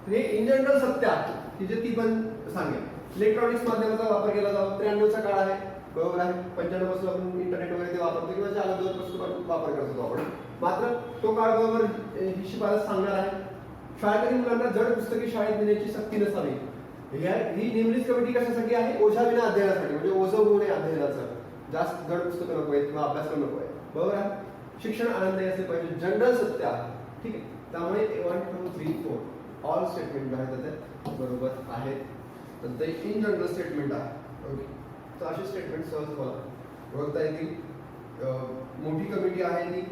हे इन जनरल सत्य आहे की जे ती पण सांगेल. इलेक्ट्रॉनिक्स माध्यमाचा वापर केला जातो. 93चा काळ आहे. बरोबर आहे. 95 पासून आपण इंटरनेट वगैरे ते वापरतो किंवा ज्या पासून वापर करतो आपण. मात्र तो काळ बरोबर ही शिफारस सांगणार आहे. शाळकरी मुलांना जड पुस्तके शाळेत नेण्याची सक्ती नसावी. ही निमलीत कमिटी कशासाठी आहे? ओझा विना अध्ययनासाठी. म्हणजे ओझं होऊ नये अध्ययनाचं. जास्त जड पुस्तकं नको आहेत किंवा अभ्यासक्रम नको आहे. बरोबर आहे. शिक्षण आनंददायी असले पाहिजे. जनरल सत्य आहे. ठीक आहे. त्यामुळे 1 2 3 4 ऑल स्टेटमेंट आहेत त्याच्यात बरोबर आहेत. तर ते इन जनरल स्टेटमेंट आहे. ओके तर असे स्टेटमेंट सहज तुम्हाला ओळखता येतील. मोठी कमिटी आहे ती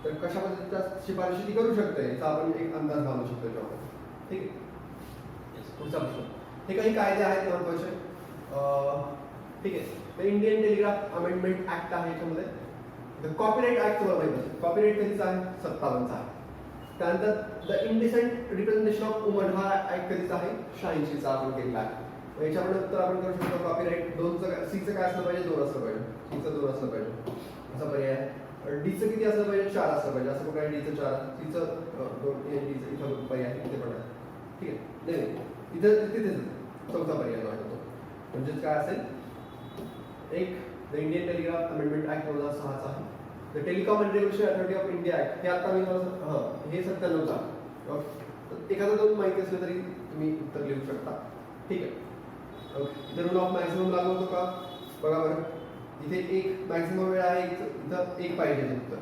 तर कशा पद्धतीच्या शिफारशी ती करू शकते याचा आपण एक अंदाज बांधू शकतो याच्यामध्ये. ठीक आहे. पुढचा प्रश्न. हे काही कायदे आहेत महत्वाचे. ठीक आहे. तर इंडियन टेलिग्राफ अमेंडमेंट ऍक्ट आहे याच्यामध्ये. कॉपीराइट ऍक्ट तुम्हाला माहिती असेल. कॉपीराइट कधीचा आहे? 57चा आहे. त्यानंतर the indecent representation of woman हा ऍक्ट कधीचा आहे? 86चा आपण केलेला आहे. याच्यामध्ये उत्तर आपण करू शकतो कॉपीराइट 2चं सीचं काय असलं पाहिजे? 2 असलं पाहिजे. सीचं 2 असलं पाहिजे असा पर्याय आहे. डीचं किती असलं पाहिजे? 4 असलं पाहिजे. असं कुठं आहे डीचं 4, सीचं 2, डीचं इथं पर्याय आहे इथे पण आहे. ठीक आहे. नाही इथं तिथेच चौथा पर्याय जो आहे तो म्हणजे काय असेल? एक the Indian telegraph amendment act 2006चा आहे. The telecom and revolution authority of India act हे आता मी हे 97चा. तर एखादं दोन माहिती असलं तरी तुम्ही उत्तर लिहू शकता. ठीक आहे. ओके. इथे रूल ऑफ मॅक्सिमम लागू होतो का बघा बरं. इथे एक मॅक्सिमम वेळ आहे, इथं एक पाहिजे उत्तर.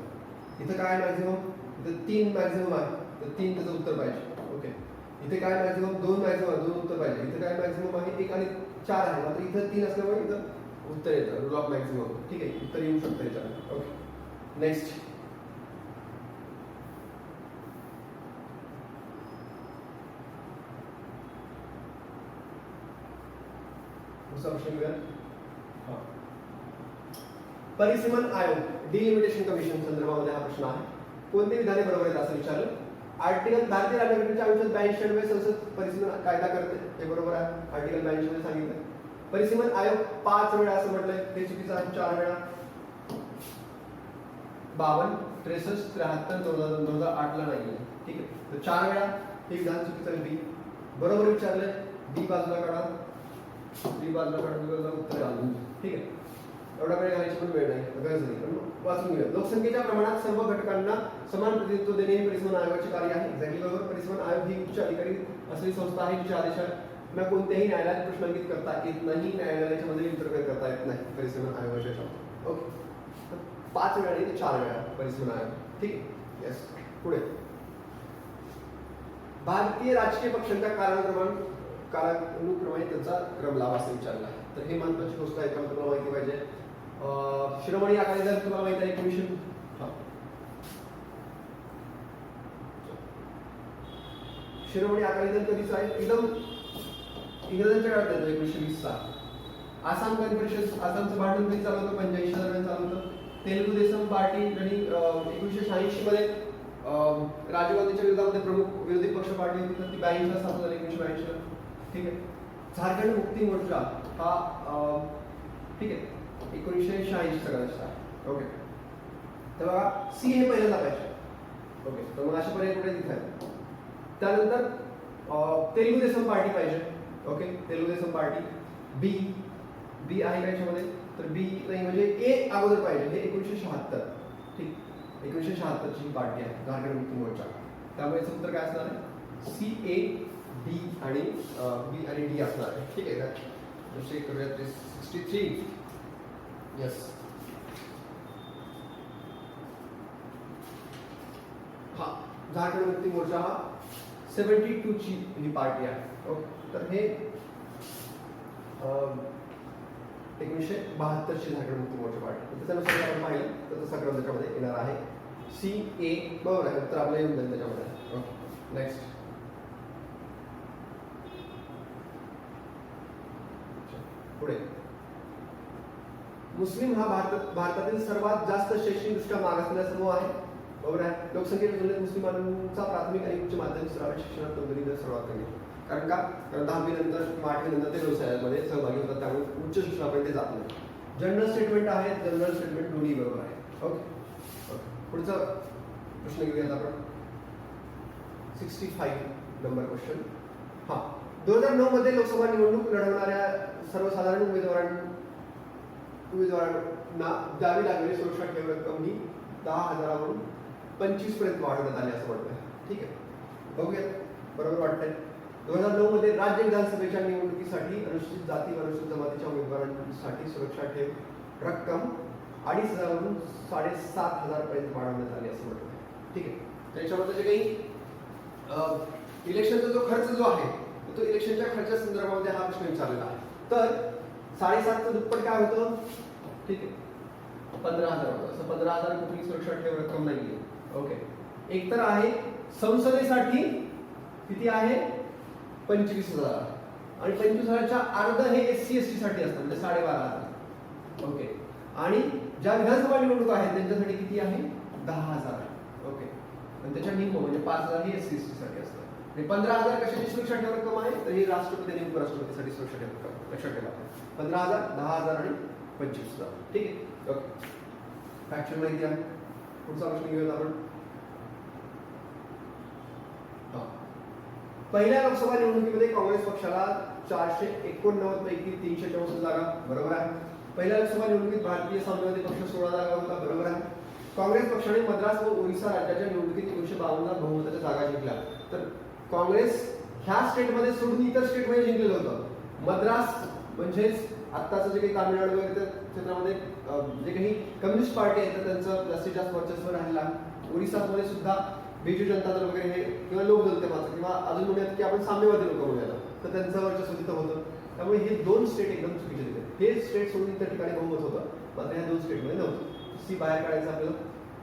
इथं काय मॅक्सिमम, इथं 3 मॅक्सिमम आहे, तर 3 त्याचं उत्तर पाहिजे. ओके. इथे काय मॅक्सिमम 2 मॅक्सिमम 2 उत्तर पाहिजे. इथे काय मॅक्सिमम आहे 1 आणि 4 आहे, मात्र इथं 3 असल्यामुळे इथं उत्तर येतं रूल ऑफ मॅक्सिमम. ठीक आहे, उत्तर येऊ शकतं याच्यात. ओके. नेक्स्ट दुसरा प्रश्न घेऊया. परिसीमन आयोग डिलिमिटेशन कमिशन संदर्भामध्ये हा प्रश्न आहे. कोणती विधाने बरोबर आहेत असं विचारलं. आर्टिकल भारतीय राज्यघटनेच्या 882 संसद परिसीमन कायदा करते, हे बरोबर आहे. आर्टिकल 82 मध्ये सांगितलं. परिसीमन आयोग 5 वेळा असं म्हटलंय, ते चुकीचं आहे. 4 वेळा 52, 63, 73, 2008 ला नाहीये. ठीक आहे, तर 4 वेळा हे विधान चुकीचं आहे. बी बरोबर विचारलंय. डी बाजूला काढा, डी बाजूला काढा, उत्तर आलं. ठीक आहे, एवढा वेळ घालायची पण वेळ नाही, गरज नाही, पण वाचून घेऊया. लोकसंख्येच्या प्रमाणात सर्व घटकांना समान प्रतिनिधित्व देणे हे परिसीमन आयोगाचे कार्य आहे. एक्झॅक्टली बरोबर. परिसीमन आयोग ही उच्च अधिकारी असलेली संस्था आहे जिच्या आदेशांना कोणत्याही न्यायालयात प्रश्नांकित करता येत नाही, न्यायालयाच्या मध्ये इंटरफेअर करता येत नाही परिसीमन आयोगाच्या. ओके, 5 वेळा नाही, 4 वेळा परिसीमन आयोग. ठीक आहे. येस. पुढे भारतीय राजकीय पक्षांच्या कालानुक्रमाने त्यांचा क्रम लावा असं विचारला आहे. तर हे महत्वाची गोष्ट आहे, त्यामुळे तुम्हाला माहिती पाहिजे. शिरोमणी अकाली दल तुम्हाला माहिती आहे 1900. शिरोमणी अकाली दल कधीच आहे, एकदम इंग्रजांच्या काळात येतो 1920 चा. आसाम गण परिषद, आसामचं भांडण कधी चालू होतं, 85 दरम्यान चालू होतं. तेलुगू देसम पार्टी आणि 1986 मध्ये राजीव गांधीच्या विरोधामध्ये प्रमुख विरोधी पक्ष पार्टी होती, तर ती 82 ला स्थापन झाली, 1982 ला. ठीक आहे. झारखंड मुक्ती मोर्चा हा ठीक आहे 1986 चा कदाचित. ओके, तर बघा सी हे पहिल्यांदा पाहिजे. ओके, तर मग अशा पर्याय कुठे तिथे आहे. त्यानंतर तेलुगू देसम पार्टी पाहिजे. Okay, Telugu Desam party. B B आहे का याच्यामध्ये, तर बी नाही, म्हणजे ए अगोदर पाहिजे. हे 1976. ठीक, 1976 ची पार्टी आहे झारखंड मुक्ती मोर्चा. त्यामुळे याचं उत्तर काय असणार आहे, सी, ए, डी आणि बी आणि डी असणार आहे. ठीक आहे का. दुसरे करूया 63. यस. हा झारखंड मुक्ती मोर्चा हा 72 ची ही पार्टी आहे. ओके, तर हे 1972 ची झारखंड मुक्ती मोर्चा पार्टी. त्याच्यानुसार आपण पाहिलं तर तसा क्रम त्याच्यामध्ये येणार आहे. सी, ए बरोबर आहे, तर आपलं येऊन जाईल त्याच्यामध्ये. Okay, next. पुढे मुस्लिम हा भारतातील सर्वात जास्त शैक्षणिकदृष्ट्या मागासलेला समूह आहे. बरोबर आहे. लोकसंख्येच्या तुलनेत मुस्लिमांचा प्राथमिक आणि उच्च माध्यमिक स्तरावर शिक्षणात नोंदणी दर सर्वात कमी. कारण का, कारण 10वी नंतर 8वी नंतर ते व्यवसायामध्ये सहभागी होतात, त्यामुळे उच्च शिक्षणापर्यंत जात नाही. जनरल स्टेटमेंट आहे, जनरल स्टेटमेंट दोन्ही बरोबर आहे. ओके, पुढचा प्रश्न घेऊयात आपण. 65 नंबर क्वेश्चन. हा 2009 मध्ये लोकसभा निवडणूक लढवणाऱ्या सर्वसाधारण उमेदवारांना द्यावी लागलेली सुरक्षा ठेव रक्कम ही 10,000 वरून 25 पर्यंत वाढवण्यात आली असं म्हटलंय. ठीक आहे, बघूयात बरोबर वाटतंय. 2009 मध्ये राज्य विधानसभेच्या निवडणुकीसाठी अनुसूचित जाती व अनुसूचित जमातीच्या उमेदवारांसाठी सुरक्षा ठेव रक्कम 2,500 वरून 7,500 पर्यंत वाढवण्यात आली असं म्हटलंय. ठीक आहे, त्याच्यामध्ये जे काही इलेक्शनचा जो खर्च जो आहे तो इलेक्शनच्या खर्चा संदर्भामध्ये हा प्रश्न विचारलेला आहे. तर 7.5चं दुप्पट काय होतं. ठीक आहे, 15,000 होतं. असं 15,000 कुठली सुरक्षा ठेव रक्कम नाहीये. ओके, एक तर आहे संसदेसाठी किती आहे 25,000 आणि 25,000च्या अर्ध हे SC ST साठी असतं, म्हणजे 12,500. ओके, आणि ज्या विधानसभा निवडणूक आहेत त्यांच्यासाठी किती आहे 10,000. ओके, आणि त्याच्या निम्म म्हणजे 5,000 हे SC ST साठी असतं. आणि 15,000 कशाची सुरक्षा ठेव रक्कम आहे, तर ही राष्ट्रपती आणि उपराष्ट्रपतीसाठी सुरक्षा ठेव रक्कम. लक्षात ठेवा 15,000, 10,000 आणि 25,000. ठीक आहे. ओके, फॅक्चुअल माहिती आहे. पुढचा प्रश्न घेऊयात आपण. पहिल्या लोकसभा निवडणुकीमध्ये काँग्रेस पक्षाला 489 पैकी 364 जागा. बरोबर आहे. पहिल्या लोकसभा निवडणुकीत भारतीय साम्यवादी पक्ष 16 जागा होता. बरोबर आहे. काँग्रेस पक्षाने मद्रास व ओरिसा राज्याच्या निवडणुकीत 1952 बहुमताच्या जागा जिंकल्या. तर काँग्रेस ह्या स्टेटमध्ये सोडून इतर स्टेटमध्ये जिंकलेलं होतं. मद्रास म्हणजेच आत्ताचं जे काही तामिळनाडू वगैरे त्या क्षेत्रामध्ये जे काही कम्युनिस्ट पार्टी आहे तर त्यांचं जास्तीत जास्त वर्चस्व राहिला. ओरिसामध्ये सुद्धा बिजू जनता दल वगैरे हे किंवा लोकदल तेव्हाचं किंवा अजून म्हणूयात की आपण साम्यवादी लोक म्हणूयात तर त्यांचं वर्चस्व तिथं होतं. त्यामुळे हे दोन स्टेट एकदम चुकीचे दिले. हे स्टेट सोडून इतर ठिकाणी बहुमत होतं, मात्र ह्या दोन स्टेटमध्ये नव्हतं. सी बाहेर काढायचं आपल्याला.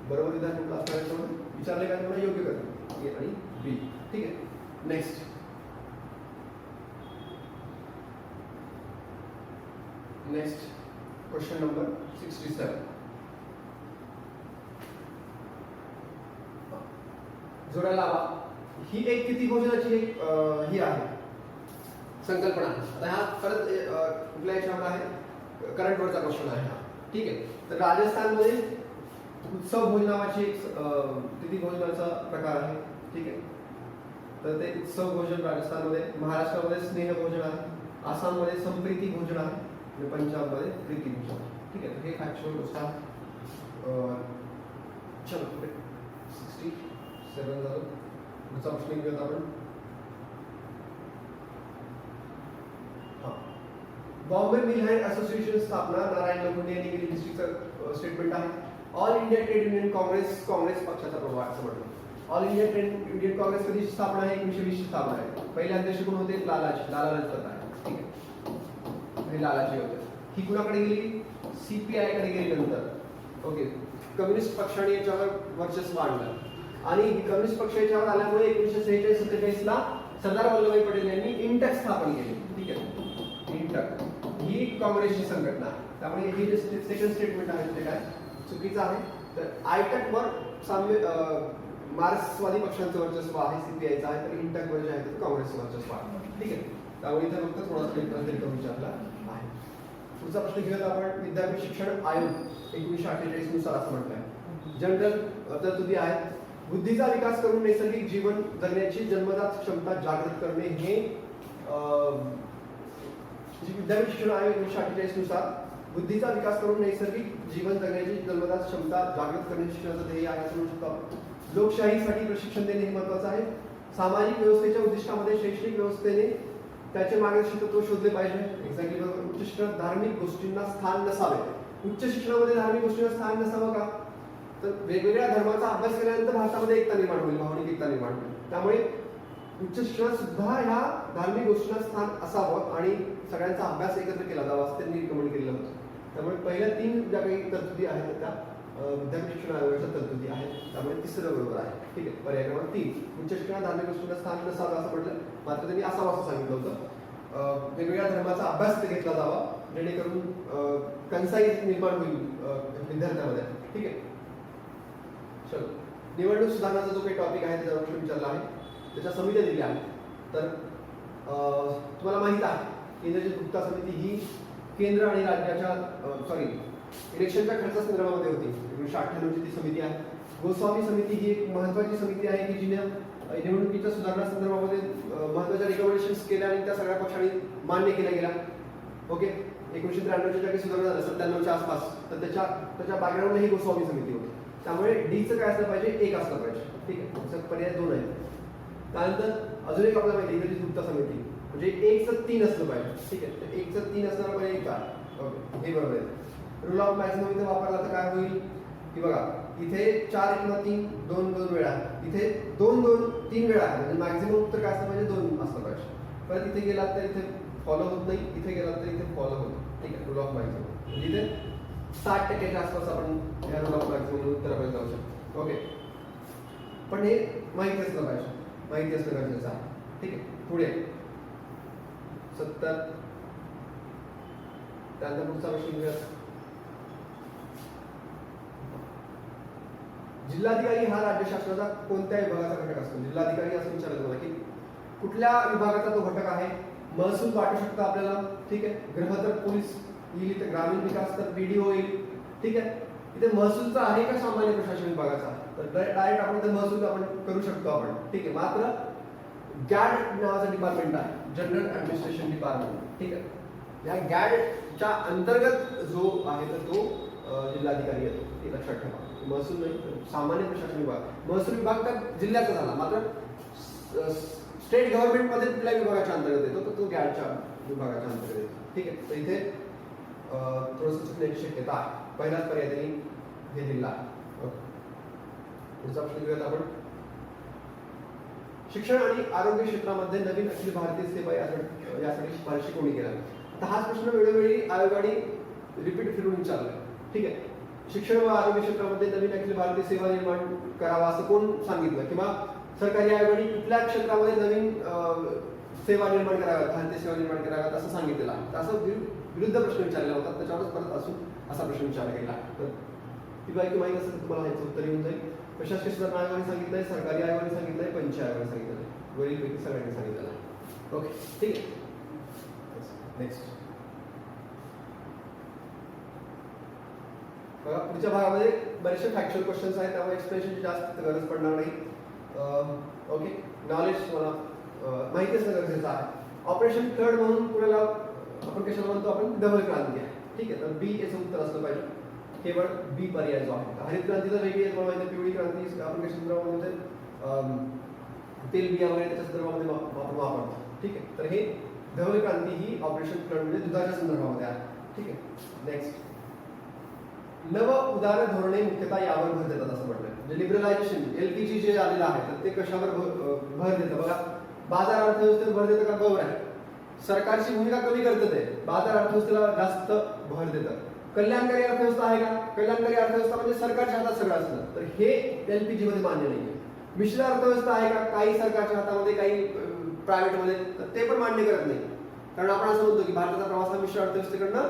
बरोबर विधान कुठलं असणार याच्यामध्ये विचारले काय तुम्हाला योग्य करतो ए आणि बी. ठीक आहे. Next question number 67. जोड्या लावा. ही एक किती भोजनाची एक ही आहे संकल्पना. आता हा परत कुठल्या याच्यावर आहे करंट वरचा क्वेश्चन आहे हा. ठीक आहे. तर राजस्थानमध्ये उत्सव भोज नावाची एक तिथी भोजनाचा प्रकार आहे. ठीक आहे. तर ते उत्सव भोजन राजस्थानमध्ये, महाराष्ट्रामध्ये स्नेह भोजन आहे, आसाममध्ये संप्रीती भोजन आहे आणि पंजाबमध्ये प्रीती भोजन आहे. ठीक आहे. हे फॅक्च्युअल गोष्ट आहे. चलो 67 झालं. पुढचा प्रश्न घेऊयात आपण. बॉम्बे मिल हँड असोसिएशन स्थापना नारायण लोखंडे यांनी केली. हिस्ट्रीचं स्टेटमेंट आहे. All India trade union Congress पक्षाचा प्रभाव असं म्हटलं. All India trade union Congress कधी स्थापना आहे? 1920 ची स्थापना आहे. पहिले अध्यक्ष कोण होते? लाला लजपत राय. ठीक आहे. हे लालाजी होते. ही कुणाकडे गेली? सीपीआय कडे गेली नंतर. ओके. कम्युनिस्ट पक्षाने याच्यावर वर्चस्व आणलं आणि कम्युनिस्ट पक्ष याच्यावर आल्यामुळे 1946-47 ला सरदार वल्लभभाई पटेल यांनी इंटक स्थापन केली. ठीक आहे. इंटक ही काँग्रेसची संघटना आहे. त्यामुळे हे जे सेकंड स्टेटमेंट आहे ते काय चुकीचं आहे. तर आयटक वर मार्क्सवादी पक्षांचं वर्चस्व आहे, सीपीआयचं आहे, तर इंटक वर जे आहे ते काँग्रेसचं वर्चस्व आहे. ठीक आहे. त्यामुळे इथे फक्त थोडासा डिफरन्स विचारला आहे. पुढचा प्रश्न घेऊयात आपण. विद्यापीठ शिक्षण आयोग 1948 नुसार असं म्हटलंय. जनरल तरतुदी आहेत. बुद्धीचा विकास करून नैसर्गिक जीवन जगण्याची जन्मजात क्षमता जागृत करणे हे विद्यापीठ शिक्षण आयोग 1948 नुसार बुद्धीचा विकास करून नैसर्गिक जीवन जगण्याची जन्मजात क्षमता जागृत करण्याचे शिक्षणाचं ध्येय आहे असं म्हणू शकतो. लोकशाहीसाठी प्रशिक्षण देणे हे महत्वाचं आहे. सामाजिक व्यवस्थेच्या उद्दिष्टामध्ये शैक्षणिक व्यवस्थेने त्याचे मार्गदर्शक तत्व शोधले पाहिजे. एक्झॅक्टली बरोबर. उच्च शिक्षणात धार्मिक गोष्टींना स्थान नसावे. उच्च शिक्षणामध्ये धार्मिक गोष्टींना स्थान नसावं का? तर वेगवेगळ्या धर्माचा अभ्यास केल्यानंतर भारतामध्ये एकता निर्माण होईल, भावनिक एकता निर्माण होईल. त्यामुळे उच्च शिक्षणात सुद्धा ह्या धार्मिक गोष्टींना स्थान असावं आणि सगळ्यांचा अभ्यास एकत्र केला जावा असं त्यांनी रिकमेंड केलेलं होतं. त्यामुळे पहिल्या 3 ज्या काही तरतुदी आहेत त्या विद्यापीठ शिक्षण आयोगाच्या तरतुदी आहेत. त्यामुळे तिसरं बरोबर आहे. ठीक आहे. पर्याय क्रमांक 3 उच्च शिक्षणात धार्मिक गोष्टींना स्थान नसावं असं म्हटलं, मात्र त्यांनी असावं असं सांगितलं होतं. वेगवेगळ्या धर्माचा अभ्यास घेतला जावा जेणेकरून कन्साईज निर्माण होईल विद्यार्थ्यांमध्ये. ठीक आहे. चलो. निवडणूक सुधारणाचा जो काही टॉपिक आहे त्याच्यावर प्रश्न विचारला आहे. त्याच्या समित्या दिल्या आहेत. तर तुम्हाला माहित आहे केंद्राची गुप्ता समिती ही केंद्र आणि राज्याच्या इलेक्शनच्या खर्चासंदर्भामध्ये होती. 1998 ची ती समिती आहे. गोस्वामी समिती ही एक महत्वाची समिती आहे की जिने निवडणुकीच्या सुधारणा संदर्भामध्ये महत्वाच्या रिकमेंडेशन्स केल्या आणि त्या सगळ्या पक्षांनी मान्य केल्या गेल्या. ओके. 1993 च्या काही सुधारणा झाल्या 97च्या आसपास, तर त्याच्या बॅकग्राऊंडला ही गोस्वामी समिती होती. त्यामुळे डीचं काय असलं पाहिजे? 1 असलं पाहिजे. ठीक आहे. पर्याय 2 आहे. त्यानंतर अजून एक आपल्याला माहिती इंग्रजी गुप्ता समिती म्हणजे 1चं 3 असलं पाहिजे. ठीक आहे. तर 1चं 3 असणार पाहिजे 1 4. ओके. हे बरोबर आहे. रूल ऑफ मॅक्सिमम इथे वापरला तर काय होईल की बघा इथे 4 किंवा 3 2 वेळा, इथे 2 3 वेळा आहे म्हणजे मॅक्सिमम उत्तर काय असलं पाहिजे? 2 असलं पाहिजे. परत इथे गेलात तर इथे फॉलो होत नाही, इथे गेलात तर इथे फॉलो होतं. ठीक आहे. रूल ऑफ मॅक्सिमम म्हणजे इथे 60% आसपास आपण या रूल ऑफ मॅक्सिमम उत्तरापर्यंत जाऊ शकतो. ओके. पण हे माहिती असलं पाहिजे, माहिती असणं गरजेचं आहे. ठीक आहे. पुढे 70. त्यानंतर पुढचा प्रश्न घेऊया. जिल्हाधिकारी हा राज्य शासनाचा कोणत्या विभागाचा घटक असतो? जिल्हाधिकारी असं विचारलं तुम्हाला की कुठल्या विभागाचा तो घटक आहे? महसूल वाटू शकतो आपल्याला. ठीक आहे. गृह तर पोलीस येईल, इथे ग्रामीण विकास तर बीडीओ येईल. ठीक आहे. इथे महसूलचा आहे का सामान्य प्रशासन विभागाचा? तर डायरेक्ट आपण इथे महसूल आपण करू शकतो आपण. ठीक आहे. मात्र गॅड नावाचं डिपार्टमेंट आहे, जनरल ऍडमिनिस्ट्रेशन डिपार्टमेंट. ठीक आहे. या गॅडच्या अंतर्गत जो आहे तर तो जिल्हाधिकारी येतो. हे लक्षात ठेवा. महसूल नाही, सामान्य प्रशासन विभाग. महसूल विभाग तर जिल्ह्याचा झाला, मात्र स्टेट गव्हर्नमेंटमध्ये कुठल्या विभागाच्या अंतर्गत येतो तर तो गॅडच्या विभागाच्या अंतर्गत येतो. ठीक आहे, तर इथे थोडंसं चुकण्याची शक्यता आहे. पहिलाच पर्याय त्यांनी हे दिला आहे. पुढचा प्रश्न घेऊयात आपण. शिक्षण आणि आरोग्य क्षेत्रामध्ये नवीन अखिल भारतीय सेवा यासाठी शिफारशी कोणी केल्या? आता हाच प्रश्न वेळोवेळी आयोगाने रिपीट फिरून विचारलाय. ठीक आहे, शिक्षण व आरोग्य क्षेत्रामध्ये नवीन अखिल भारतीय सेवा निर्माण करावा असं कोण सांगितलं, किंवा सरकारी आयोगाने कुठल्या क्षेत्रामध्ये नवीन सेवा निर्माण कराव्यात, भारतीय सेवा निर्माण कराव्यात असं सांगितलेलं आहे. तर असं विरुद्ध प्रश्न विचारलेला होता, त्याच्यावरच परत असून असा प्रश्न विचारला गेला. तर ती बाकी माहिती असेल तर तुम्हाला ह्याचं उत्तर येऊन जाईल. प्रशासकीय सुधारणा आयोगाने सांगितलंय, सरकारी आयोगाने सांगितलंय, पंच आयोगाने सांगितलंय, वरीलपैकी सगळ्यांनी सांगितलेलं आहे. ओके, ठीक आहे. नेक्स्ट बघा, पुढच्या भागामध्ये बरेचसे फॅक्च्युअल क्वेश्चन्स आहेत, त्यामुळे एक्सप्लेनेशनची जास्त गरज पडणार नाही. ओके, नॉलेज तुम्हाला माहिती असणं गरजेचं आहे. ऑपरेशन फ्लड म्हणून पुण्याला आपण कशाला म्हणतो, आपण डबल क्रांती आहे. ठीक आहे, तर बी याचं उत्तर असलं पाहिजे. केवळ बी पर्याय जो आहे. हरित क्रांती तर वेगळी आहे, तुम्हाला माहिती. पिवळी क्रांती आपण कशा संदर्भामध्ये तेल बिया वगैरे त्याच्या संदर्भामध्ये आपण वापरतो. ठीक आहे, तर हे डबल क्रांती ही ऑपरेशन फ्लड म्हणजे दुधाच्या संदर्भामध्ये आहे. ठीक आहे, नेक्स्ट. नव उदार धोरणे मुख्यतः यावर भर देतात असं म्हटलंय. म्हणजे लिबरलायझेशन एलपीजी जे आलेलं आहे तर ते कशावर भर देतं? बघा, बाजार अर्थव्यवस्थेवर भर देतं का? बरोबर आहे. सरकारची भूमिका कमी करतं ते, बाजार अर्थव्यवस्थेला जास्त भर देतं. कल्याणकारी अर्थव्यवस्था आहे का? कल्याणकारी अर्थव्यवस्था म्हणजे सरकारच्या हातात सगळं असतं, तर हे एलपीजी मध्ये मान्य नाहीये. मिश्र अर्थव्यवस्था आहे का? काही सरकारच्या हातामध्ये, काही प्रायव्हेट मध्ये, तर ते पण मान्य करत नाही. कारण आपण असं म्हणतो की भारताचा प्रवास हा मिश्र अर्थव्यवस्थेकडनं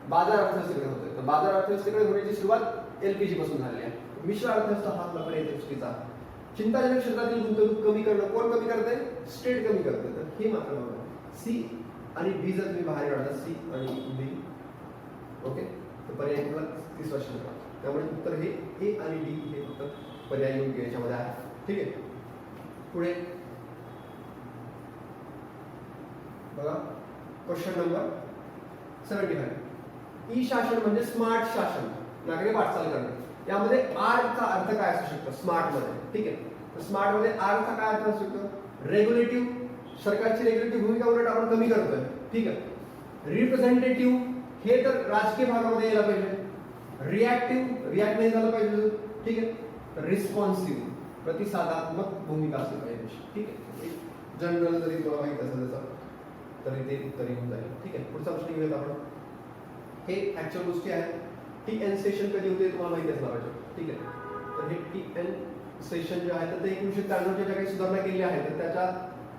बाजार अर्थव्यवस्थेकडे होतोय, तर बाजार अर्थव्यवस्थेकडे होण्याची सुरुवात एलपीजी पासून झाली आहे. मिश्र अर्थव्यवस्था हा आपला पर्याय चुकीचा. चिंताजनक क्षेत्रातील गुंतवणूक कमी करणं कोण कमी करते? स्टेट कमी करते. तर हे मात्र सी आणि बी जर तुम्ही बाहेर काढता, सी आणि बी, ओके, तर पर्याय तुम्हाला 30 वर्ष मिळतात. त्यामुळे उत्तर हे ए आणि डी हे फक्त पर्याय योग्य याच्यामध्ये आहे. ठीक आहे, पुढे बघा, क्वेश्चन नंबर 75. ई शासन म्हणजे स्मार्ट शासन, नागरी वाटचाल करणे. यामध्ये आर चा अर्थ काय असू शकतो स्मार्ट मध्ये? ठीक आहे, तर स्मार्ट मध्ये आर चा काय अर्थ असू शकतो? रेग्युलेटिव्ह, सरकारची रेग्युलेटिव्ह भूमिका उलट आपण कमी करतोय. ठीक आहे, रिप्रेझेंटेटिव्ह, हे तर राजकीय भागामध्ये यायला पाहिजे. रिॲक्टिव्ह, रिॲक्ट नाही झालं पाहिजे. ठीक आहे, रिस्पॉन्सिव्ह, प्रतिसादात्मक भूमिका असली पाहिजे. ठीक आहे, जनरल जरी तुम्हाला माहित असेल त्याचा तरी ते उत्तर येऊन जाईल. ठीक आहे, पुढचा प्रश्न घेऊयात आपण. हे ऍक्च्युअल गोष्टी आहेत. टी एन सेशन कधी होते तुम्हाला माहिती असलं पाहिजे. ठीक आहे, तर हे टी एन सेशन जे आहे तर ते 1993 च्या काही सुधारणा केली आहे तर त्याच्या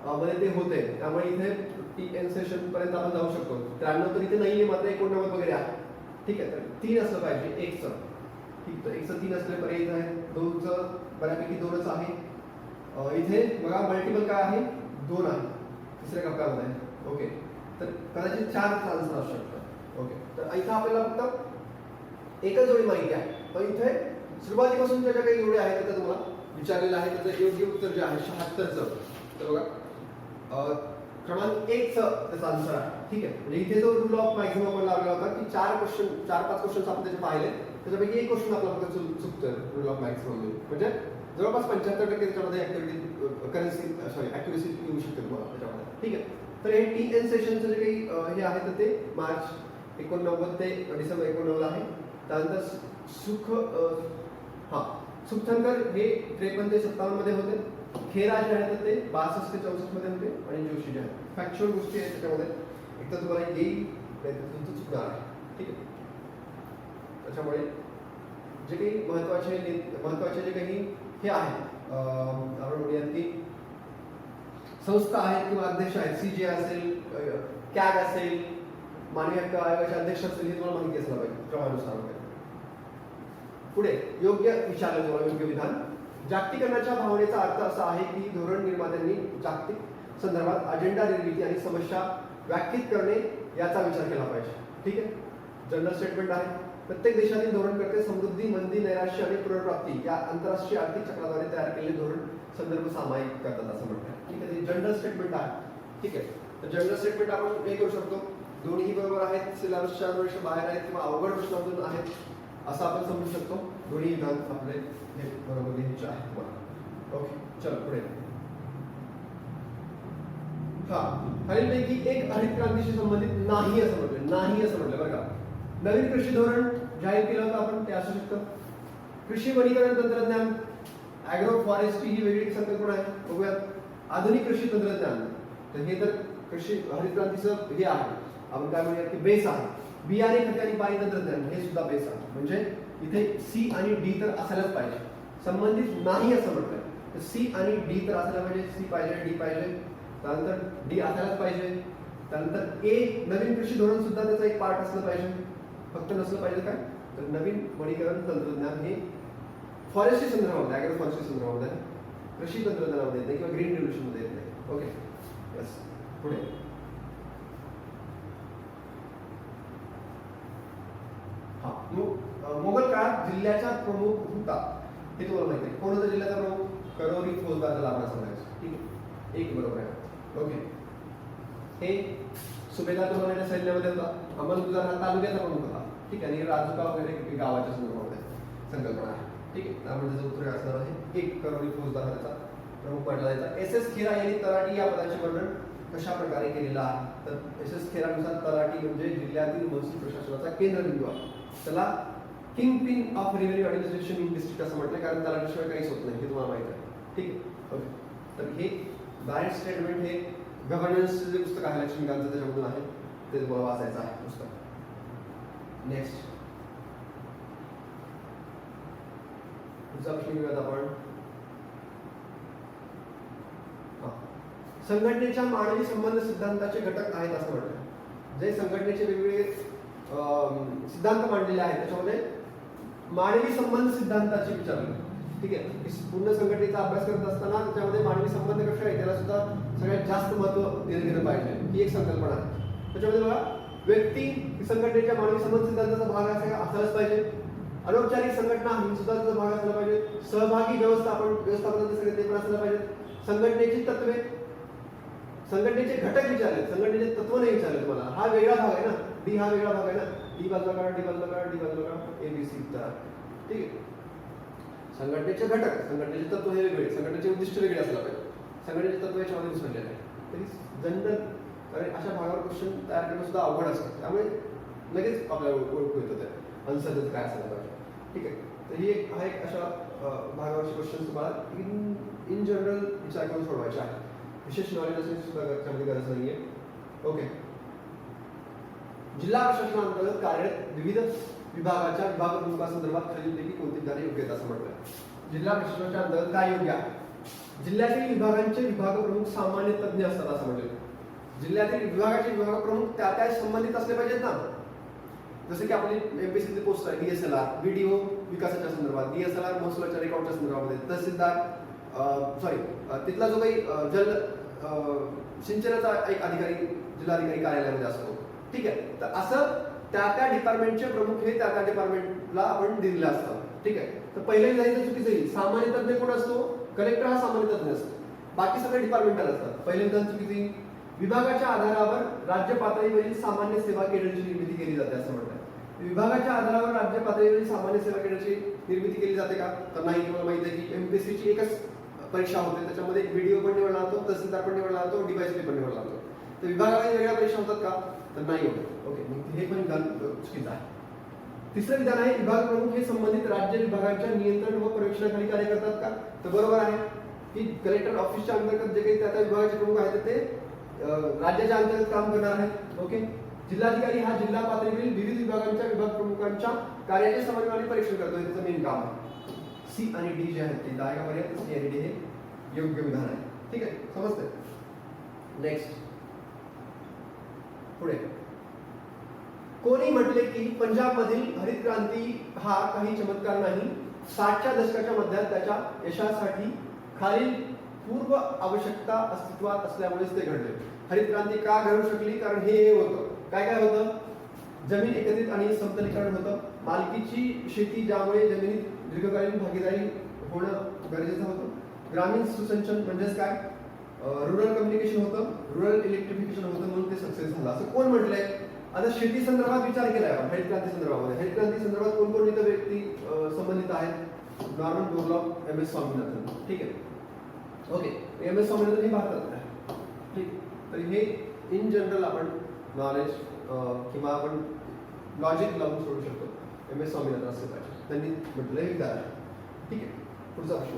मध्ये ते होते. त्यामुळे इथे टी एन सेशन पर्यंत आपण जाऊ शकतो. 93 तर इथे नाहीये, मात्र 89 वगैरे आहे. ठीक आहे, तर 3 असलं पाहिजे. 1चं ठीक, तर 1चं 3 असले पर्याय इथे आहे. 2चं बऱ्यापैकी 2च आहे. इथे बघा मल्टिपल काय आहे? 2 आहे तिसऱ्या कप्प्यामध्ये. ओके, तर कदाचित 4चा आन्सर असू शकतो. ओके, तर इथं आपल्याला फक्त एकच जोडी माहिती आहे, पण इथे सुरुवातीपासूनच्या ज्या काही जोड्या आहेत त्या तुम्हाला विचारलेलं आहे. त्याचं योग्य उत्तर जे आहे 76चं. तर बघा, क्रमांक 1चं त्याचा आन्सर आहे. ठीक आहे, म्हणजे इथे जो रूल ऑफ मॅक्सिमम आपण लावला होता की 4-5 क्वेश्चन आपण त्याचे पाहिले, त्याच्यापैकी एक क्वेश्चन आपला फक्त चुकतोय रूल ऑफ मॅक्सिमम म्हणजे जवळपास 75% त्याच्यामध्ये ऍक्युरेसी येऊ शकते तुम्हाला त्याच्यामध्ये. ठीक आहे, तर हे टी एन सेशनचं जे काही हे आहे तर ते मार्च 89 ते डिसेंबर 89 आहे. त्यानंतर सुखथनकर हे 53 ते 57 मध्ये होते. खेरा जे आहे तर ते 62 ते 64 मध्ये होते. आणि जोशी जे आहे फॅक्च्युअल गोष्टी आहेत त्याच्यामध्ये, एक तर तुम्हाला येईल नाही तर तुमचं चुकणार आहे. ठीक आहे, त्याच्यामुळे जे काही महत्वाचे जे काही हे आहेत आपण म्हणूयात की संस्था आहेत किंवा अध्यक्ष आहेत, सीजे असेल, कॅग असेल, मानवी हक्क आयोगाचे अध्यक्ष असतील, हे तुम्हाला माहिती असलं पाहिजे क्रमानुसार वगैरे. पुढे योग्य विचारलं तुम्हाला योग्य विधान. जागतिकीकरणाच्या भावनेचा अर्थ असा आहे की धोरण निर्मात्यांनी जागतिक संदर्भात अजेंडा निर्मिती आणि समस्या व्याख्यात करणे याचा विचार केला पाहिजे. ठीक आहे, जनरल स्टेटमेंट आहे. प्रत्येक देशातील धोरणकर्ते समृद्धी, मंदी, नैराश्य आणि पुनर्प्राप्ती या आंतरराष्ट्रीय आर्थिक चक्राद्वारे तयार केलेले धोरण संदर्भ सामायिक करतात असं म्हणतात. ठीक आहे, जनरल स्टेटमेंट आहे. ठीक आहे, तर जनरल स्टेटमेंट आपण हे करू शकतो. दोन्ही बरोबर आहेत, सिलेबसच्या वर्ष बाहेर आहेत किंवा अवघड प्रश्नातून आहेत असं आपण समजू शकतो. दोन्ही विधान आपले हे बरोबर लिहायचे आहेत. ओके, चल पुढे. हा खालीलपैकी एक हरित क्रांतीशी संबंधित नाही असं म्हटलं, नाही असं म्हटलं बरं का. नवीन कृषी धोरण जाहीर केलं होतं आपण, ते असू शकतं. कृषी वनीकरण तंत्रज्ञान, ॲग्रो फॉरेस्ट्री ही वेगळी संकल्पना आहे, बघूयात. आधुनिक कृषी तंत्रज्ञान, तर हे तर कृषी हरित क्रांतीचं हे आहे, आपण काय म्हणूया की बेस आहे. बियाणे खते आणि पाणी तंत्रज्ञान हे सुद्धा बेस आहे. म्हणजे इथे सी आणि डी तर असायलाच पाहिजे. संबंधित नाही असं म्हटलंय तर सी आणि डी तर असायला पाहिजे. सी पाहिजे, डी पाहिजे, त्यानंतर डी असायलाच पाहिजे. त्यानंतर ए नवीन कृषी धोरण सुद्धा त्याचा एक पार्ट असलं पाहिजे. फक्त नसलं पाहिजे काय तर नवीन वनीकरण तंत्रज्ञान हे फॉरेस्ट्री संदर्भामध्ये, ॲग्रो फॉरेस्ट्री संदर्भामध्ये, कृषी तंत्रज्ञानामध्ये येत नाही किंवा ग्रीन रिव्होल्यूशन मध्ये येत नाही. Okay, yes. पुढे हा मोगल काळात जिल्ह्याचा प्रमुख होता, हे तुम्हाला माहिती आहे. कोण होता जिल्ह्याचा प्रमुख? करोरी फौजदार लाभा सांगायचं. ठीक आहे, एक बरोबर आहे. ओके, हे सुभेदार तुम्हाला सैन्यामध्ये होता. अंमलबजार हा तालुक्याचा प्रमुख होता. ठीक आहे, आणि राजुका वगैरे गावाच्या संदर्भामध्ये संकल्पना आहे. ठीक आहे, त्यामुळे त्याचं उत्तर असणार आहे एक. करोरी फौजदार हा त्याचा प्रमुख मानला जायचा. एस एस खेरा यांनी तलाठी या पदाचे वर्णन कशा प्रकारे केलेलं आहे? तर एस एस खेरानुसार तलाठी म्हणजे जिल्ह्यातील महसूल प्रशासनाचा केंद्रबिंदू आहे. त्याला king pin of revenue administration in district असं म्हटलं, कारण तलाठीशिवाय काहीच होत नाही, हे तुम्हाला माहिती आहे. ठीक आहे, ओके. तर हे डायरेक्ट स्टेटमेंट हे गव्हर्नन्सचं जे पुस्तक आहे लक्ष्मीकांतचं त्याच्यामधून आहे, ते तुम्हाला वाचायचं आहे पुस्तक. नेक्स्ट पुढचा प्रश्न घेऊयात आपण. संघटनेच्या मानवी संबंध सिद्धांताचे घटक आहेत असं म्हटलं. जे संघटनेचे वेगवेगळे सिद्धांत मांडलेले आहेत त्याच्यामध्ये मानवी संबंध सिद्धांताचे विचारले. ठीक आहे, पूर्ण संघटनेचा अभ्यास करत असताना त्याच्यामध्ये मानवी संबंध कसे आहे त्याला सुद्धा सगळ्यात जास्त महत्व दिलं गेलं पाहिजे, ही एक संकल्पना आहे. त्याच्यामध्ये बघा, व्यक्ती संघटनेच्या मानवी संबंध सिद्धांताचा भाग असायलाच पाहिजे. अनौपचारिक संघटना ही सुद्धा त्याचा भाग असला पाहिजे. सहभागी व्यवस्थापनाचे सगळे ते पण असलं पाहिजे. संघटनेची तत्वे, संघटनेचे घटक विचारले, संघटनेचे तत्व नाही विचारले तुम्हाला. हा वेगळा भाग आहे ना, डी हा वेगळा भाग आहे ना. डी बाजूला काढा, डी बाजूला काढा, डी बाजूला काढा, ए बी सी. ठीक आहे, संघटनेचे घटक, संघटनेचे तत्व हे वेगळे, संघटनेचे उद्दिष्ट वेगळे असलं पाहिजे. संघटनेचे तत्व याच्यामध्ये विसरलेले आहे. तरी जनरल कारण अशा भागावर क्वेश्चन तयार करणं सुद्धा अवघड असतं, त्यामुळे लगेच आपल्याला ओळखू येतं त्या आन्सर काय असायला पाहिजे. ठीक आहे, तर ही एक हा एक अशा भागावरचे क्वेश्चन तुम्हाला इन जनरल विचार करून सोडवायचे आहे. विशेष नॉलेज असण्याची सुद्धा त्याच्यामध्ये गरज नाहीये. ओके, जिल्हा प्रशासनाअंतर्गत कार्यरत विविध विभागाच्या विभाग प्रमुखांसंदर्भात खालीलपैकी कोणती विधाने योग्य आहेत असं म्हटलं. जिल्हा प्रशासनाच्या अंतर्गत काय योग्य आहे? जिल्ह्यातील विभागांचे विभाग प्रमुख सामान्य तज्ञ असतात असं म्हटलं. जिल्ह्यातील विभागाचे विभाग प्रमुख त्या संबंधित असले पाहिजेत ना. जसं की आपली एमपीसीची पोस्ट आहे डीएसएलआर, व्हिडिओ विकासाच्या संदर्भात, डीएसएलआर महसुलाच्या रेकॉर्डच्या संदर्भामध्ये, तहसीलदार तिथला जो काही जल सिंचनाचा एक अधिकारी जिल्हाधिकारी कार्यालयामध्ये असतो. ठीक आहे, तर असं त्या डिपार्टमेंटचे प्रमुख हे त्या डिपार्टमेंटला आपण दिलेलं असतं. ठीक आहे, तर पहिल्या विधानाचं चुकीचं येईल. सामान्य तज्ञ कोण असतो? कलेक्टर हा सामान्य तज्ञ असतो, बाकी सगळे डिपार्टमेंटल असतात. पहिलं विधान चुकीचं. विभागाच्या आधारावर राज्य पातळीवरील सामान्य सेवा केंद्राची निर्मिती केली जाते असं म्हणतात. विभागाच्या आधारावर राज्य पातळीवरील सामान्य सेवा केंद्राची निर्मिती केली जाते का? तर नाही. तुम्हाला माहिती आहे की एमपीएससीची एकच परीक्षा होते, त्याच्यामध्ये व्हिडिओ पण निवडला जातो, तहसीलदार पण निवडला जातो, डीवायएसपी पण निवडला जातो. तर विभागामध्ये वेगळ्या परीक्षा होतात का? तर नाही होत. ओके, हे पण विधान चुकीचं आहे. तिसरं विधान आहे विभाग प्रमुख हे संबंधित राज्य विभागांच्या नियंत्रण व पर्यवेक्षणाखाली कार्य करतात का? तर बरोबर आहे की कलेक्टर ऑफिसच्या अंतर्गत जे काही त्या विभागाचे प्रमुख आहेत ते राज्याच्या अंतर्गत काम करणार आहेत. ओके, जिल्हाधिकारी हा जिल्हा पातळीवरील विविध विभागांच्या विभाग प्रमुखांच्या कार्याचे समन्वयाने परीक्षण करतो, हे त्याचं मेन काम आहे. सी आणि डी जे आहेत ते आहे का पर्यंत? सी आणि डी हे योग्य विधान आहे. ठीक आहे, समजतंय? नेक्स्ट पुढे, कोणी म्हटले की पंजाबमधील हरित क्रांती हा काही चमत्कार नाही. 60च्या दशकाच्या मध्यात त्याच्या यशासाठी खालील पूर्व आवश्यकता अस्तित्वात असल्यामुळेच ते घडले. हरित क्रांती का घडू शकली? कारण हे होतं. काय काय होतं? जमीन एकत्रित आणि समतलीकरण होतं. मालकीची शेती, ज्यामुळे जमिनीत दीर्घकालीन भागीदारी होणं गरजेचं होतं. ग्रामीण सुसंचन म्हणजेच काय? रुरल कम्युनिकेशन होतं, रुरल इलेक्ट्रिफिकेशन होतं, म्हणून ते सक्सेस झालं. असं कोण म्हटलंय? आता शेती संदर्भात विचार केलाय आपण हरित क्रांती संदर्भामध्ये. हरित क्रांती संदर्भात कोण कोण इथं व्यक्ती संबंधित आहेत? Norman Borlaug, M S Swaminathan. ठीक आहे, ओके. एम एस स्वामीनाथन हे भारतात आहे. ठीक, तर हे इन जनरल आपण नॉलेज किंवा आपण लॉजिक लावून सोडू शकतो. MS स्वामीनाथन असले पाहिजे त्यांनी म्हटलं हे विधान आहे. ठीक आहे, पुढचा प्रश्न.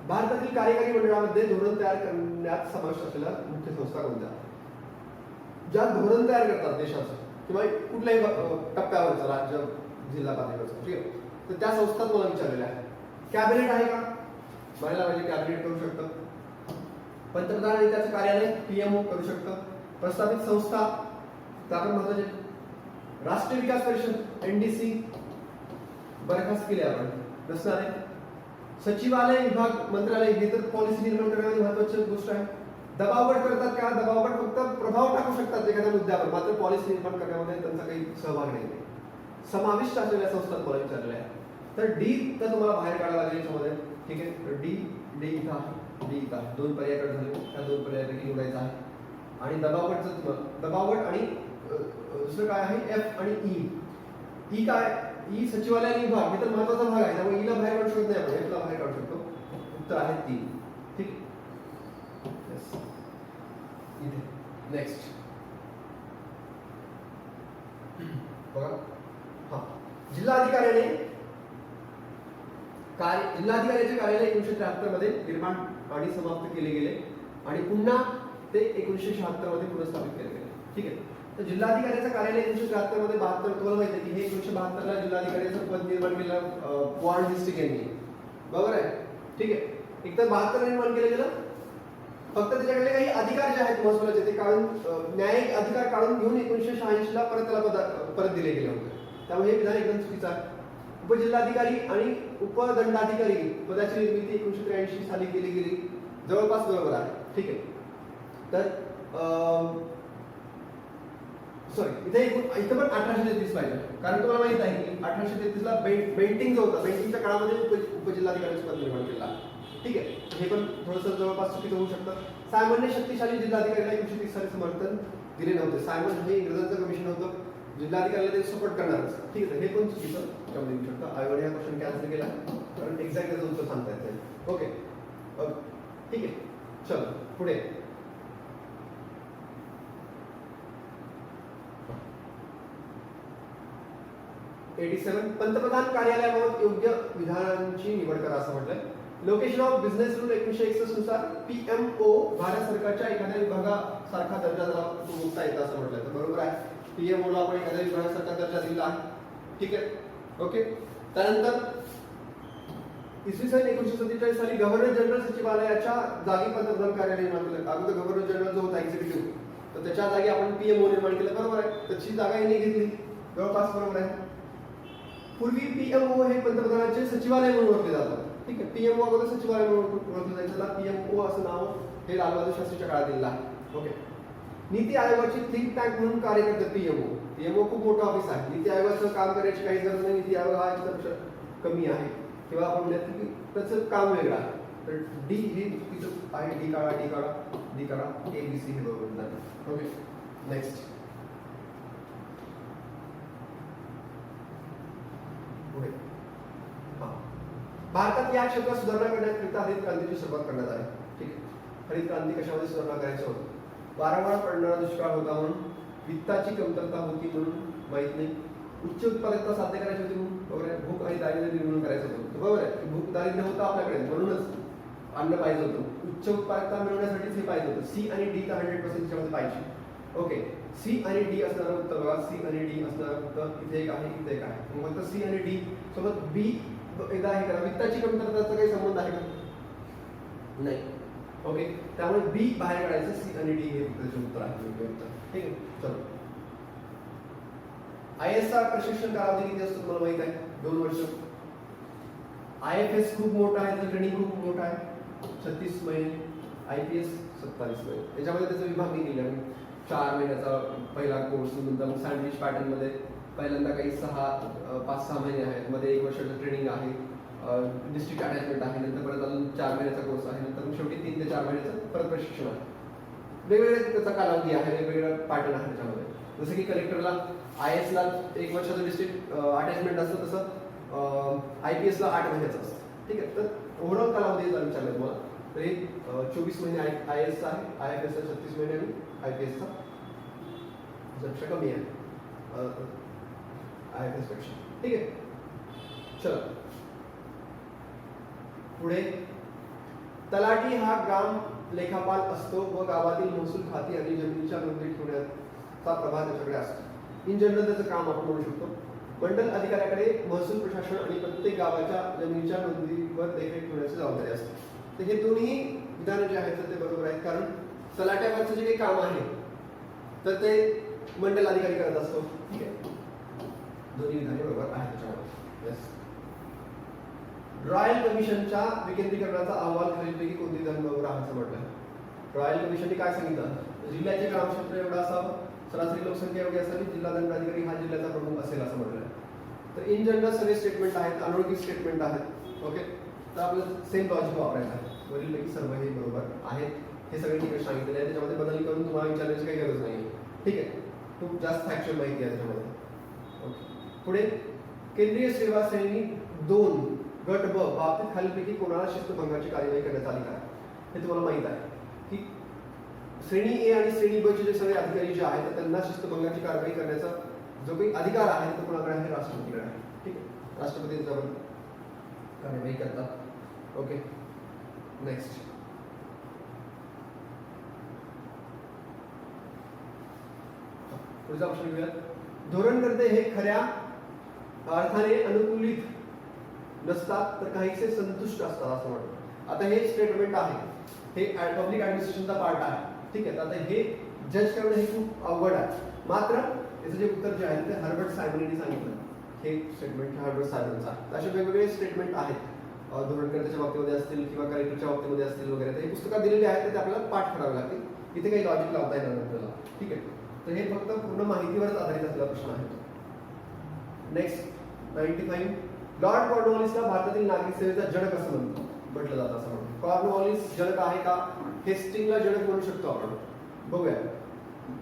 भारतातील कार्यकारी मंडळामध्ये धोरण तयार करण्यात समावेश असलेल्या मुख्य संस्था कोणत्या? ज्या धोरण तयार करतात देशाचं किंवा कुठल्याही टप्प्यावरचं, राज्य जिल्हा पातळीवरचं, ठीक आहे, तर त्या संस्थात मला विचारलेल्या आहे. कॅबिनेट आहे का? म्हणायला पाहिजे कॅबिनेट करू शकतं. पंतप्रधान आणि त्याचं कार्यालय PMO करू शकतं. प्रस्तावित संस्था तर आपण महत्वाचे राष्ट्रीय विकास परिषद NDC बरखास्त केले आपण नसणार आहे. सचिवालय, विभाग, मंत्रालय हे तर पॉलिसी निर्माण करण्यामध्ये महत्वाची गोष्ट आहे. दबावगट करतात का? दबावगट फक्त प्रभाव टाकू शकतात एखाद्या मुद्द्यावर, मात्र पॉलिसी निर्माण करण्यामध्ये त्यांचा काही सहभाग नाही. समाविष्ट असलेल्या संस्थात मला विचारलेलं आहे. तर D तर तुम्हाला बाहेर काढायला लागेल याच्यामध्ये. ठीक आहे, तर D इथं आहे, D इथं आहे. दोन पर्याय झाले, त्या दोन पर्यायापैकी निवडायचं आहे. आणि दबावगटचं तुम्हाला दबावगट आणि दुसरं काय आहे F आणि E काय? E सचिवालय आणि विभाग हे तर महत्वाचा भाग आहे, त्यामुळे ईला बाहेर काढू शकत नाही आपण, F ला बाहेर काढू शकतो. उत्तर आहे 3. ठीक. इथे नेक्स्ट बघा. हा, जिल्हाधिकाऱ्याचे कार्यालय 1973 मध्ये निर्माण आणि समाप्त केले गेले आणि पुन्हा ते 1976 मध्ये पुनर्स्थापित केले गेले. ठीक आहे, तर जिल्हाधिकाऱ्याचं कार्यालय 1973 मध्ये 72, तुम्हाला माहिती आहे की हे 1972 ला जिल्हाधिकाऱ्याचं पद निर्माण केलं पॉल डिस्ट्रिक्ट यांनी. बरोबर आहे. ठीक आहे, एकतर 72 निर्माण केलं गेलं. फक्त त्याच्याकडे काही अधिकार जे आहेत महत्त्वाचे ते काढून न्यायिक अधिकार काढून घेऊन 1986 ला परत त्याला परत दिले गेले होते. त्यामुळे हे विधान एकदम चुकीचं आहे. उपजिल्हाधिकारी आणि उपदंडाधिकारी पदाची निर्मिती 1983 साली केली गेली, जवळपास बरोबर आहे. ठीक आहे, तर सॉरी इथे पण 1833 पाहिजे, कारण तुम्हाला माहित आहे की 1833 ला बेंटिंग जो होता, बेंटिंगच्या काळामध्ये उपजिल्हाधिकाऱ्याचं पद निर्माण केलं. ठीक आहे, हे पण थोडंसं जवळपास चुकीचं होऊ शकतं. सायमनने शक्तिशाली जिल्हाधिकाऱ्याला 1930 साली समर्थन दिले नव्हते. सायमन हे इंग्रजांचं कमिशन होतं, जिल्हाधिकाऱ्याला ते सपोर्ट करणारच. ठीक आहे, हे पण चुकीचं त्यामध्ये येऊ शकतं. आयोगाने हा क्वेश्चन कॅन्सल केला कारण एक्झॅक्ट त्याचं उत्तर सांगता येत नाही. ओके, ठीक आहे, चलो पुढे. पंतप्रधान कार्यालयाबाबत योग्य विधानांची निवड करा असं म्हटलंय. लोकेशन ऑफ बिझनेस रूल 1961 नुसार PMO भारत सरकारच्या एखाद्या विभागासारखा दर्जा मुक्ता येतं असं म्हटलंय. तर बरोबर आहे, PMO ला आपण एखाद्या विभागासारखा दर्जा दिला आहे. ठीक आहे, ओके. त्यानंतर इसवी सन 1947 साली गव्हर्नर जनरल सचिवालयाच्या जागी पंतप्रधान कार्यालय निर्माण केलं. अगोदर गव्हर्नर जनरल जो होता एक्झिक्युटिव्ह, तर त्याच्या जागी आपण PMO निर्माण केलं. बरोबर आहे, त्याची जागा यांनी घेतली, जवळपास बरोबर आहे. पूर्वी PMO हे पंतप्रधानांचे सचिवालय म्हणून ओळखले जातात. ठीक आहे, PMO अगोदर सचिवालय म्हणून ओळखलं जायचं, त्याला PMO असं नाव हे लालबहादूर शास्त्रीच्या काळात दिलेलं आहे. ओके. नीती आयोगाची थिंक टँक म्हणून कार्य करते PMO खूप मोठं ऑफिस आहे. नीती आयोगाचं काम करायची काही गरज नाही, नीती आयोग हा याच्यापेक्षा कमी आहे, किंवा आपण म्हणूयात की त्याचं काम वेगळं आहे. तर D हे तिचं आहे, D काढा, ABC हे बरोबर झालं. Okay, next. पुढे भारतात या क्षेत्रात सुधारणा करण्याकरिता हरित क्रांतीची सुरुवात करण्यात आली. ठीक आहे, हरित क्रांती कशामध्ये सुधारणा करायची होती? वारंवार पडणारा दुष्काळ होता म्हणून, वित्ताची कमतरता होती म्हणून, माहित नाही, उच्च उत्पादकता साध्य करायची होती म्हणून, बरोबर आहे, भूक आणि दारिद्र्य निर्मूलन करायचं होतं. बरोबर आहे, भूक दारिद्र्य होतं आपल्याकडे म्हणूनच अन्न पाहिजे होतं. उच्च उत्पादकता मिळवण्यासाठीच हे पाहिजे होतं. C आणि D तर 100% त्याच्यामध्ये पाहिजे. ओके, C आणि D असणारं उत्तर बघा, C आणि D असणारं उत्तर इथे एक आहे, इथे एक आहे. मग C आणि D सोबत B एकदा हे करा. वित्ताची कमतरतेचा काही संबंध आहे का? नाही. ओके, त्यामुळे B बाहेर काढायचं, C आणि D हे त्याचे उत्तर आहे. ठीक आहे, चलो. ISR प्रशिक्षण कालावधी किती असतो तुम्हाला माहित आहे? 2 वर्ष. IFS खूप मोठा आहे, त्याचं ट्रेनिंग खूप मोठं आहे, 36 महिने. IPS 27 महिने. याच्यामध्ये त्याचा विभाग नाही केला. 4 महिन्याचा पहिला कोर्स, नंतर मग सँडविच पॅटर्न मध्ये पहिल्यांदा काही 5-6 महिने आहेत, मध्ये 1 वर्षाचं ट्रेनिंग आहे, डिस्ट्रिक्ट अटॅचमेंट आहे, नंतर परत अजून 4 महिन्याचा कोर्स आहे, नंतर मग शेवटी 3 ते 4 महिन्याचं परत प्रशिक्षण आहे. वेगवेगळे त्याचा कालावधी आहे, वेगवेगळं पॅटर्न आहे त्याच्यामध्ये. जसं की कलेक्टरला IS ला 1 वर्षाचं डिस्ट्रिक्ट अटॅचमेंट असतं, तसं IPS ला 8 महिन्याचं असतं. ठीक आहे, तर ओव्हरऑल कालावधी विचारलं तुम्हाला. तर हे 24 महिने आय एसचा आहे, IFSचा 36 महिने आणि IPSचा पेक्षा कमी आहे IFS पेक्षा. ठीक आहे, चला पुढे. तलाठी हा ग्राम लेखापाल असतो व गावातील महसूल खाती आणि जमिनीच्या नोंदी ठेवण्याचा प्रभाव त्याच्याकडे असतो. इन जनरल त्याचं काम आपण म्हणू शकतो. मंडल अधिकाऱ्याकडे महसूल प्रशासन आणि प्रत्येक गावाच्या जमिनीच्या नोंदीवर देखरेख ठेवण्याची जबाबदारी असते. तर हे दोन्ही विधान जे आहेत ते बरोबर आहेत, कारण तलाट्यावरचं जे काही काम आहे तर ते मंडल अधिकारी करत असतो. ठीक आहे, दोन्ही विधाने बरोबर आहेत त्याच्यामध्ये. येस. रॉयल कमिशनच्या विकेंद्रीकरणाचा अहवाल खालीलपैकी कोणती विधान बरोबर आहे असं म्हटलं. रॉयल कमिशनने काय सांगितलं, जिल्ह्याचे ग्रामक्षेत्र एवढं असावं, सरासरी लोकसंख्या एवढी असावी, जिल्हा दंडाधिकारी हा जिल्ह्याचा प्रमुख असेल असं म्हटलं. तर इन जनरल सगळे स्टेटमेंट आहेत, अनोळखी स्टेटमेंट आहेत. ओके, तर आपल्याला सेम लॉजिक वापरायचं आहे. वरीलपैकी सर्व हे बरोबर आहेत, हे सगळे निकष सांगितलेले आहे, त्याच्यामध्ये बदल करून तुम्हाला विचारण्याची काही गरज नाही. ठीक आहे, खूप जास्त फॅक्च्युअल माहिती आहे त्याच्यामध्ये. ओके, पुढे. केंद्रीय सेवा श्रेणी 2 गट ब बाबतीत खालीलपैकी कोणाला शिस्तभंगाची कार्यवाही करण्याचा अधिकार आहे. हे तुम्हाला माहित आहे की श्रेणी ए आणि श्रेणी ब चे जे सगळे अधिकारी जे आहेत त्यांना शिस्तभंगाची कारवाई करण्याचा जो काही अधिकार आहे तो कोणाकडे आहे, राष्ट्रपतीकडे आहे. ठीक आहे, राष्ट्रपती त्याच्यावर कार्यवाही करतात. Okay, next. पुढचा प्रश्न घेऊया. धोरणकर्ते हे खऱ्या अर्थाने अनुकूलित नसतात तर काहीसे संतुष्ट असतात असं म्हणतात. आता हे स्टेटमेंट आहे, हे पब्लिक ऍडमिनिस्ट्रेशनचा पार्ट आहे. ठीक आहे, तर आता हे जज करणं हे खूप अवघड आहे. मात्र याचं जे उत्तर जे आहे ते हर्बर्ट सायमनने सांगितलं. हे स्टेटमेंट हर्बर्ट सायमनचा. असे वेगवेगळे स्टेटमेंट आहेत धोरणकर्त्याच्या बाबतीमध्ये असतील किंवा कलेक्टरच्या बाबतीमध्ये असतील वगैरे. तर हे पुस्तकात दिलेले आहेत, ते आपल्याला पाठ करावे लागतील. इथे काही लॉजिक लावता येणार नाही आपल्याला. ठीक आहे, तर हे फक्त पूर्ण माहितीवरच आधारित असलेला प्रश्न आहे. नेक्स्ट 95. लॉर्ड कॉर्नवॉलिसला भारतातील नागरिक सेवेचा जनक असं म्हटलं जातं असं म्हणतो. कॉर्नवॉलिस जनक आहे का? हेस्टिंगला जनक म्हणू शकतो आपण. बघूया.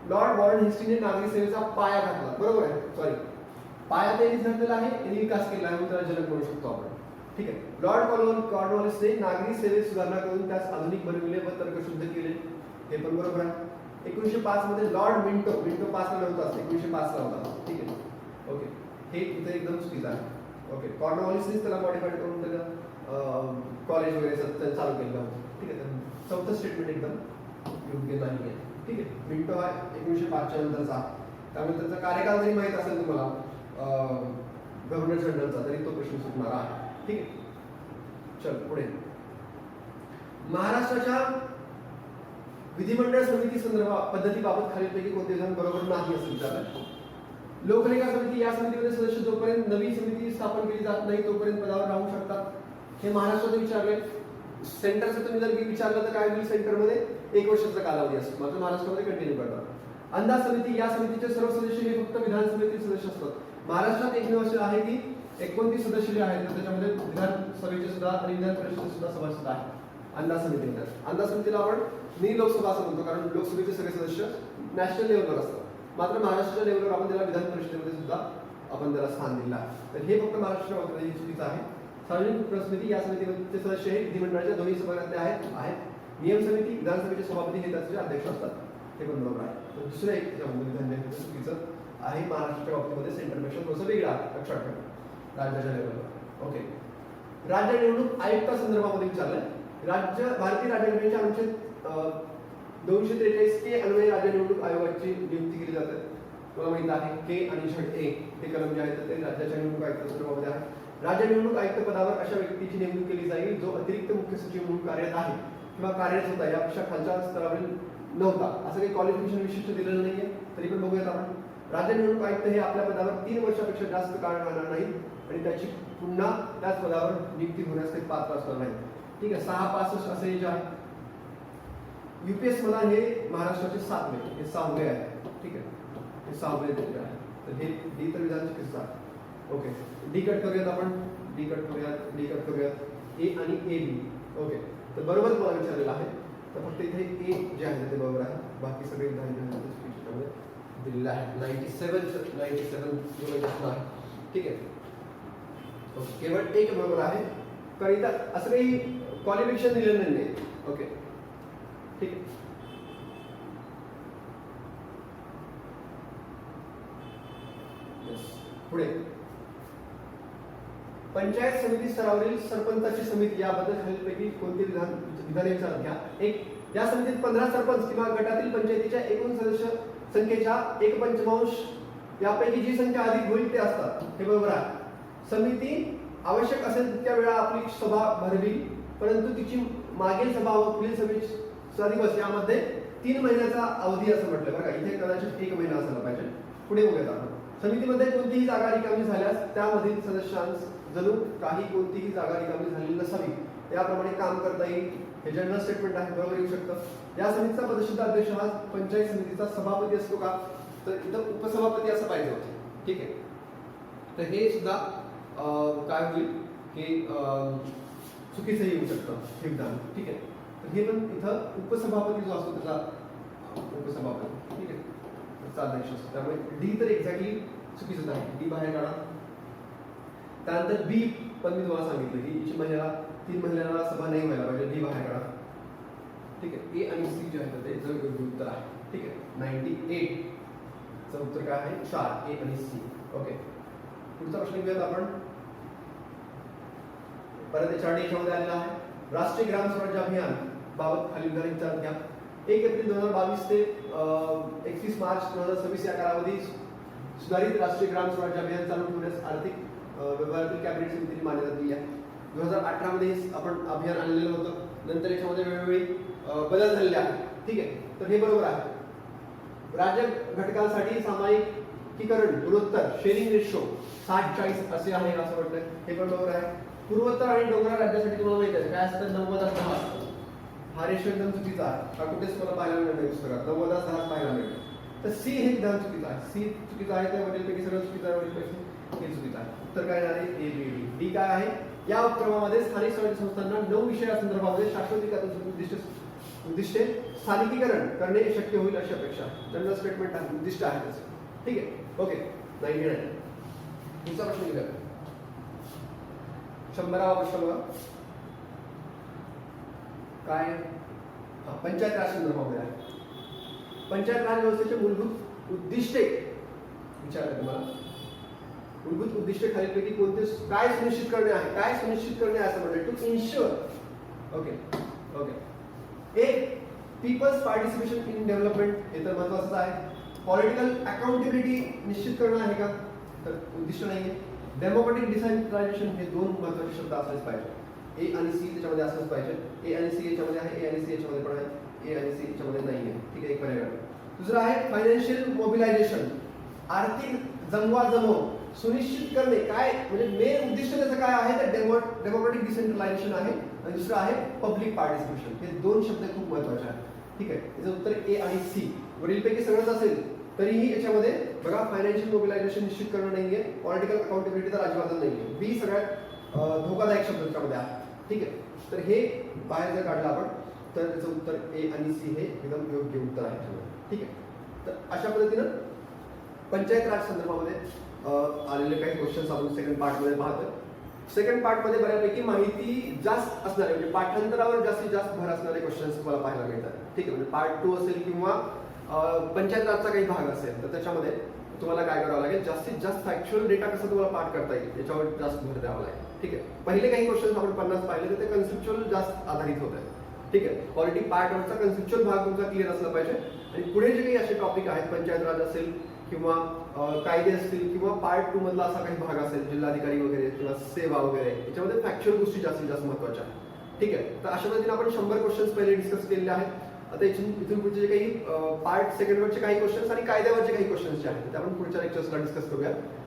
लॉर्ड वॉरन हेस्टिंगने नागरिक सेवेचा पाया घातला, बरोबर आहे. सॉरी, पाया त्यांनी घातलेला आहे, त्यांनी विकास केला आहे, म्हणून त्याला जनक म्हणू शकतो आपण. ठीक आहे, लॉर्ड कॉर्नवॉलिसने नागरी सेवेत सुधारणा करून त्यास आधुनिक बनविले व तर्कशुद्ध केले. हे पण बरोबर आहे. 1905 मध्ये लॉर्ड मिंटो 5 ला नव्हता, 1905 ला होता. ठीक आहे, ओके, हे इथे एकदम चुकीचं आहे. ओके, कॉर्नवॉलिसनेच त्याला मॉडिफाईड करून त्याला कॉलेज वगैरे चालू केलं होतं. ठीक आहे, तर चौथं स्टेटमेंट एकदम योग्य नाही आहे. ठीक आहे, मिंटो हा 1905 च्या नंतरचा, त्यामुळे त्याचा कार्यकाळ जरी माहित असेल तुम्हाला गव्हर्नर जनरलचा, तरी तो प्रश्न सुटणार आहे. ठीक आहे, चल पुढे. महाराष्ट्राच्या विधिमंडळ समिती संदर्भात पद्धतीबाबत खालीलपैकी कोणते विधान बरोबर नाही असं विचारलं. लोकलेखा समिती या समितीमध्ये सदस्य जोपर्यंत नवी समिती स्थापन केली जात नाही तोपर्यंत पदावर राहू शकतात. हे महाराष्ट्रात विचारले. सेंटरचं तुम्ही जर विचारलं तर काय होईल, सेंटरमध्ये 1 वर्षाचा कालावधी असतो, मात्र महाराष्ट्रामध्ये कंटिन्यू करतात. अंदाज समिती या समितीचे सर्व सदस्य हे फक्त विधान समितीचे सदस्य असतात. महाराष्ट्रात एकमेव असे आहे की 29 सदस्य जे आहेत त्याच्यामध्ये विधानसभेचे सुद्धा आणि विधान परिषदेचे सुद्धा सभासद आहेत. अंदाज समितीमध्ये, अंदाज समितीला आपण मिनी लोकसभा असं म्हणतो, कारण लोकसभेचे सगळे सदस्य नॅशनल लेवलवर असतात. मात्र महाराष्ट्राच्या लेवलवर आपण त्याला विधान परिषदेमध्ये सुद्धा आपण त्याला स्थान दिलं आहे. तर हे फक्त महाराष्ट्राच्या बाबतीत चुकीचं आहे. सार्वजनिक समिती या समितीचे सदस्य हे विधिमंडळाच्या दोन्ही सभागृहातले आहेत. नियम समिती विधानसभेचे सभापती हे त्याचे अध्यक्ष असतात. हे पण बरोबर आहे. तर दुसरं एक विधान चुकीचं आहे महाराष्ट्राच्या बाबतीमध्ये, सेंटरपेक्षा थोडंसं वेगळं आहे, लक्षात ठेवा राज्याच्या लेवलवर. ओके, राज्य निवडणूक आयुक्ता संदर्भामध्ये विचारलंय. भारतीय राज्य घटनेच्या अनुच्छेद 243 के अन्वये राज्य निवडणूक आयोगाची नियुक्ती केली जाते. तुम्हाला माहित आहे के आणि Z1 हे कलम जे आहेत ते राज्याच्या निवडणूक आयुक्त संदर्भामध्ये आहे. राज्य निवडणूक आयुक्त पदावर अशा व्यक्तीची नेमणूक केली जाईल जो अतिरिक्त मुख्य सचिव म्हणून कार्यरत आहे किंवा कार्यरत होता, यापेक्षा खालच्या स्तरावरील नव्हता. असं काही क्वालिफिकेशन विशिष्ट दिलेलं नाहीये, तरी पण बघूयात आपण. राज्य निवडणूक आयुक्त हे आपल्या पदावर 3 वर्षापेक्षा जास्त काळ राहणार नाही आणि त्याची पुन्हा त्याच पदावर नियुक्ती होण्यास ते पात्र असणार नाही. ठीक आहे, 665 असे जे आहे. UPS मला हे महाराष्ट्राचे 7वे, हे 6वे आहे. ठीक आहे, हे 6वे आहे. तर हे डी तर विधान चुकीचं आहे. ओके, डी कट करूयात आपण, डी कट करूयात, ए आणि ए बी. ओके, तर बरोबर तुम्हाला विचारलेलं आहे. तर फक्त इथे ए जे आहे ते बरोबर आहे, बाकी सगळे विधान जे आहेत ते चुकीचे दिलेलं आहे. 97 जो प्रश्न आहे. ठीक आहे, केवळ एक बरोबर आहे. कारण इथं असं काही क्वालिफिकेशन दिलेलं नाही. ओके, ठीक आहे. पुढे पंचायत समिती स्तरावरील सरपंचाची समिती याबद्दल खालीलपैकी कोणते विधाने विचारात घ्या. एक, या समितीत 15 सरपंच किंवा गटातील पंचायतीच्या एकूण सदस्य संख्येच्या 1/5 यापैकी जी संख्या अधिक होईल ते असतात. हे बरोबर आहे. समिती आवश्यक असेल तितक्या वेळा आपली सभा भरवी, परंतु तिची मागील सभा व पुढील सभेचा दिवस यामध्ये 3 महिन्याचा अवधी असं म्हटलं. बघा इथे कदाचित 1 महिना असायला पाहिजे. पुढे बघूयात आपण. समितीमध्ये कोणतीही जागा रिकामी झाल्यास त्यामधील सदस्यांस जणू काही कोणतीही जागा रिकामी झालेली नसावी याप्रमाणे काम करता येईल. हे जनरल स्टेटमेंट आहे, बरोबर येऊ शकतं. या समितीचा पदसिद्ध अध्यक्ष हा पंचायत समितीचा सभापती असतो का, तर इथं उपसभापती असं पाहिजे होते. ठीक आहे. तर हे सुद्धा काय होईल की चुकीचं येऊ शकतं हे विधान. ठीक आहे. तर हे पण इथं उपसभापती जो असतो त्याचा उपसभापती, ठीक आहे, त्याचा अध्यक्ष असतो. त्यामुळे डी तर एक्झॅक्टली चुकीचं आहे. डी बाहेर काढा. त्यानंतर बी पण मी तुम्हाला सांगितलं की हिची महिन्याला 3 महिन्याला सभा नाही व्हायला पाहिजे. डी बाहेर काढा. ठीक आहे. ए आणि सी जे आहे ते जर उत्तर आहे. ठीक आहे. 98 चं उत्तर काय आहे? 4 ए आणि सी. ओके. पुढचा प्रश्न घेऊयात आपण. परत याच्यामध्ये आलेला आहे. राष्ट्रीय ग्राम स्वराज्य अभियान बाबत खालील विधान विचारात घ्या. 1 एप्रिल 2022 ते 31 मार्च 2026 या कालावधीत सुधारित राष्ट्रीय ग्राम स्वराज्य अभियान चालू ठेवण्यास आर्थिक व्यवहारातील कॅबिनेट समितीने मान्यता दिली आहे. 2018 मध्ये आपण अभियान आणलेलं होतं. नंतर याच्यामध्ये वेळोवेळी बदल झालेले आहेत. ठीक आहे. तर हे बरोबर आहे. राज्य घटकांसाठी सामायिकीकरण गुणोत्तर शेअरिंग रेशो 60-40 असे आहे असं वाटतं. हे पण बरोबर आहे. पूर्वोत्तर आणि डोंगराळ राज्यासाठी तुम्हाला माहिती आहे काय असतं? 90-10 असतं. हा रेशो एकदम चुकीचा आहे. हा कुठेच मला पाहायला मिळणार पुस्तकात 90-10 पाहायला मिळेल. तर सी हे विधान चुकीचं आहे. सी चुकीचं आहे. त्या वरीलपैकी सगळं चुकीचं आहे. वरीलपैकी हे चुकीचं आहे. उत्तर काय आहे? ए, बी, डी. डी काय आहे? या उपक्रमामध्ये स्थानिक स्वराज्य संस्थांना 9 विषयासंदर्भामध्ये शाश्वत विकासाची उद्दिष्टे स्थानिकीकरण करणे शक्य होईल अशी अपेक्षा. जनरल स्टेटमेंट आहे, उद्दिष्ट आहे त्याचं. ठीक आहे. ओके. 99. पुढचा प्रश्न घेऊया. 100वा प्रश्न बघा. काय? पंचायत राज संदर्भामध्ये आहे. पंचायत राज व्यवस्थेचे मूलभूत उद्दिष्टे विचारले तुम्हाला. मूलभूत उद्दिष्टे खालीलपैकी कोणते काय सुनिश्चित करणे आहे? काय सुनिश्चित करणे आहे असं म्हणतात. To ensure. ओके. ओके. एक, पीपल्स पार्टिसिपेशन इन डेव्हलपमेंट. हे तर महत्वाचं आहे. पॉलिटिकल अकाउंटेबिलिटी निश्चित करणं आहे का? तर उद्दिष्ट नाहीये. डेमोक्रेटिक डिसेंट्रलायझेशन हे 2 महत्त्वाचे शब्द असलेच पाहिजे. ए आणि सी त्याच्यामध्ये असलंच पाहिजे. ए आणि सी याच्यामध्ये आहे. ए आणि सी याच्यामध्ये पण आहे. ए आणि सी याच्यामध्ये नाही आहे. ठीक आहे. एक पर्याय. दुसरं आहे फायनान्शियल मोबिलायझेशन. आर्थिक जमवाजमव सुनिश्चित करणे. काय म्हणजे मेन उद्दिष्ट त्याचं काय आहे? तर डेमोक्रेटिक डिसेंट्रलायझेशन आहे. आणि दुसरं आहे पब्लिक पार्टिसिपेशन. हे 2 शब्द खूप महत्त्वाचे आहेत. ठीक आहे. याचं उत्तर ए आणि सी. वरीलपैकी सगळंच असेल तरीही याच्यामध्ये बघा फायनान्शियल मोबिलायझेशन निश्चित करणं नाहीये. पॉलिटिकल अकाउंटेबिलिटी तर अजिबातच नाहीये. बी सगळ्यात धोकादायक शब्द त्याच्यामध्ये आहे. ठीक आहे. तर हे बाहेर जर काढलं आपण तर त्याचं उत्तर ए आणि सी हे एकदम योग्य उत्तर आहे. ठीक आहे. तर अशा पद्धतीनं पंचायत राज संदर्भामध्ये आलेले काही क्वेश्चन्स आपण सेकंड पार्ट मध्ये पाहतो. सेकंड पार्ट मध्ये बऱ्यापैकी माहिती जास्त असणारे म्हणजे पाठांतरावर जास्तीत जास्त भर असणारे क्वेश्चन्स तुम्हाला पाहायला मिळतात. ठीक आहे. म्हणजे पार्ट 2 असेल किंवा पंचायत राजचा काही भाग असेल तर त्याच्यामध्ये तुम्हाला काय करावं लागेल? जास्तीत जास्त फॅक्च्युअल डेटा कसं तुम्हाला पाठ करता येईल याच्यावर जास्त भर द्यावा लागेल. ठीक आहे. पहिले काही क्वेश्चन्स आपण 50 पाहिले तर ते कन्सेप्च्युअल जास्त आधारित होत आहेत. ठीक आहे. क्वालिटी पार्टवरचा कन्सेप्च्युअल भाग तुमचा क्लिअर असला पाहिजे. आणि पुढे जे काही असे टॉपिक आहेत पंचायत राज असेल किंवा कायदे असतील किंवा पार्ट 2 मधला असा काही भाग असेल जिल्हाधिकारी वगैरे किंवा सेवा वगैरे याच्यामध्ये फॅक्च्युअल गोष्टी जास्तीत जास्त महत्त्वाच्या आहेत. ठीक आहे. तर अशा पद्धतीने आपण 100 क्वेश्चन्स पहिले डिस्कस केलेले आहेत. आता इथून पुढचे जे काही पार्ट सेकंडवरचे काही क्वेश्चन्स आणि कायद्यावरचे काही क्वेश्चन्स जे आहेत ते आपण पुढच्या लेक्चर्सला डिस्कस करूया.